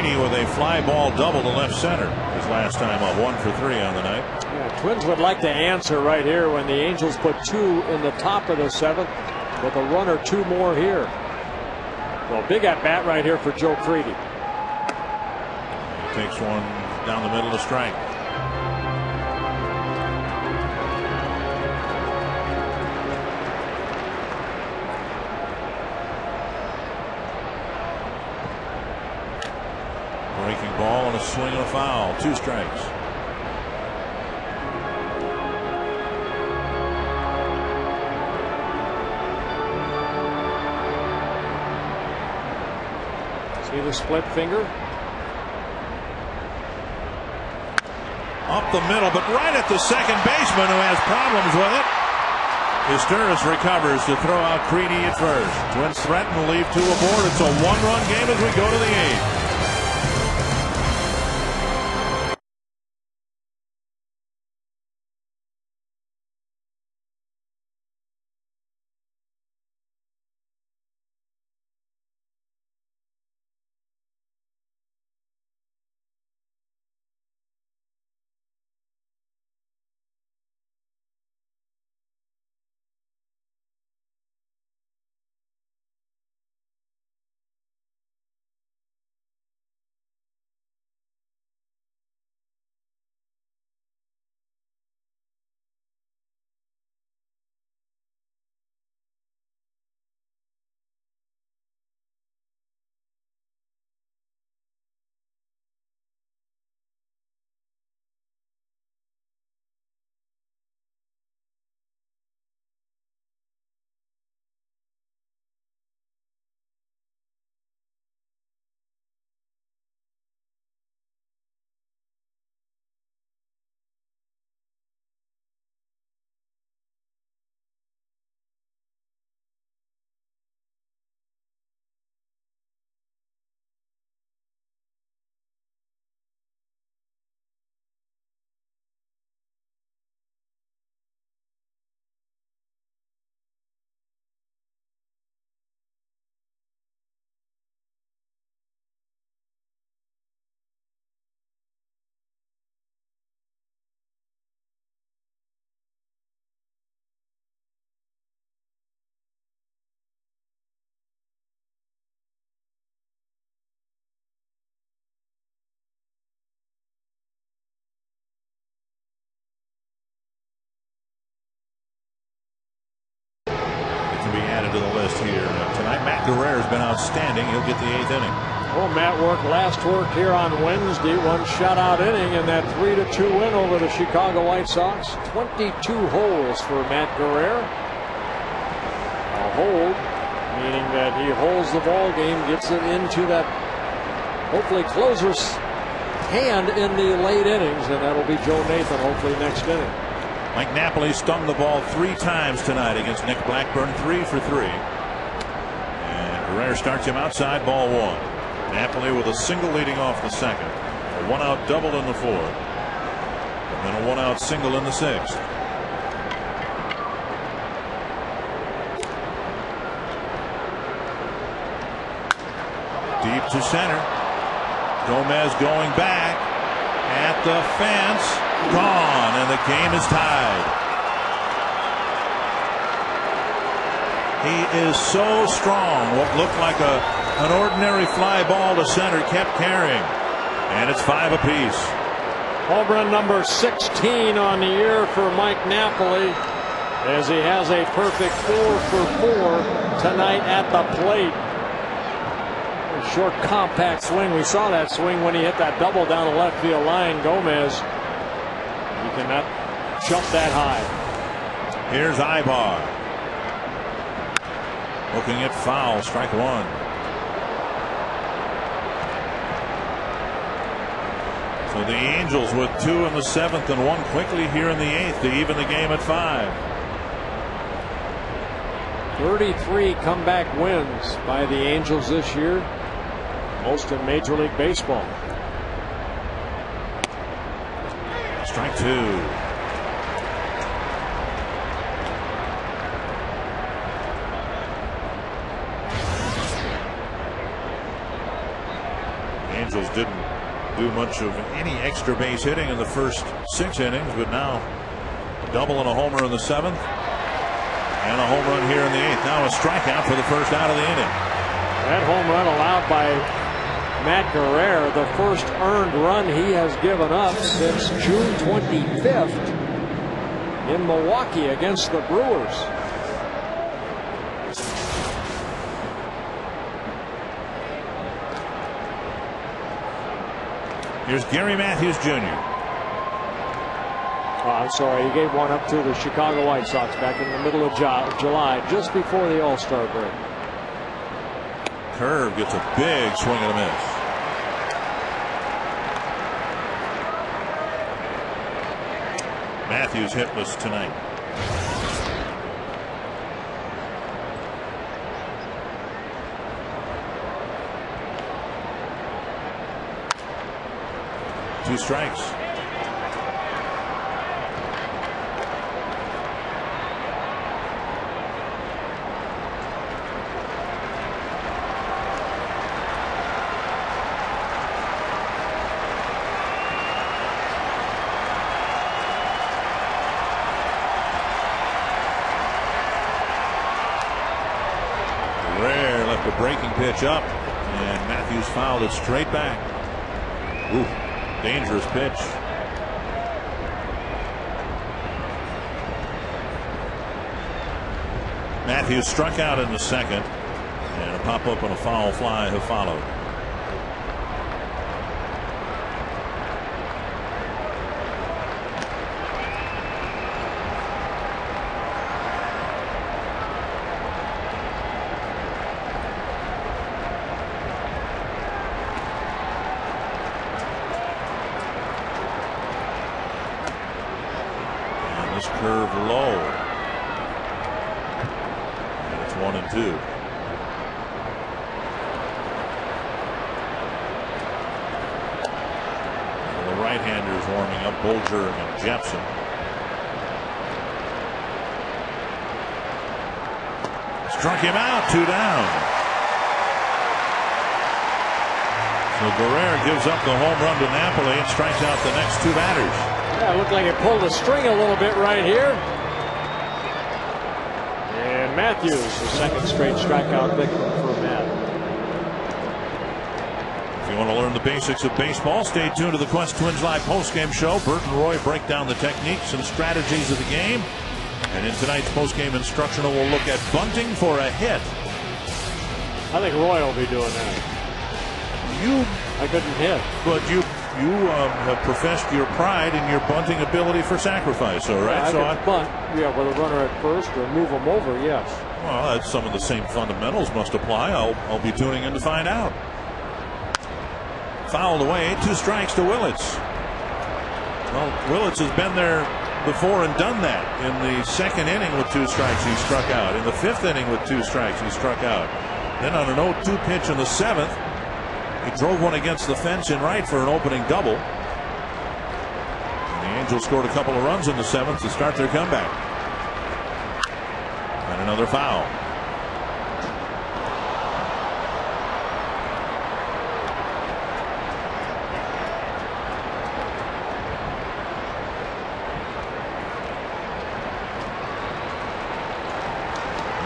With a fly ball double to left center his last time up, 1 for 3 on the night. Yeah, Twins would like to answer right here when the Angels put 2 in the top of the 7th with a run or 2 more here. Well, big at bat right here for Joe Creedy. He takes one down the middle to strike. Breaking ball and a swing and a foul. 2 strikes. See the split finger? up the middle, but right at the second baseman who has problems with it. Historis recovers to throw out Creedy at first. Twins threaten to leave 2 aboard. It's a 1-run game as we go to the 8th. Be added to the list here tonight. Matt Guerrero has been outstanding. He'll get the 8th inning. Well, Matt worked last work here on Wednesday. 1 shutout inning in that 3-2 win over the Chicago White Sox. 22 holes for Matt Guerrero. A hold, meaning that he holds the ball game, gets it into that hopefully closer's hand in the late innings, and that'll be Joe Nathan hopefully next inning. Mike Napoli stung the ball 3 times tonight against Nick Blackburn, 3 for 3. And Guerrero starts him outside, ball 1. Napoli with a single leading off the second. A 1-out double in the 4th. And then a 1-out single in the 6th. Deep to center. Gomez going back at the fence. Gone, and the game is tied. He is so strong. What looked like an ordinary fly ball to center kept carrying, and it's 5 apiece. Home run number 16 on the year for Mike Napoli, as he has a perfect 4 for 4 tonight at the plate. A short, compact swing. We saw that swing when he hit that double down the left field line. Gomez, you cannot jump that high. Here's Ibar. Looking at foul, strike 1. So the Angels with 2 in the 7th and 1 quickly here in the 8th to even the game at 5. 33 comeback wins by the Angels this year, most in Major League Baseball. Strike 2. Angels didn't do much of any extra base hitting in the first 6 innings, but now a double and a homer in the 7th and a home run here in the 8th. Now a strikeout for the first out of the inning. That home run allowed by Matt Guerrero, the first earned run he has given up since June 25th in Milwaukee against the Brewers. Here's Gary Matthews Jr. Oh, I'm sorry, he gave one up to the Chicago White Sox back in the middle of July, just before the All-Star break. Curve gets a big swing and a miss. Matthews hitless tonight. Two strikes. Rare left a breaking pitch up, and Matthews fouled it straight back. Ooh, dangerous pitch. Matthews struck out in the second, and a pop up and a foul fly have followed. Curve low. And it's 1-2. The right-handers warming up, Bolger and Jepson. Struck him out, 2 down. So Guerrero gives up the home run to Napoli and strikes out the next 2 batters. Yeah, it looked like it pulled the string a little bit right here. And Matthews, the second straight strikeout victim for Matt. If you want to learn the basics of baseball, stay tuned to the Quest Twins Live postgame show. Bert and Roy break down the techniques and strategies of the game. And in tonight's postgame instructional, we'll look at bunting for a hit. I think Roy will be doing that. I couldn't hit. But you have professed your pride in your bunting ability for sacrifice, all right? Yeah, I can bunt, yeah, with a runner at first or move them over, yes. Well, that's some of the same fundamentals must apply. I'll be tuning in to find out. Fouled away, 2 strikes to Willits. Well, Willits has been there before and done that. In the second inning with 2 strikes, he struck out. In the 5th inning with 2 strikes, he struck out. Then on an 0-2 pitch in the 7th, he drove one against the fence in right for an opening double. And the Angels scored a couple of runs in the 7th to start their comeback. And another foul.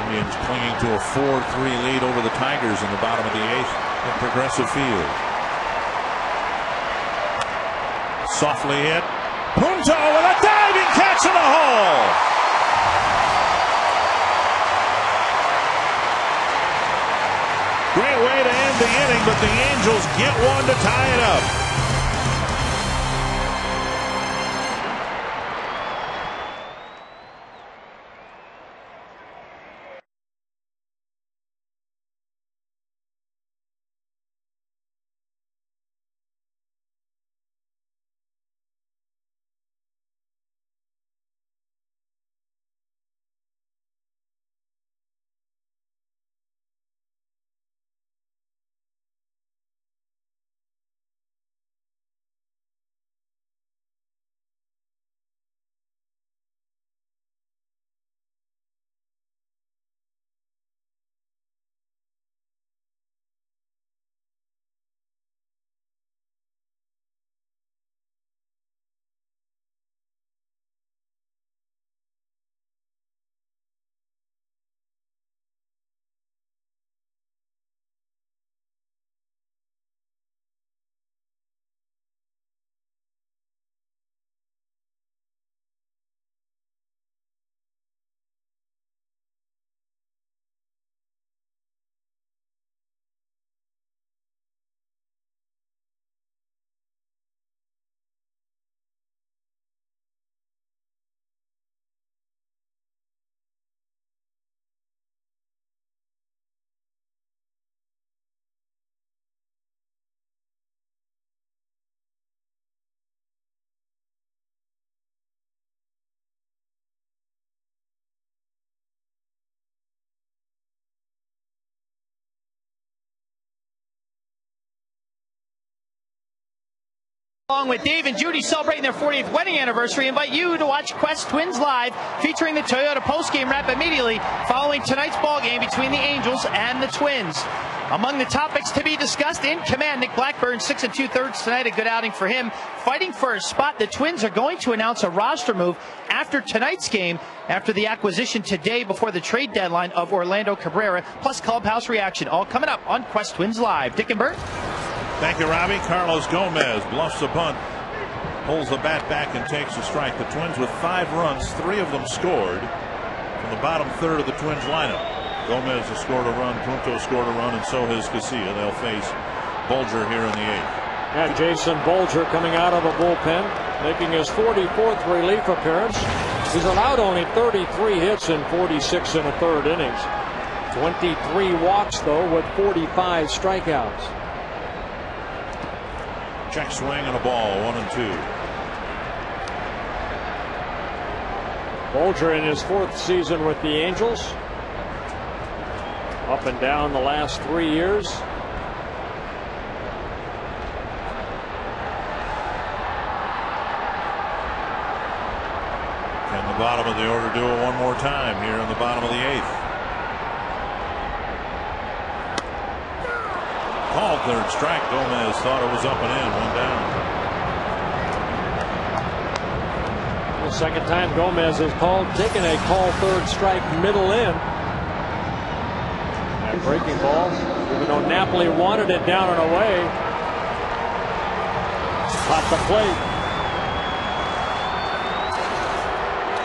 Indians clinging to a 4-3 lead over the Tigers in the bottom of the 8th. In Progressive Field. Softly hit. Punto with a diving catch in the hole. Great way to end the inning, but the Angels get one to tie it up. Along with Dave and Judy celebrating their 40th wedding anniversary, invite you to watch Quest Twins Live, featuring the Toyota postgame wrap immediately following tonight's ball game between the Angels and the Twins. Among the topics to be discussed, in command, Nick Blackburn, 6 2/3 tonight, a good outing for him. Fighting for a spot, the Twins are going to announce a roster move after tonight's game, after the acquisition today before the trade deadline of Orlando Cabrera, plus clubhouse reaction. All coming up on Quest Twins Live. Dick and Bert. Thank you, Robbie. Carlos Gomez bluffs a bunt, pulls the bat back and takes a strike. The Twins with 5 runs, 3 of them scored from the bottom third of the Twins lineup. Gomez has scored a run, Punto scored a run, and so has Casilla. They'll face Bulger here in the 8th. And Jason Bulger coming out of the bullpen, making his 44th relief appearance. He's allowed only 33 hits in 46 1/3 innings. 23 walks, though, with 45 strikeouts. Check swing and a ball, 1-2. Bulger in his 4th season with the Angels. Up and down the last 3 years. And the bottom of the order do it one more time here in the bottom of the 8th. Called third strike. Gomez thought it was up and in. 1 down. The second time Gomez has taken a call third strike middle in. That breaking ball, even though Napoli wanted it down and away, caught the plate.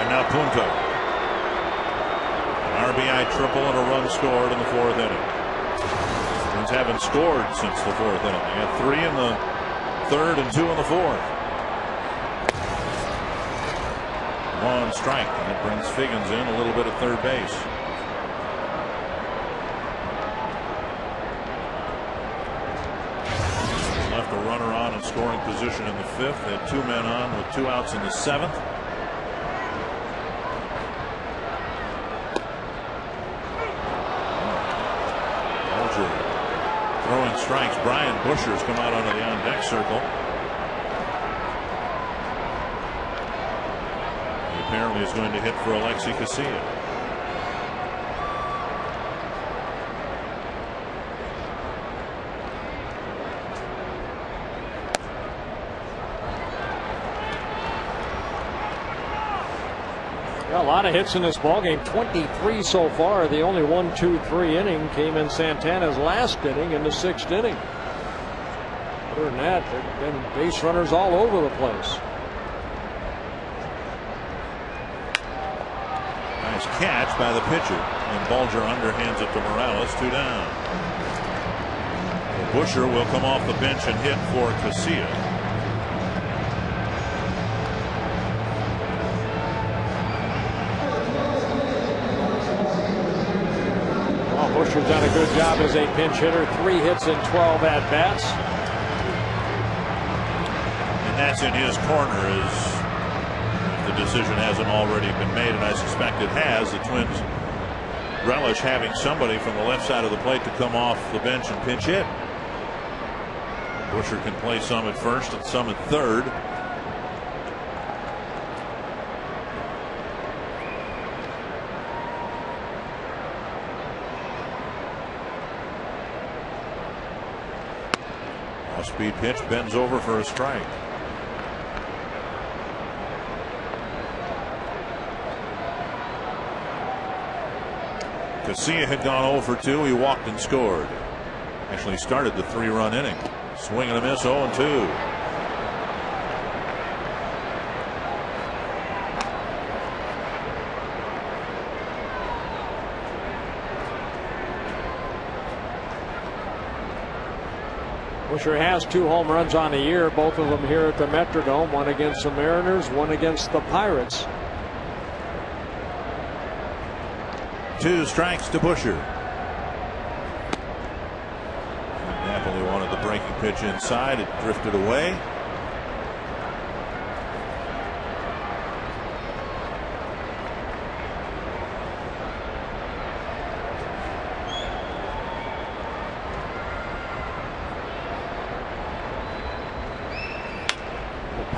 And now Punto. An RBI triple and a run scored in the 4th inning. Twins haven't scored since the 4th inning. They got 3 in the 3rd and 2 in the 4th. 1 strike, and it brings Figgins in a little bit at third base. Left a runner on in scoring position in the 5th. They had 2 men on with 2 outs in the 7th. Throwing strikes. Brian Buscher's come out onto the on-deck circle. He apparently is going to hit for Alexi Casilla. A lot of hits in this ballgame. 23 so far. The only 1, 2, 3 inning came in Santana's last inning in the 6th inning. Other than that, there have been base runners all over the place. Nice catch by the pitcher, and Bulger underhands it to Morales. 2 down. Buscher will come off the bench and hit for Casilla. Buscher's done a good job as a pinch hitter. 3 hits in 12 at-bats. And that's in his corner, as the decision hasn't already been made, and I suspect it has. The Twins relish having somebody from the left side of the plate to come off the bench and pinch hit. Buscher can play some at first and some at third. Off-speed pitch, bends over for a strike. Casilla had gone 0 for 2. He walked and scored. Actually started the 3-run inning. Swing and a miss, 0-2. Buscher has 2 home runs on the year, both of them here at the Metrodome. One against the Mariners, one against the Pirates. 2 strikes to Buscher. Napoli wanted the breaking pitch inside. It drifted away.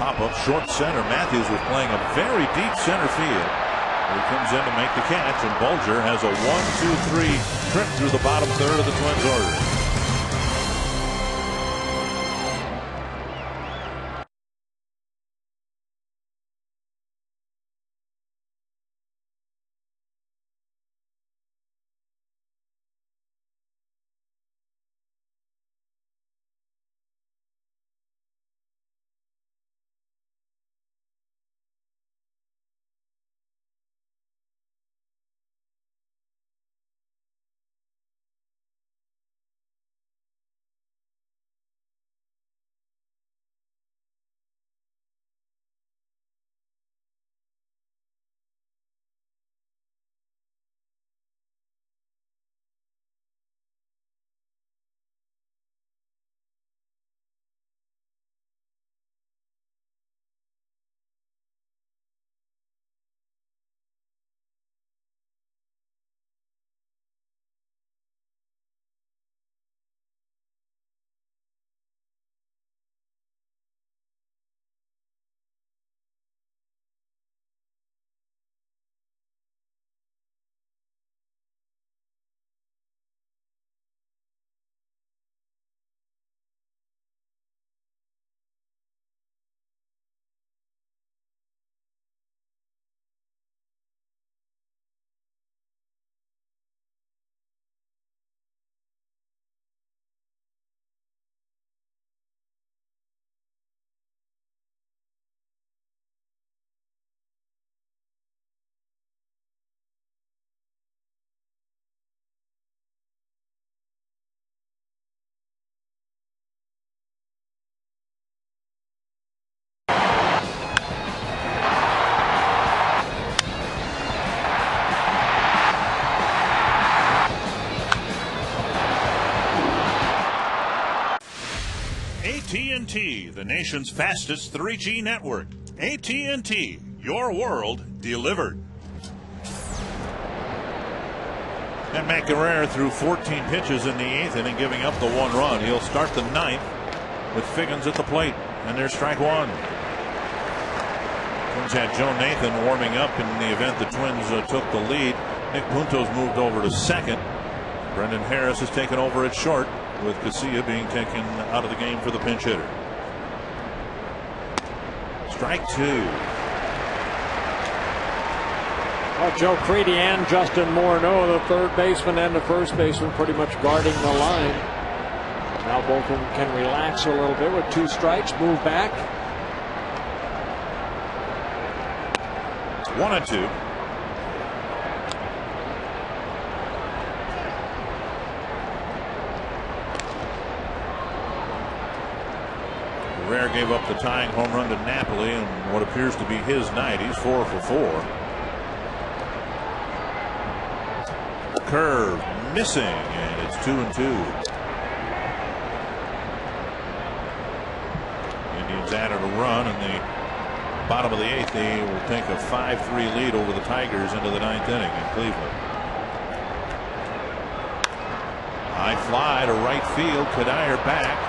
Pop-up short center. Matthews was playing a very deep center field. He comes in to make the catch, and Bulger has a 1-2-3 trip through the bottom third of the Twins' order. AT&T, the nation's fastest 3G network. AT&T, your world delivered. And Matt Guerrero threw 14 pitches in the 8th inning, giving up the 1 run. He'll start the 9th with Figgins at the plate, and there's strike 1. Twins had Joe Nathan warming up in the event the Twins took the lead. Nick Punto's moved over to second. Brendan Harris has taken over at short, with Casilla being taken out of the game for the pinch hitter. Strike 2. Well, Joe Crede and Justin Morneau, the third baseman and the first baseman, pretty much guarding the line. Now both of them can relax a little bit with 2 strikes, move back. 1-2. Rare gave up the tying home run to Napoli in what appears to be his night. He's 4 for 4. Curve missing, and it's 2-2. Indians added a run in the bottom of the 8th. They will take a 5-3 lead over the Tigers into the 9th inning in Cleveland. High fly to right field. Kadire back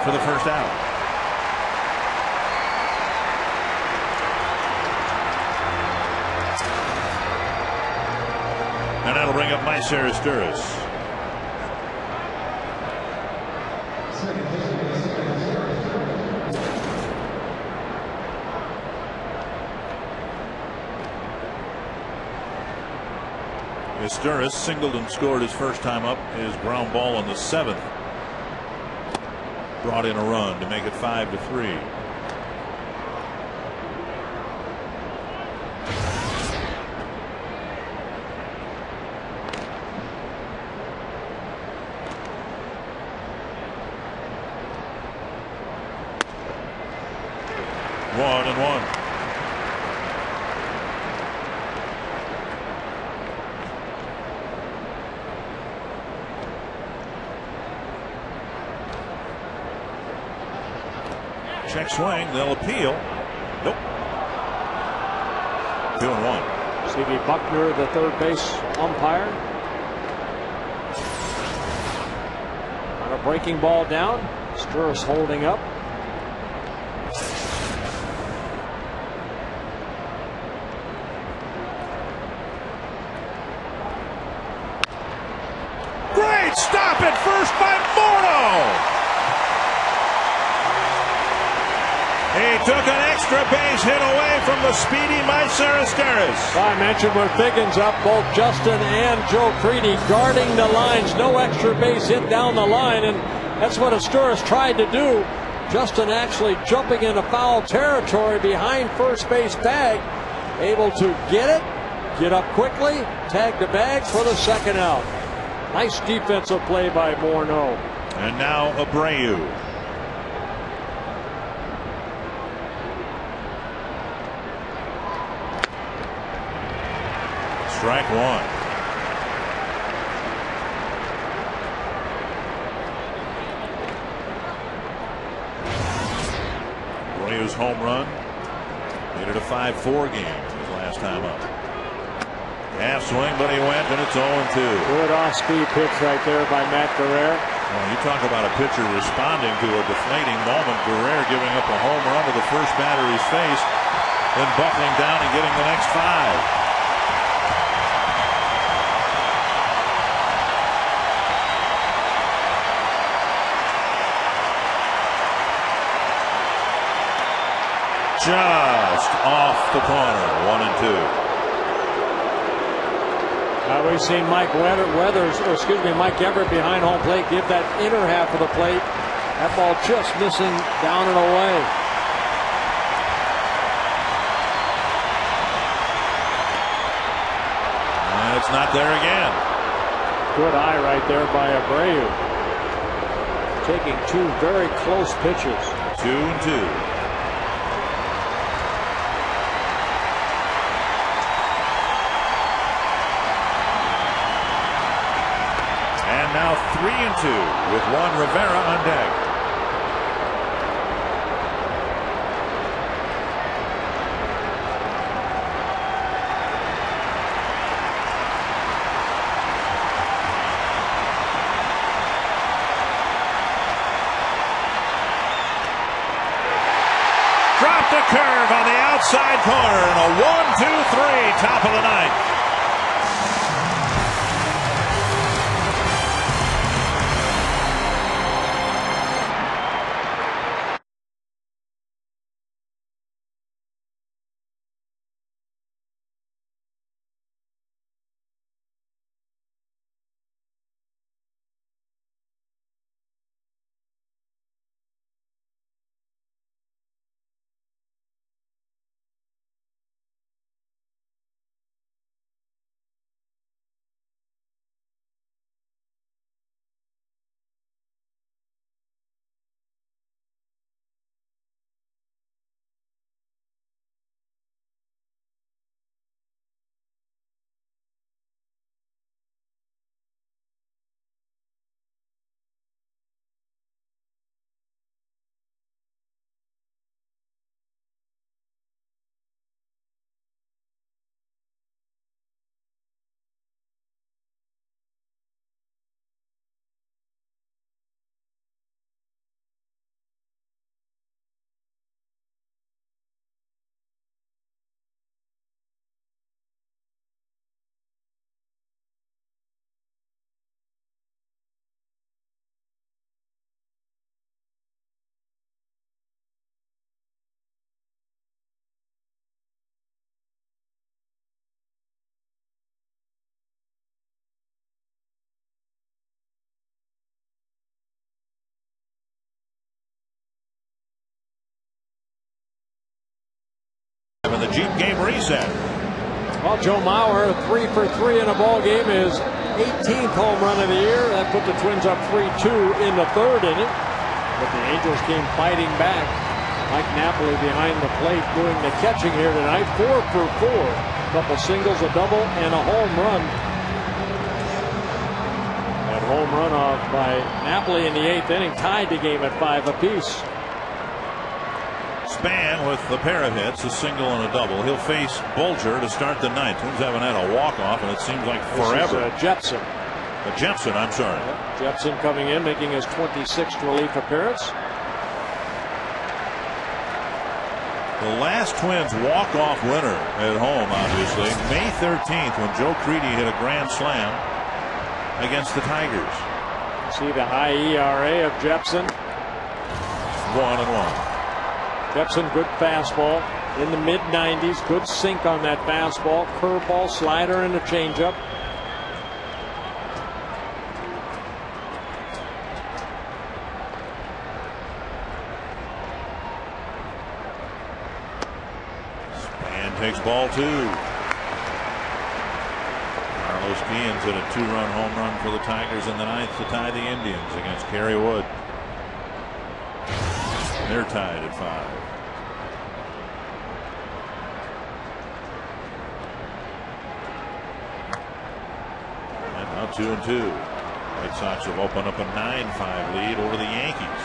for the first out. And that'll bring up Maicer Asturis. Asturis singled and scored his first time up. His ground ball on the 7th brought in a run to make it 5-3. One and one. Check swing, they'll appeal. Nope. 2-1. C.B. Buckner, the third base umpire. On a breaking ball down. Asturis holding up. took an extra base hit away from the speedy Mike Sarasteris. I mentioned with Figgins up, both Justin and Joe Creedy guarding the lines. No extra base hit down the line, and that's what Asturis tried to do. Justin actually jumping into foul territory behind first base bag, able to get it, get up quickly, tag the bag for the second out. Nice defensive play by Morneau. And now Abreu. Strike one. Abreu's home run made it a 5-4 game his last time up. Half swing, but he went, and it's 0-2. Good off-speed pitch right there by Matt Guerrero. Well, you talk about a pitcher responding to a deflating moment. Guerrero giving up a home run to the first battery's face, then buckling down and getting the next 5. Just off the corner, 1-2. We've seen Mike Mike Everett behind home plate give that inner half of the plate. That ball just missing down and away. And it's not there again. Good eye right there by Abreu. Taking two very close pitches. 2-2. Now 3-2 with Juan Rivera on deck. Dropped a curve on the outside corner and a 1-2-3 top of the ninth. The Jeep game reset. Well, Joe Mauer, 3 for 3 in a ball game, is 18th home run of the year. That put the Twins up 3-2 in the third inning. But the Angels came fighting back. Mike Napoli behind the plate doing the catching here tonight. 4 for 4. A couple singles, a double, and a home run. That home run off by Napoli in the 8th inning tied the game at 5 apiece. Span with the pair of hits, a single and a double. He'll face Bulger to start the ninth. Twins haven't had a walk-off, and it seems like forever. Jepson. Jepson, I'm sorry. Yep. Jepson coming in, making his 26th relief appearance. The last Twins walk-off winner at home, obviously, May 13th, when Joe Creedy hit a grand slam against the Tigers. See the high ERA of Jepson. 1-1. Jepson, good fastball in the mid-90s. Good sink on that fastball. Curveball, slider, and a changeup. Span takes ball 2. Carlos Guillen's hit a 2-run home run for the Tigers in the 9th to tie the Indians against Kerry Wood. They're tied at 5. And now 2-2. White Sox have opened up a 9-5 lead over the Yankees.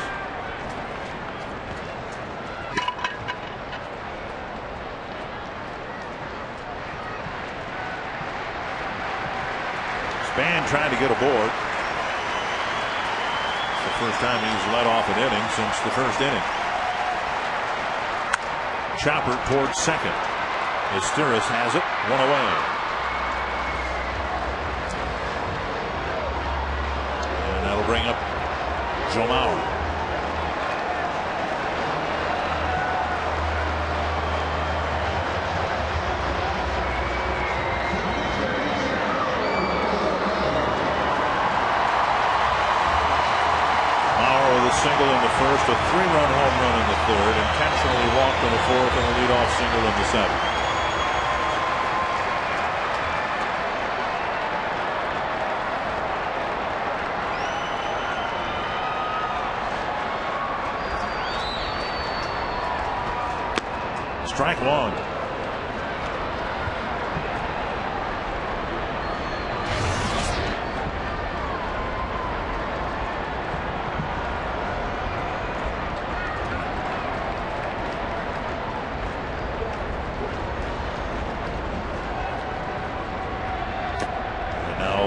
Span trying to get aboard. The first time he's led off an inning since the first inning. Chopper towards second. Esteras has it. 1 away. And that'll bring up Joe Mauer. Single in the first, a 3-run home run in the third, intentionally walked in the fourth, and a leadoff single in the seventh. Strike 1.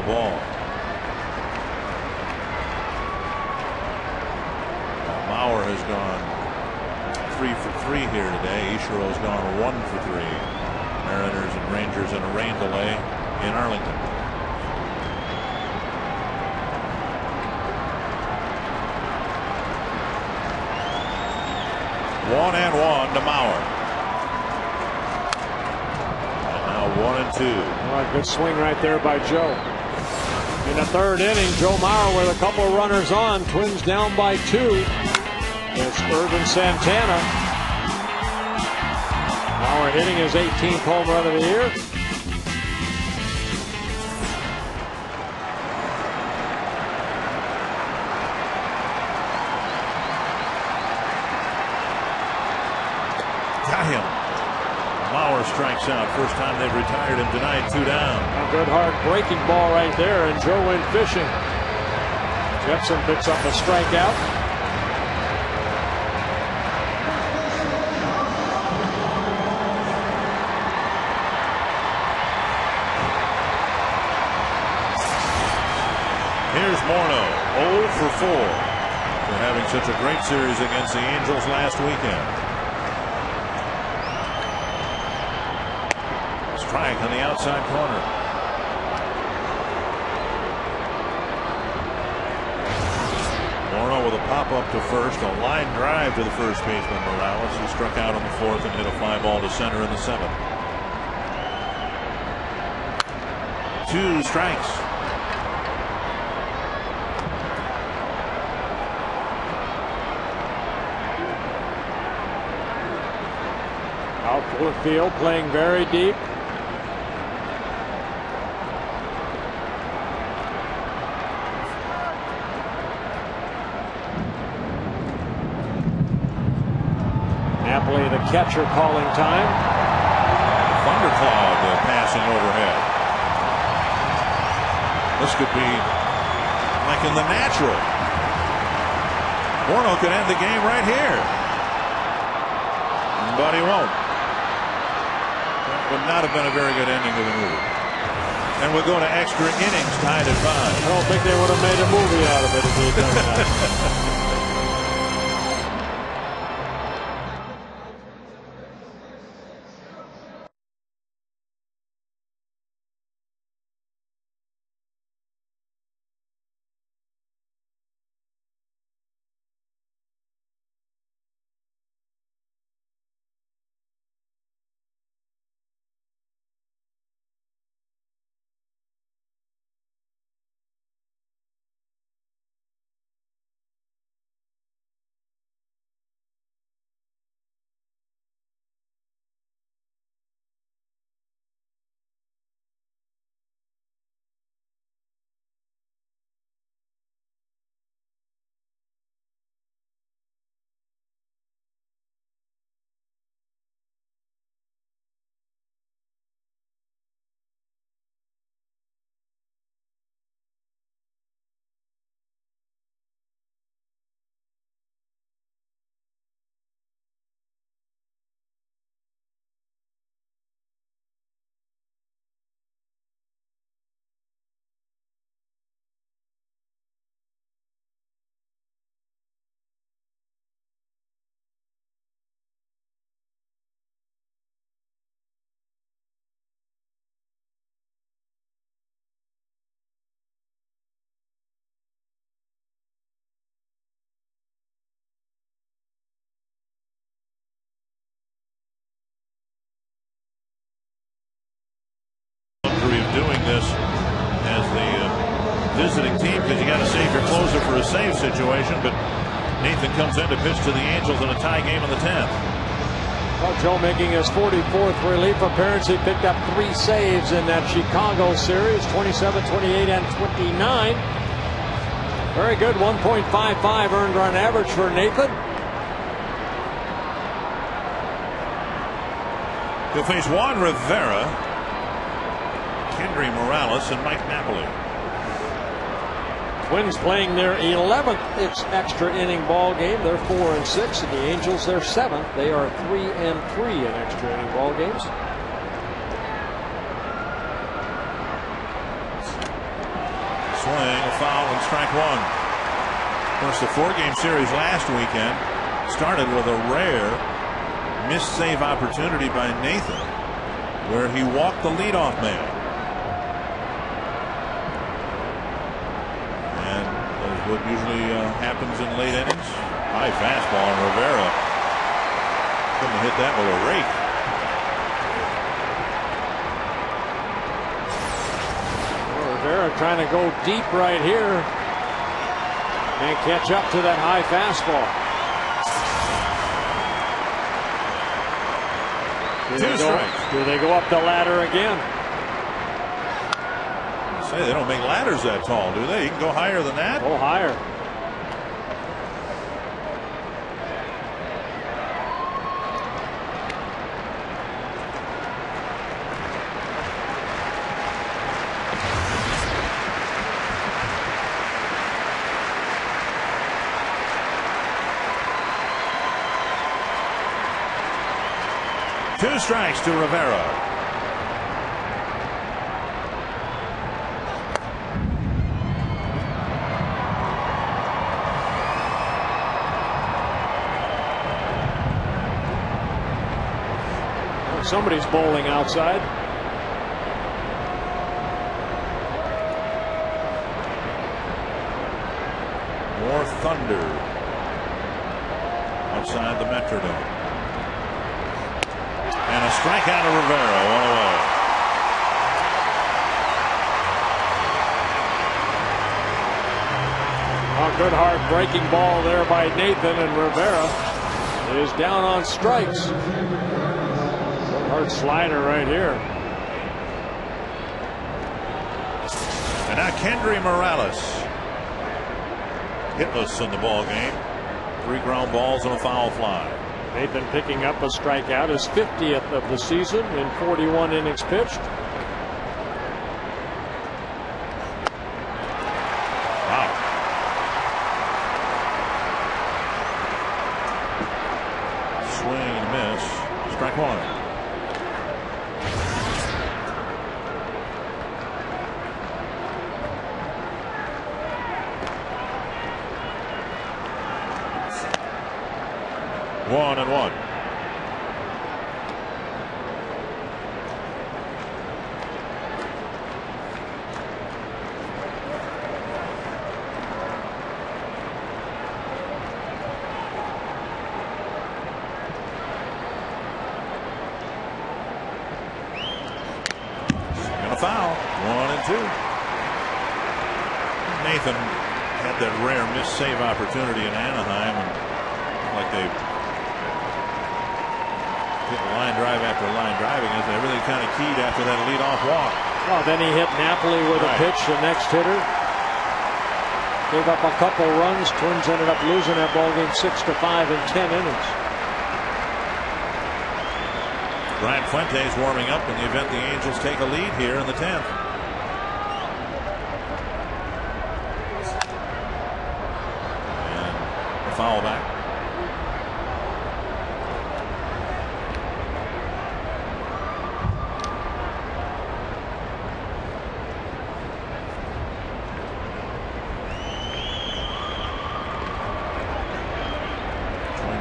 Ball. Mauer has gone 3 for 3 here today. Ishiro's gone 1 for 3. Mariners and Rangers in a rain delay in Arlington. One and one to Mauer. And now 1-2. Well, good swing right there by Joe. In the third inning, Joe Mauer with a couple of runners on. Twins down by 2. It's Irvin Santana. Mauer hitting his 18th home run of the year. Got him. Mauer strikes out. First time they've retired him tonight. 2 down. A good hard breaking ball right there, and Joe went fishing. Jepson picks up a strikeout. Here's Morneau, 0 for 4 for having such a great series against the Angels last weekend. Strike on the outside corner. Morneau with a pop-up to first, a line drive to the first baseman Morales, who struck out on the fourth and hit a fly ball to center in the seventh. 2 strikes. Outfield field, playing very deep. Napoli, the catcher, calling time. Thundercloud passing overhead. This could be like in the natural. Morneau could end the game right here, but he won't. That would not have been a very good ending to the movie. And we'll go to extra innings, tied at 5. I don't think they would have made a movie out of it if they'd done that. doing this as the visiting team because you got to save your closer for a save situation. But Nathan comes in to pitch to the Angels in a tie game in the 10th. Well, Joe making his 44th relief appearance. He picked up 3 saves in that Chicago series, 27, 28, and 29. Very good, 1.55 earned run average for Nathan. He'll face Juan Rivera, Kendry Morales, and Mike Napoli. Twins playing their 11th extra inning ball game. They're 4-6, and the Angels their 7th. They are 3-3 in extra inning ball games. Swing, a foul, and strike one. Of course, the 4-game series last weekend started with a rare missed save opportunity by Nathan, where he walked the leadoff man. And that's what usually happens in late innings. High fastball, and Rivera couldn't have hit that with a rake. Rivera trying to go deep right here. Can't catch up to that high fastball. Two strikes. Do they go up the ladder again? Say they don't make ladders that tall, do they? You can go higher than that. Go higher. Two strikes to Rivera. Somebody's bowling outside. More thunder outside the Metrodome. And a strikeout of Rivera, 1 away. A good hard breaking ball there by Nathan, and Rivera is down on strikes. Good hard slider right here. And now Kendry Morales, hitless in the ball game. 3 ground balls and a foul fly. Nathan picking up a strikeout, his 50th of the season in 41 innings pitched. Wow. Swing and miss. Strike one. One and one. And a foul. 1 and 2. Nathan had that rare missed save opportunity in Anaheim, and like they line drive after line drive against everything kind of keyed after that leadoff walk. Well, then he hit Napoli with a pitch, the next hitter. Gave up a couple runs. Twins ended up losing that ball game 6-5 in 10 innings. Brian Fuentes warming up in the event the Angels take a lead here in the 10th. And a foul back.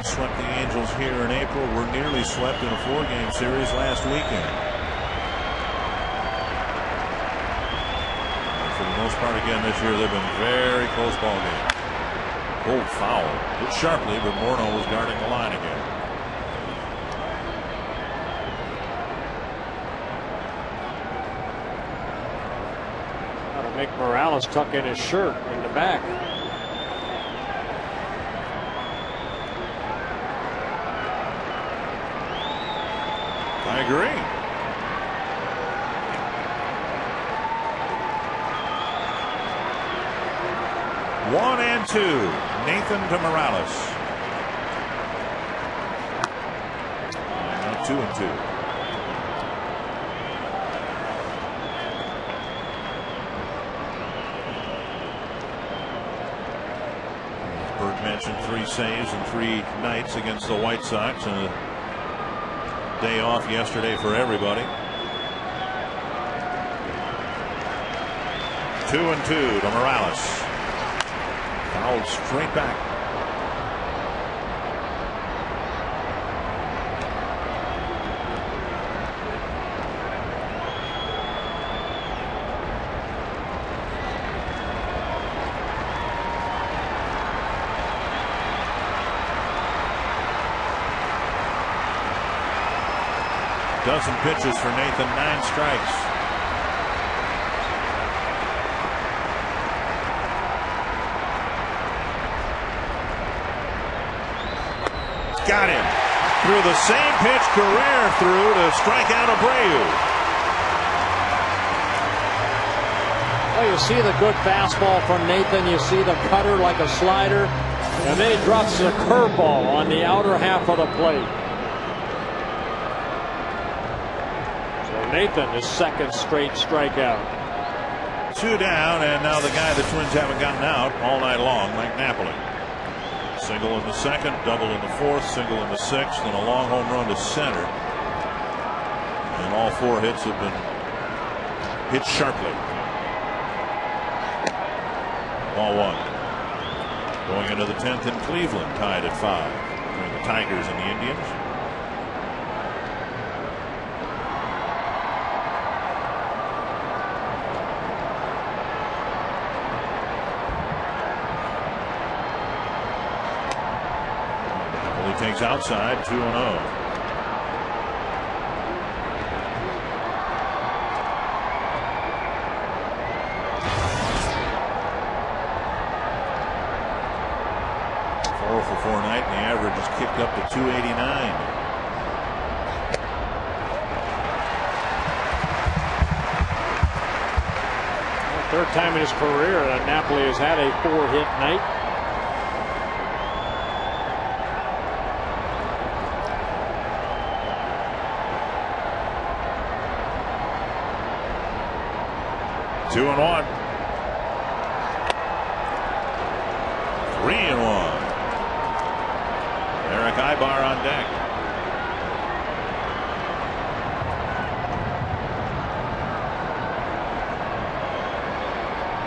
Swept the Angels here in April. Were nearly swept in a 4-game series last weekend. And for the most part again this year, they've been very close ball games. Cold foul. Hit sharply, but Morneau was guarding the line again. Make Morales tuck in his shirt in the back. I agree. One and two. Nathan to Morales. And now 2-2. Bert mentioned 3 saves in 3 nights against the White Sox, and a day off yesterday for everybody. 2-2 to Morales. Fouled straight back. Dozen pitches for Nathan, 9 strikes. Got him. Threw the same pitch Carrere threw to strike out Abreu. Well, you see the good fastball from Nathan. You see the cutter like a slider. And then he drops a curveball on the outer half of the plate. Nathan, his second straight strikeout. 2 down, and now the guy the Twins haven't gotten out all night long, Mike Napoli. Single in the second, double in the fourth, single in the sixth, and a long home run to center. And all 4 hits have been hit sharply. Ball 1. Going into the 10th in Cleveland, tied at 5 between the Tigers and the Indians. Takes outside, 2-0. 4 for 4 night, and the average is kicked up to 289. Third time in his career that Napoli has had a 4-hit night. Two and 1. 3-1. Eric Ibar on deck.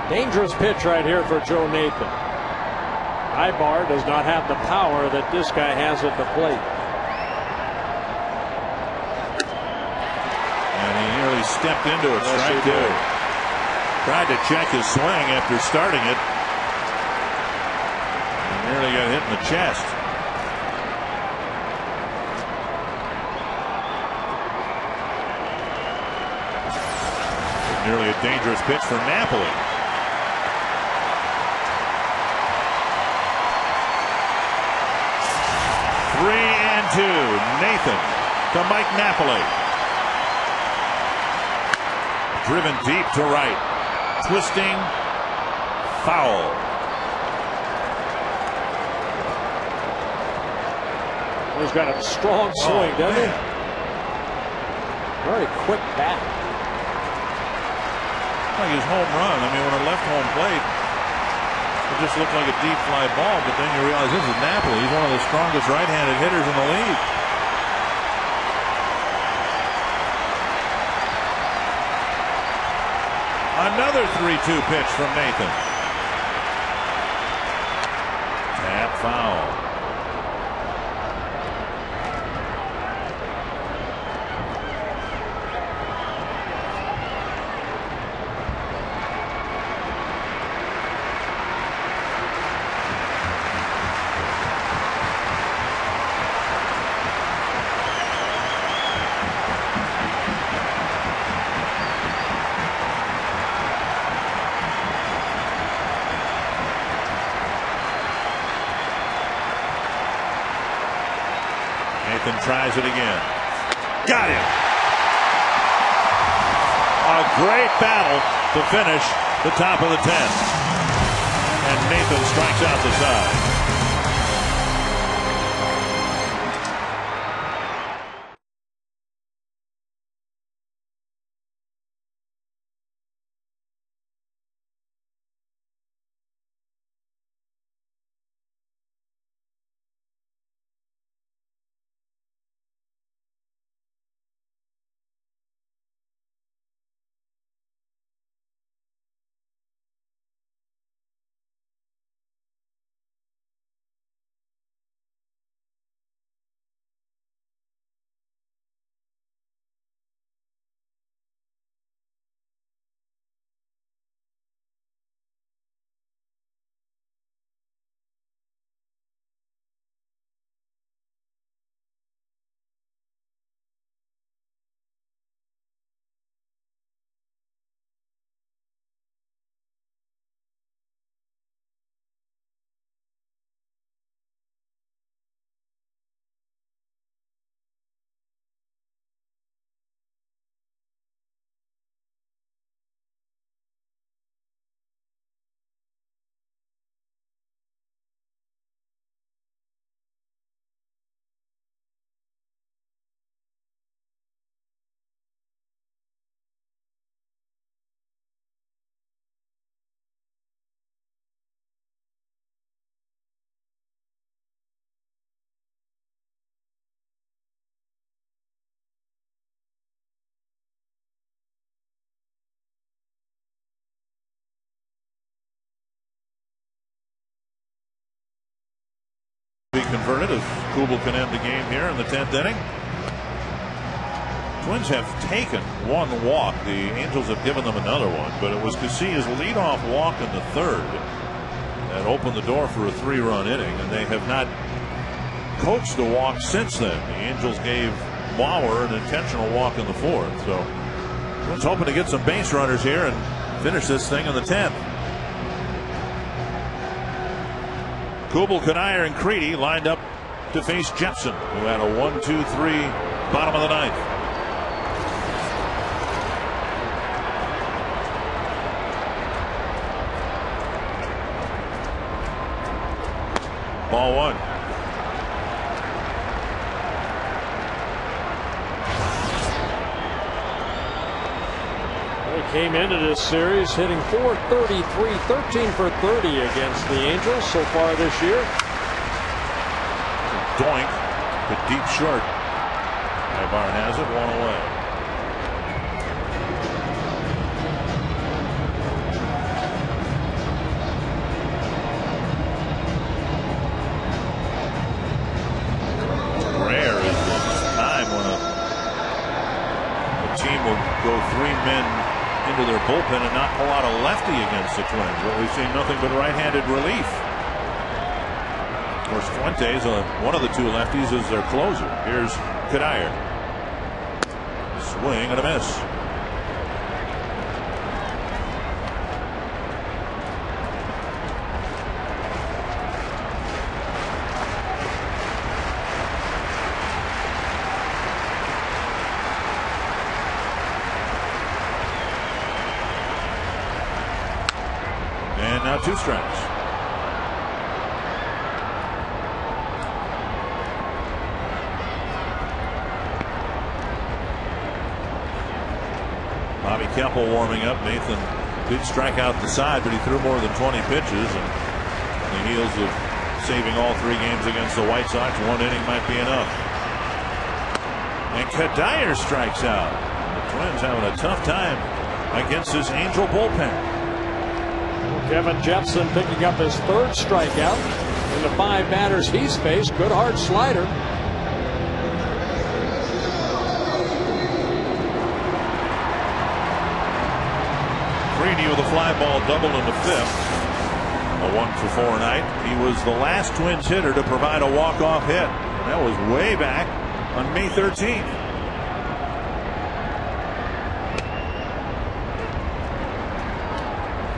Dangerous pitch right here for Joe Nathan. Ibar does not have the power that this guy has at the plate. And he nearly stepped into it. Strike 2. Tried to check his swing after starting it. He nearly got hit in the chest. Nearly a dangerous pitch for Napoli. Three and 2. Nathan to Mike Napoli. Driven deep to right. Twisting, foul. He's got a strong swing, doesn't he? Very quick bat. Like his home run. I mean, when it left home plate, it just looked like a deep fly ball, but then you realize this is Napoli. He's one of the strongest right-handed hitters in the league. Another 3-2 pitch from Nathan. Tap foul. Nathan tries it again. Got him. A great battle to finish the top of the 10th. And Nathan strikes out the side. Be converted as Kubel can end the game here in the 10th inning. Twins have taken one walk. The Angels have given them another one, but it was Casillas' leadoff walk in the 3rd that opened the door for a 3-run inning, and they have not coached a walk since then. The Angels gave Bauer an intentional walk in the 4th, so Twins hoping to get some base runners here and finish this thing in the 10th. Kubel, Kanier, and Creedy lined up to face Jepson, who had a 1-2-3 bottom of the 9th. Ball 1. Came into this series hitting .433, 13 for 30 against the Angels so far this year. Doink, but deep short. Blackburn has it, 1 away. Rare is the time when a team will go 3 men into their bullpen and not pull out a lefty against the Twins, but we've seen nothing but right-handed relief. Of course, Fuentes, one of the 2 lefties, is their closer. Here's Kanier. Swing and a miss. And now 2 strikes. Bobby Keppel warming up. Nathan did strike out the side, but he threw more than 20 pitches. And on the heels of saving all 3 games against the White Sox, 1 inning might be enough. And Kanier strikes out. The Twins having a tough time against this Angel bullpen. Kevin Jepson picking up his 3rd strikeout in the 5 batters he's faced. Good hard slider. Creedy with a fly ball double in the 5th. A 1-for-4 night. He was the last Twins hitter to provide a walk-off hit. And that was way back on May 13th.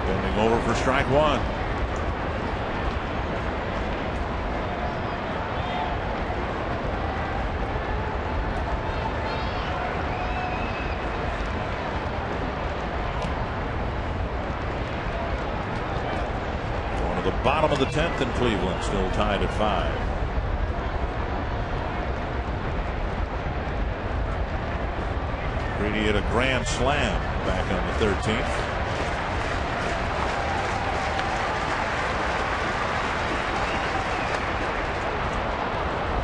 Bending over for strike 1. bottom of the 10th in Cleveland, still tied at 5. Greedy hit a grand slam back on the 13th.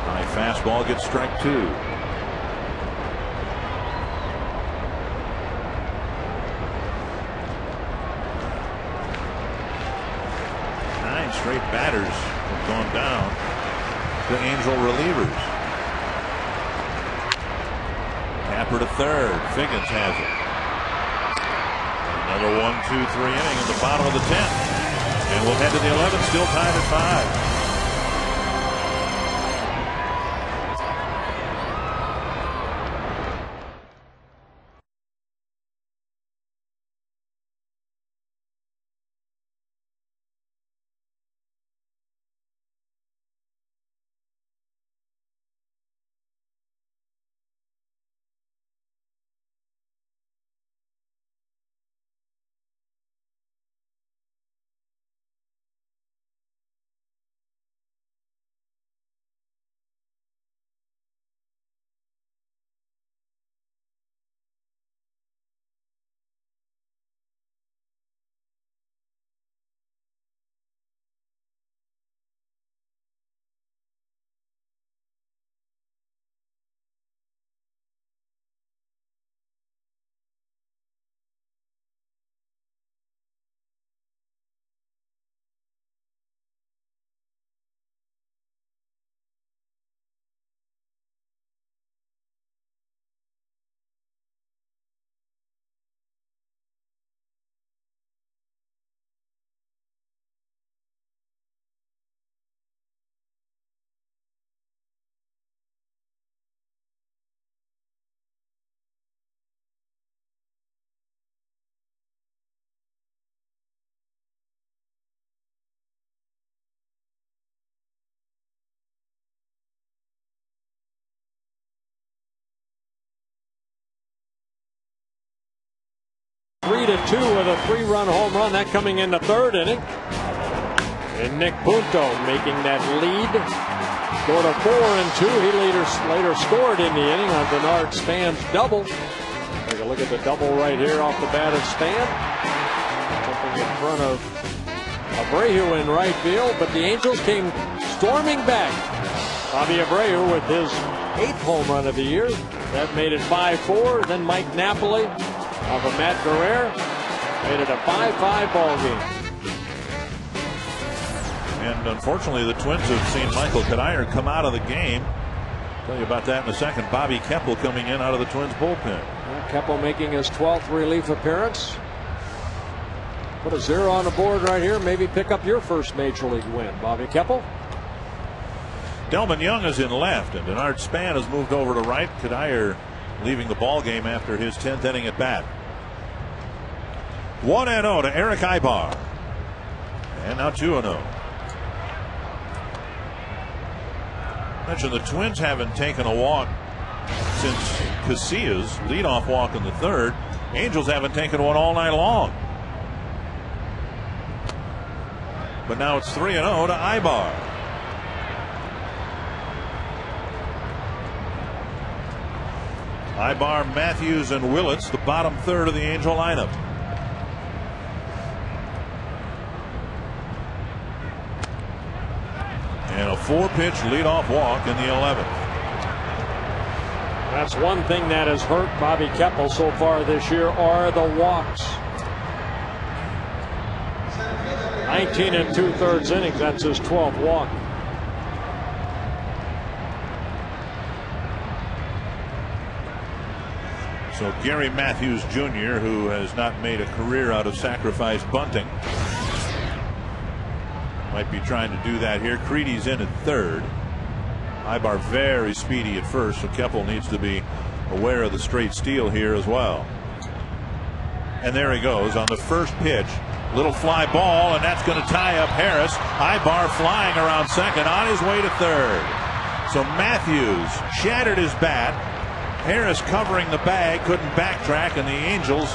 High fastball gets strike 2. 9 straight batters have gone down to Angel relievers. Tapper to third. Figgins has it. Another 1-2-3 inning in the bottom of the 10th. And we'll head to the 11th, still tied at 5. Three to 2 with a 3-run home run, that coming in the 3rd inning. And Nick Punto making that lead. Go to 4-2. He later scored in the inning on Menards Spann's double. Take a look at the double right here off the bat of Spann. Jumping in front of Abreu in right field, but the Angels came storming back. Bobby Abreu with his 8th home run of the year. That made it 5-4. Then Mike Napoli off of Matt Guerrero made it a 5-5 ball game. And unfortunately, the Twins have seen Michael Kadire come out of the game. I'll tell you about that in a second. Bobby Keppel coming in out of the Twins bullpen. Keppel making his 12th relief appearance. Put a 0 on the board right here. Maybe pick up your first major league win, Bobby Keppel. Delman Young is in left, and Menards Spann has moved over to right. Kadire leaving the ball game after his 10th inning at bat. 1-0 to Eric Ibar. And now 2-0. Mentioned the Twins haven't taken a walk since Casillas' leadoff walk in the 3rd. Angels haven't taken one all night long. But now it's 3-0 to Ibar. Ibar, Matthews, and Willits, the bottom 3rd of the Angel lineup. And a 4-pitch leadoff walk in the 11th. That's one thing that has hurt Bobby Keppel so far this year are the walks. 19 2/3 innings. That's his 12th walk. So Gary Matthews Jr., who has not made a career out of sacrifice bunting, might be trying to do that here. Creedy's in at 3rd. Ibar very speedy at 1st, so Keppel needs to be aware of the straight steal here as well. And there he goes on the first pitch. Little fly ball, and that's going to tie up Harris. Ibar flying around second on his way to 3rd. So Matthews shattered his bat. Harris covering the bag, couldn't backtrack, and the Angels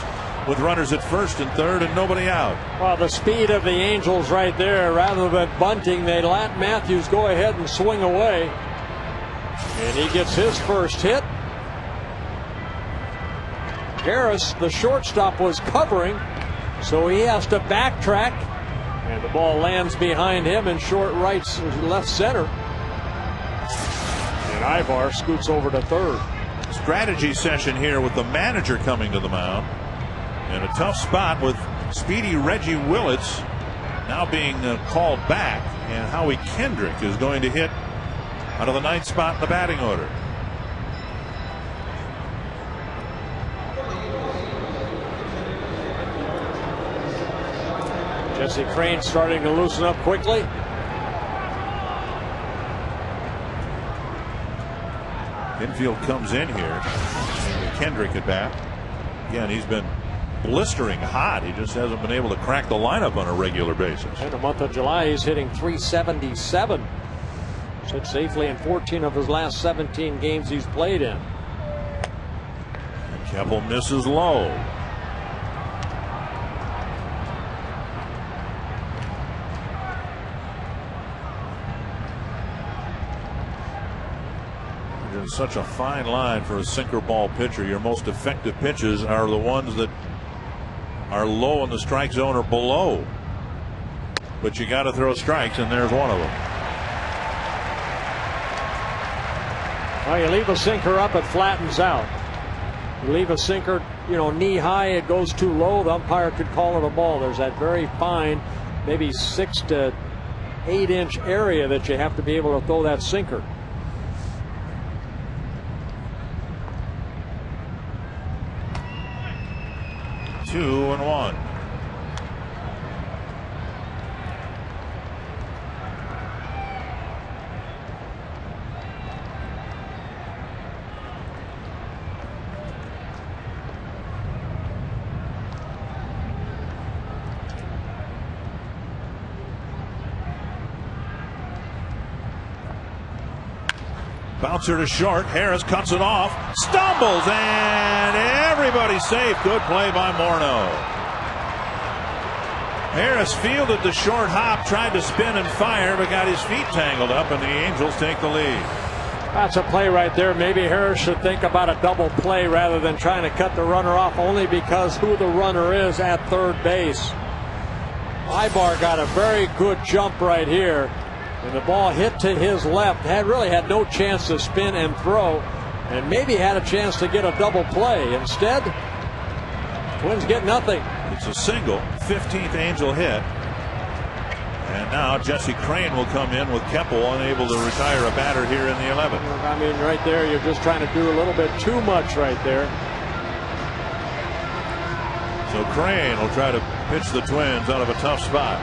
with runners at first and third and nobody out. Well, the speed of the Angels right there, rather than bunting, they let Matthews go ahead and swing away. And he gets his first hit. Harris, the shortstop, was covering, so he has to backtrack. And the ball lands behind him in short left center. And Ivar scoots over to third. Strategy session here with the manager coming to the mound. In a tough spot with speedy Reggie Willits now being called back. And Howie Kendrick is going to hit out of the ninth spot in the batting order. Jesse Crane starting to loosen up quickly. Infield comes in here. Kendrick at bat. Again, he's been blistering hot. He just hasn't been able to crack the lineup on a regular basis. In the month of July, he's hitting .377. Sit safely in 14 of his last 17 games he's played in. And Keppel misses low. It's such a fine line for a sinker ball pitcher. Your most effective pitches are the ones that are low in the strike zone or below. But you got to throw strikes, and there's one of them. Well, you leave a sinker up, it flattens out. You leave a sinker, knee high, it goes too low, the umpire could call it a ball. There's that very fine, maybe 6 to 8 inch area that you have to be able to throw that sinker. Two and one. Bouncer to short. Harris cuts it off. Stumbles, and everybody's safe. Good play by Morneau. Harris fielded the short hop, tried to spin and fire, but got his feet tangled up, and the Angels take the lead. That's a play right there. Maybe Harris should think about a double play rather than trying to cut the runner off, only because who the runner is at third base. Ibar got a very good jump right here. And the ball hit to his left. Really had no chance to spin and throw, and maybe had a chance to get a double play. Instead, Twins get nothing. It's a single, 15th Angel hit. And now Jesse Crane will come in with Keppel unable to retire a batter here in the 11th. I mean, right there, you're just trying to do a little bit too much right there. So Crane will try to pitch the Twins out of a tough spot.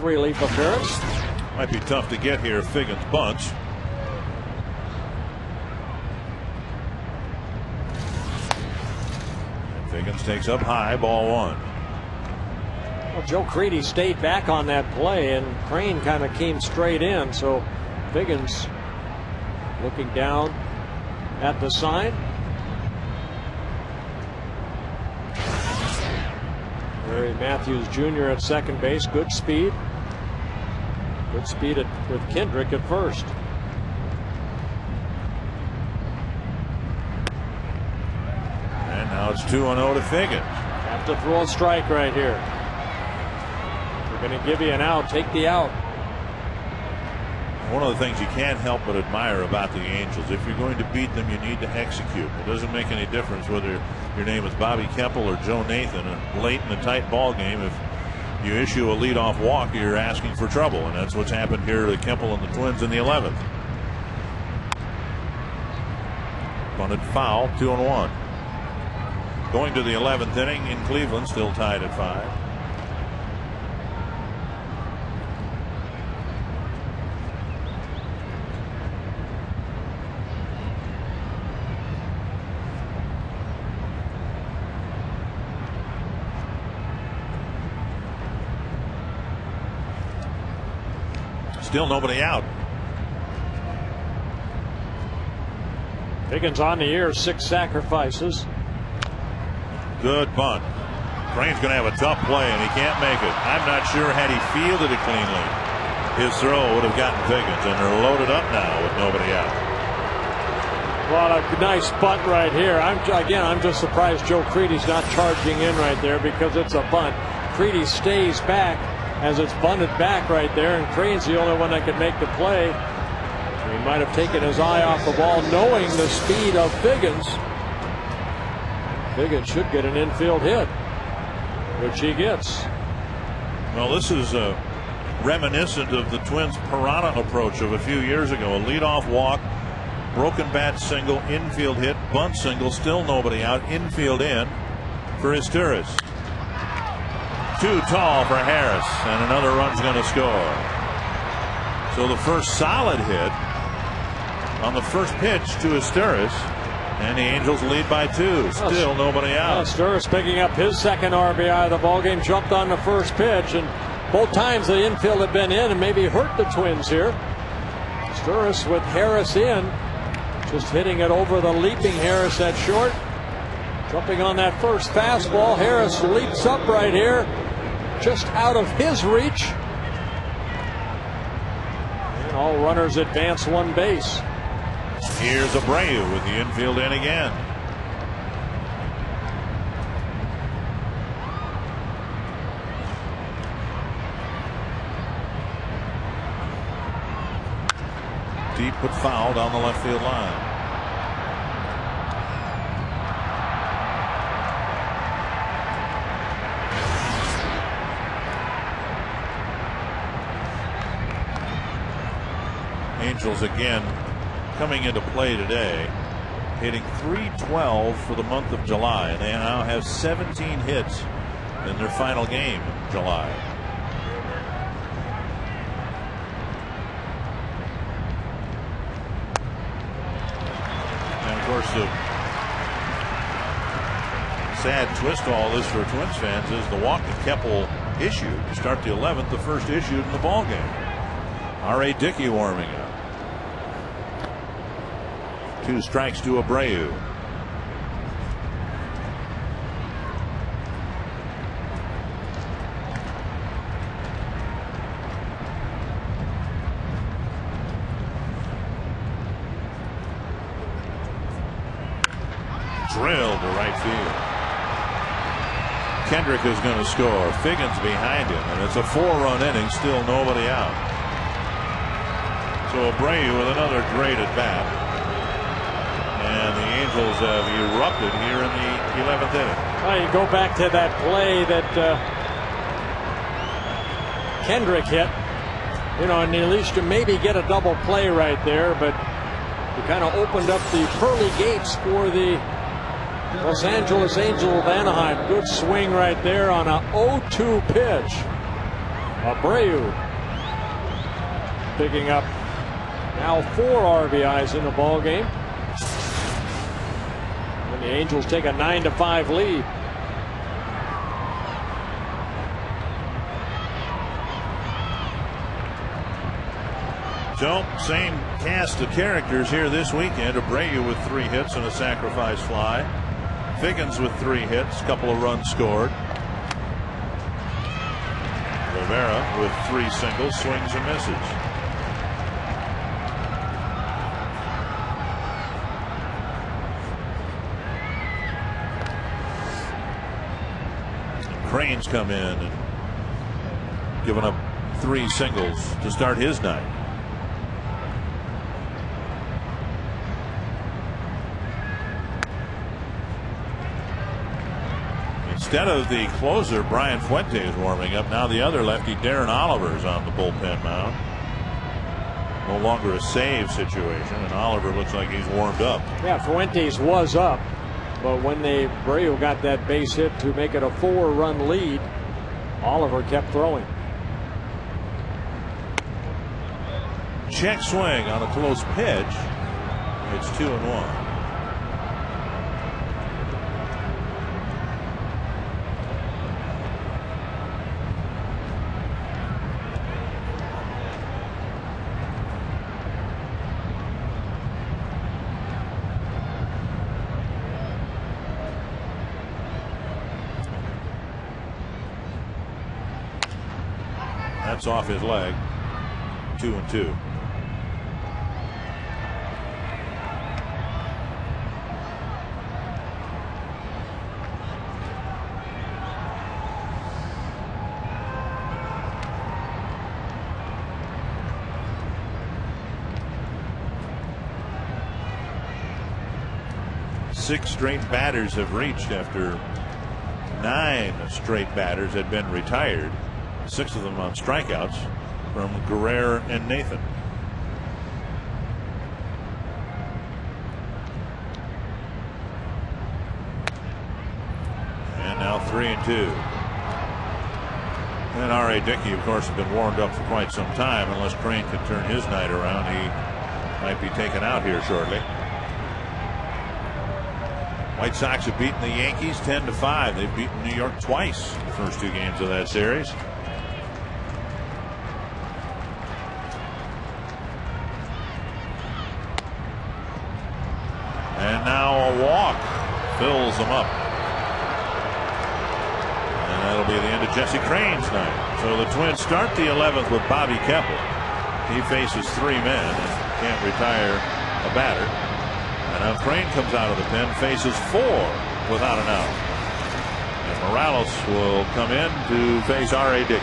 relief appearance. Might be tough to get here if Figgins bunts. And Figgins takes up high, ball one. Well, Joe Creedy stayed back on that play, and Crane kind of came straight in. So Figgins looking down at the sign. Larry Matthews Jr. at second base. Good speed. Good speed with Kendrick at first. And now it's 2-0 to Figgins. Have to throw a strike right here. They're going to give you an out. Take the out. One of the things you can't help but admire about the Angels, if you're going to beat them, you need to execute. It doesn't make any difference whether your name is Bobby Kemple or Joe Nathan. And late in a tight ball game, if you issue a leadoff walk, you're asking for trouble, and that's what's happened here to Kemple and the Twins in the 11th. Bunted foul, 2-1. Going to the 11th inning in Cleveland, still tied at 5. Still nobody out. Figgins on the year, 6 sacrifices. Good bunt. Crane's going to have a tough play, and he can't make it. I'm not sure had he fielded it cleanly, his throw would have gotten Figgins, and they're loaded up now with nobody out. Well, a nice bunt right here. I'm just surprised Joe Creedy's not charging in right there, because it's a bunt. Creedy stays back as it's bunted back right there, and Crane's the only one that could make the play. He might have taken his eye off the ball, knowing the speed of Figgins. Figgins should get an infield hit, which he gets. Well, this is reminiscent of the Twins' Piranha approach of a few years ago. A leadoff walk, broken bat single, infield hit, bunt single, still nobody out, infield in for Izturis. Too tall for Harris, and another run's going to score. So the first solid hit on the first pitch to Izturis, and the Angels lead by 2. Still nobody out. Izturis picking up his second RBI of the ballgame, jumped on the first pitch, and both times the infield had been in and maybe hurt the Twins here. Izturis with Harris in, just hitting it over the leaping Harris at short. Jumping on that first fastball, Harris leaps up right here, just out of his reach. And all runners advance one base. Here's Abreu with the infield in again. Deep but foul down the left field line. Angels again coming into play today, hitting .312 for the month of July, and they now have 17 hits in their final game in July. And of course, the sad twist to all this for Twins fans is the walk that Kemple issued to start the 11th, the first issued in the ball game. R.A. Dickey warming up. 2 strikes to Abreu. Drilled to right field. Kendrick is going to score. Figgins behind him, and it's a 4-run inning, still nobody out. So Abreu with another great at bat. And the Angels have erupted here in the 11th inning. Well, you go back to that play that Kendrick hit, and at least you maybe get a double play right there, but you kind of opened up the pearly gates for the Los Angeles Angels of Anaheim. Good swing right there on a 0-2 pitch. Abreu picking up now 4 RBIs in the ball game. And the Angels take a 9-5 lead. So, same cast of characters here this weekend. Abreu with 3 hits and a sacrifice fly. Figgins with 3 hits, a couple of runs scored. Rivera with 3 singles, swings and misses. Crane's come in and given up 3 singles to start his night. Instead of the closer, Brian Fuentes warming up. Now the other lefty, Darren Oliver's on the bullpen mound. No longer a save situation, and Oliver looks like he's warmed up. Yeah, Fuentes was up, but when Abreu got that base hit to make it a 4-run lead, Oliver kept throwing. Check swing on a close pitch. It's 2-1. That's off his leg. 2-2. Six straight batters have reached after 9 straight batters had been retired. 6 of them on strikeouts from Guerrero and Nathan. And now 3-2. And R.A. Dickey, of course, has been warmed up for quite some time. Unless Crane can turn his night around, he might be taken out here shortly. White Sox have beaten the Yankees 10-5. They've beaten New York twice in the first 2 games of that series. And now a walk fills them up. And that'll be the end of Jesse Crane's night. So the Twins start the 11th with Bobby Keppel. He faces 3 men and can't retire a batter. And now Crane comes out of the pen, faces 4 without an out. And Morales will come in to face R.A. Dickey.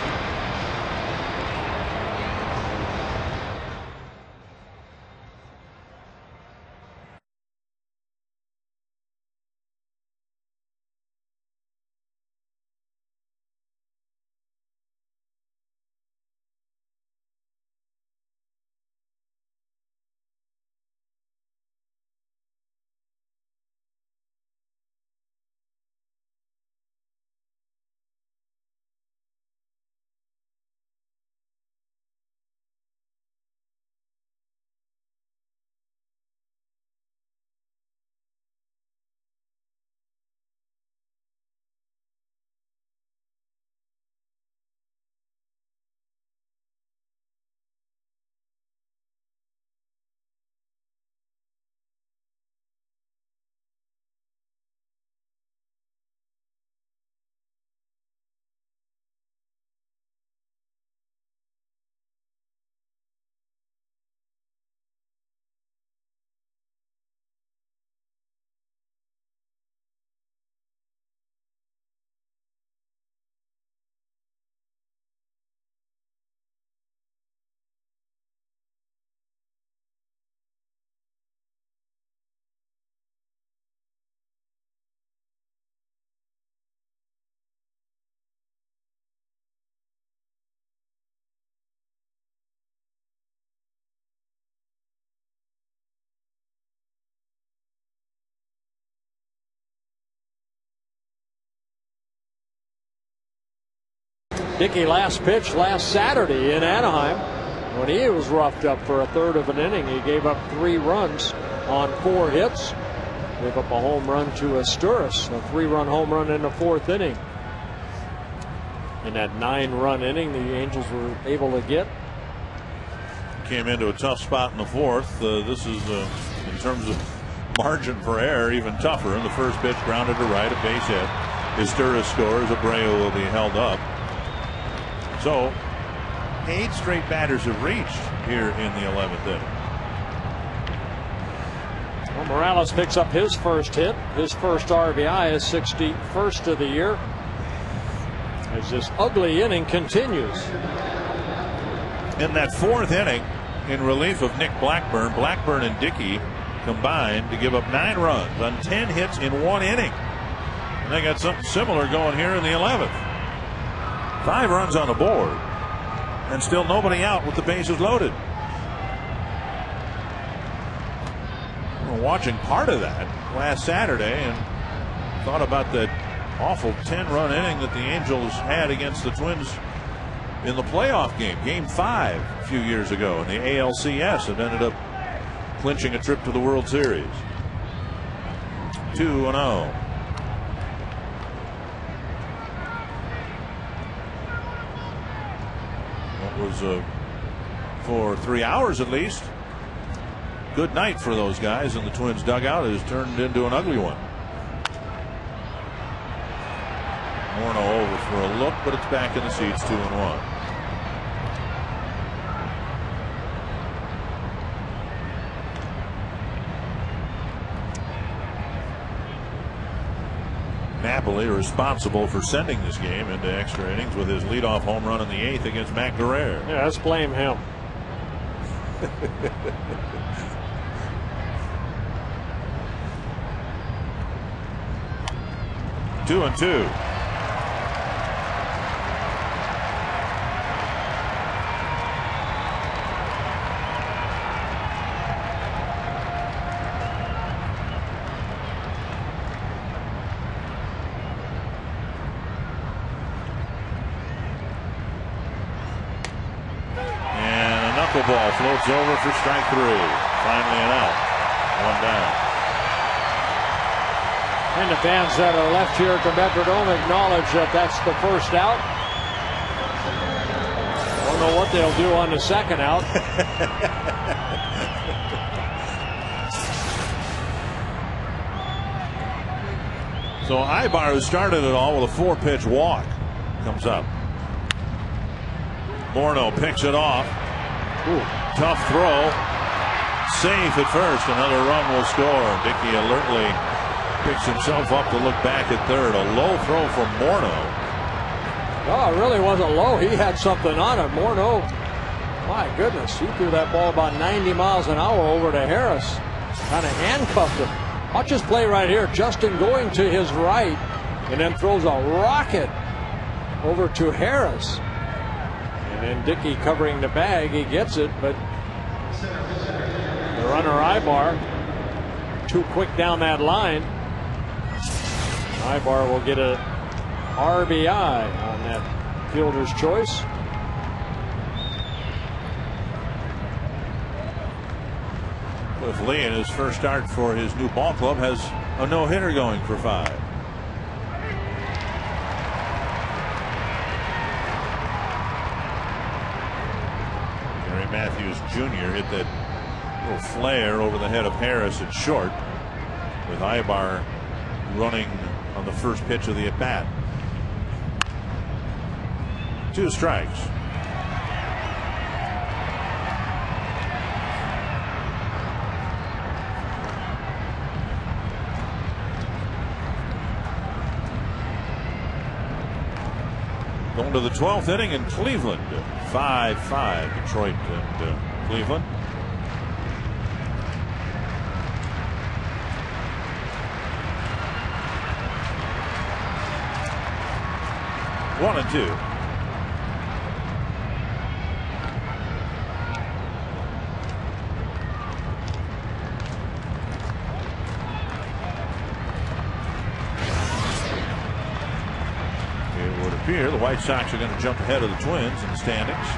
Dickey last pitched last Saturday in Anaheim when he was roughed up for a third of an inning. He gave up 3 runs on 4 hits. Gave up a home run to Asturis, a 3-run home run in the 4th inning. In that 9-run inning, the Angels were able to get. Came into a tough spot in the 4th. This is, in terms of margin for error, even tougher. In the first pitch, grounded to right, a base hit. Asturis scores. Abreu will be held up. So, 8 straight batters have reached here in the 11th inning. Well, Morales picks up his first hit, his first RBI, his 61st of the year, as this ugly inning continues. In that 4th inning, in relief of Nick Blackburn, Blackburn and Dickey combined to give up 9 runs on 10 hits in 1 inning. And they got something similar going here in the 11th. 5 runs on the board, and still nobody out with the bases loaded. We're watching part of that last Saturday and thought about that awful 10-run inning that the Angels had against the Twins in the playoff game, Game 5 a few years ago in the ALCS. It ended up clinching a trip to the World Series. 2-0. That was for 3 hours at least. Good night for those guys in the Twins dugout. It has turned into an ugly one. Morneau over for a look, but it's back in the seats, 2-1. Napoli responsible for sending this game into extra innings with his leadoff home run in the 8th against Mac Guerrero. Yeah, let's blame him. 2-2. Ball floats over for strike 3. Finally an out. 1 down. And the fans that are left here at the Metrodome acknowledge that that's the first out. Don't know what they'll do on the second out. So Ibar, who started it all with a 4-pitch walk, comes up. Morneau picks it off. Ooh, tough throw. Safe at first. Another run will score. Dickey alertly picks himself up to look back at third. A low throw from Morneau. Oh, it really wasn't low. He had something on it. Morneau, my goodness, he threw that ball about 90 miles an hour over to Harris. Kind of handcuffed him. Watch this play right here. Justin going to his right and then throws a rocket over to Harris. And then Dickey covering the bag. He gets it, but the runner Ibar too quick down that line. Ibar will get a RBI on that fielder's choice. Cliff Lee, in his first start for his new ball club, has a no-hitter going for 5. Matthews Jr. hit that little flare over the head of Harris at short, with Ibar running on the first pitch of the at-bat. 2 strikes. Going to the 12th inning in Cleveland. 5-5 Detroit and Cleveland. One and 2. It would appear the White Sox are going to jump ahead of the Twins in the standings.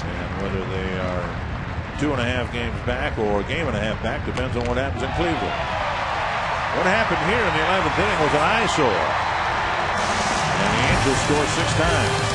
And whether they are 2.5 games back or a game and a half back depends on what happens in Cleveland. What happened here in the 11th inning was an eyesore. And the Angels score 6 times.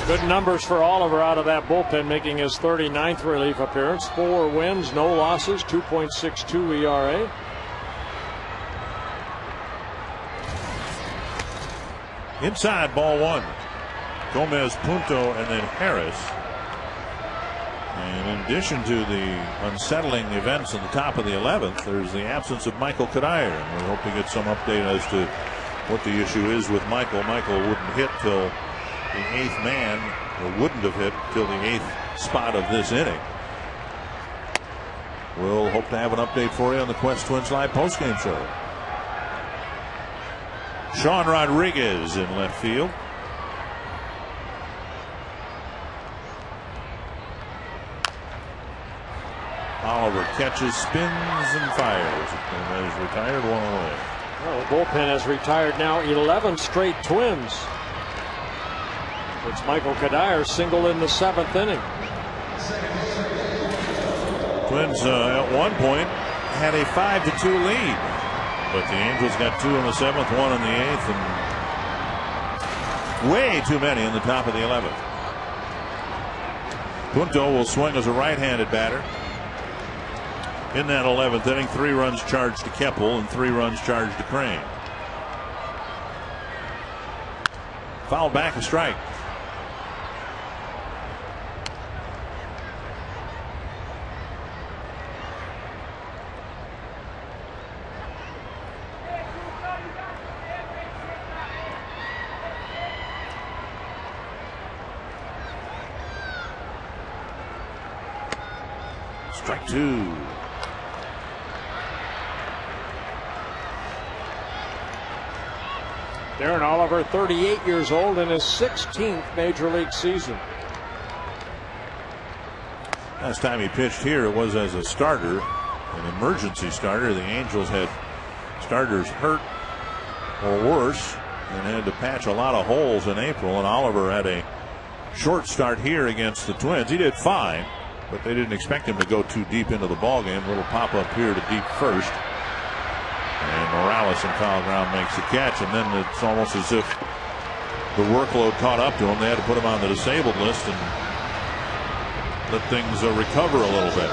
Good numbers for Oliver out of that bullpen, making his 39th relief appearance. 4 wins, no losses, 2.62 ERA. Inside, ball 1. Gomez, Punto, and then Harris. And in addition to the unsettling events in the top of the 11th, there's the absence of Michael Kadire. And we hope to get some update as to what the issue is with Michael. Michael wouldn't hit till the 8th man, or wouldn't have hit till the 8th spot of this inning. We'll hope to have an update for you on the Quest Twins Live postgame show. Sean Rodriguez in left field. Oliver catches, spins, and fires. And has retired, 1 away. Well, the bullpen has retired now 11 straight Twins. It's Michael Kadire single in the 7th inning. Twins at one point had a 5-2 lead, but the Angels got 2 in the 7th, 1 in the 8th, and way too many in the top of the 11th. Punto will swing as a right-handed batter. In that 11th inning, 3 runs charged to Keppel and 3 runs charged to Crane. Fouled back, a strike. Strike 2. Darren Oliver, 38 years old, in his 16th major league season. Last time he pitched here, it was as a starter, an emergency starter. The Angels had starters hurt or worse and had to patch a lot of holes in April, and Oliver had a short start here against the Twins. He did fine, but they didn't expect him to go too deep into the ballgame. Little pop up here to deep first. And Morales in foul ground makes the catch, and then it's almost as if the workload caught up to him. They had to put him on the disabled list and let things recover a little bit.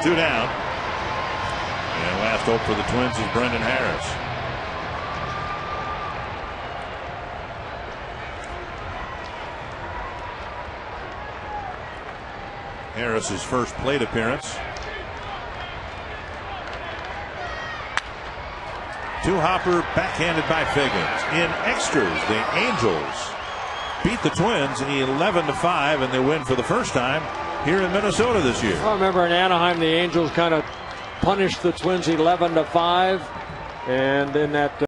2 down. And last hope for the Twins is Brendan Harris. Harris's first plate appearance Two-hopper backhanded by Figgins. In extras, the Angels beat the Twins 11-5, and they win for the first time here in Minnesota this year. I remember in Anaheim, the Angels kind of punished the Twins 11-5, and then that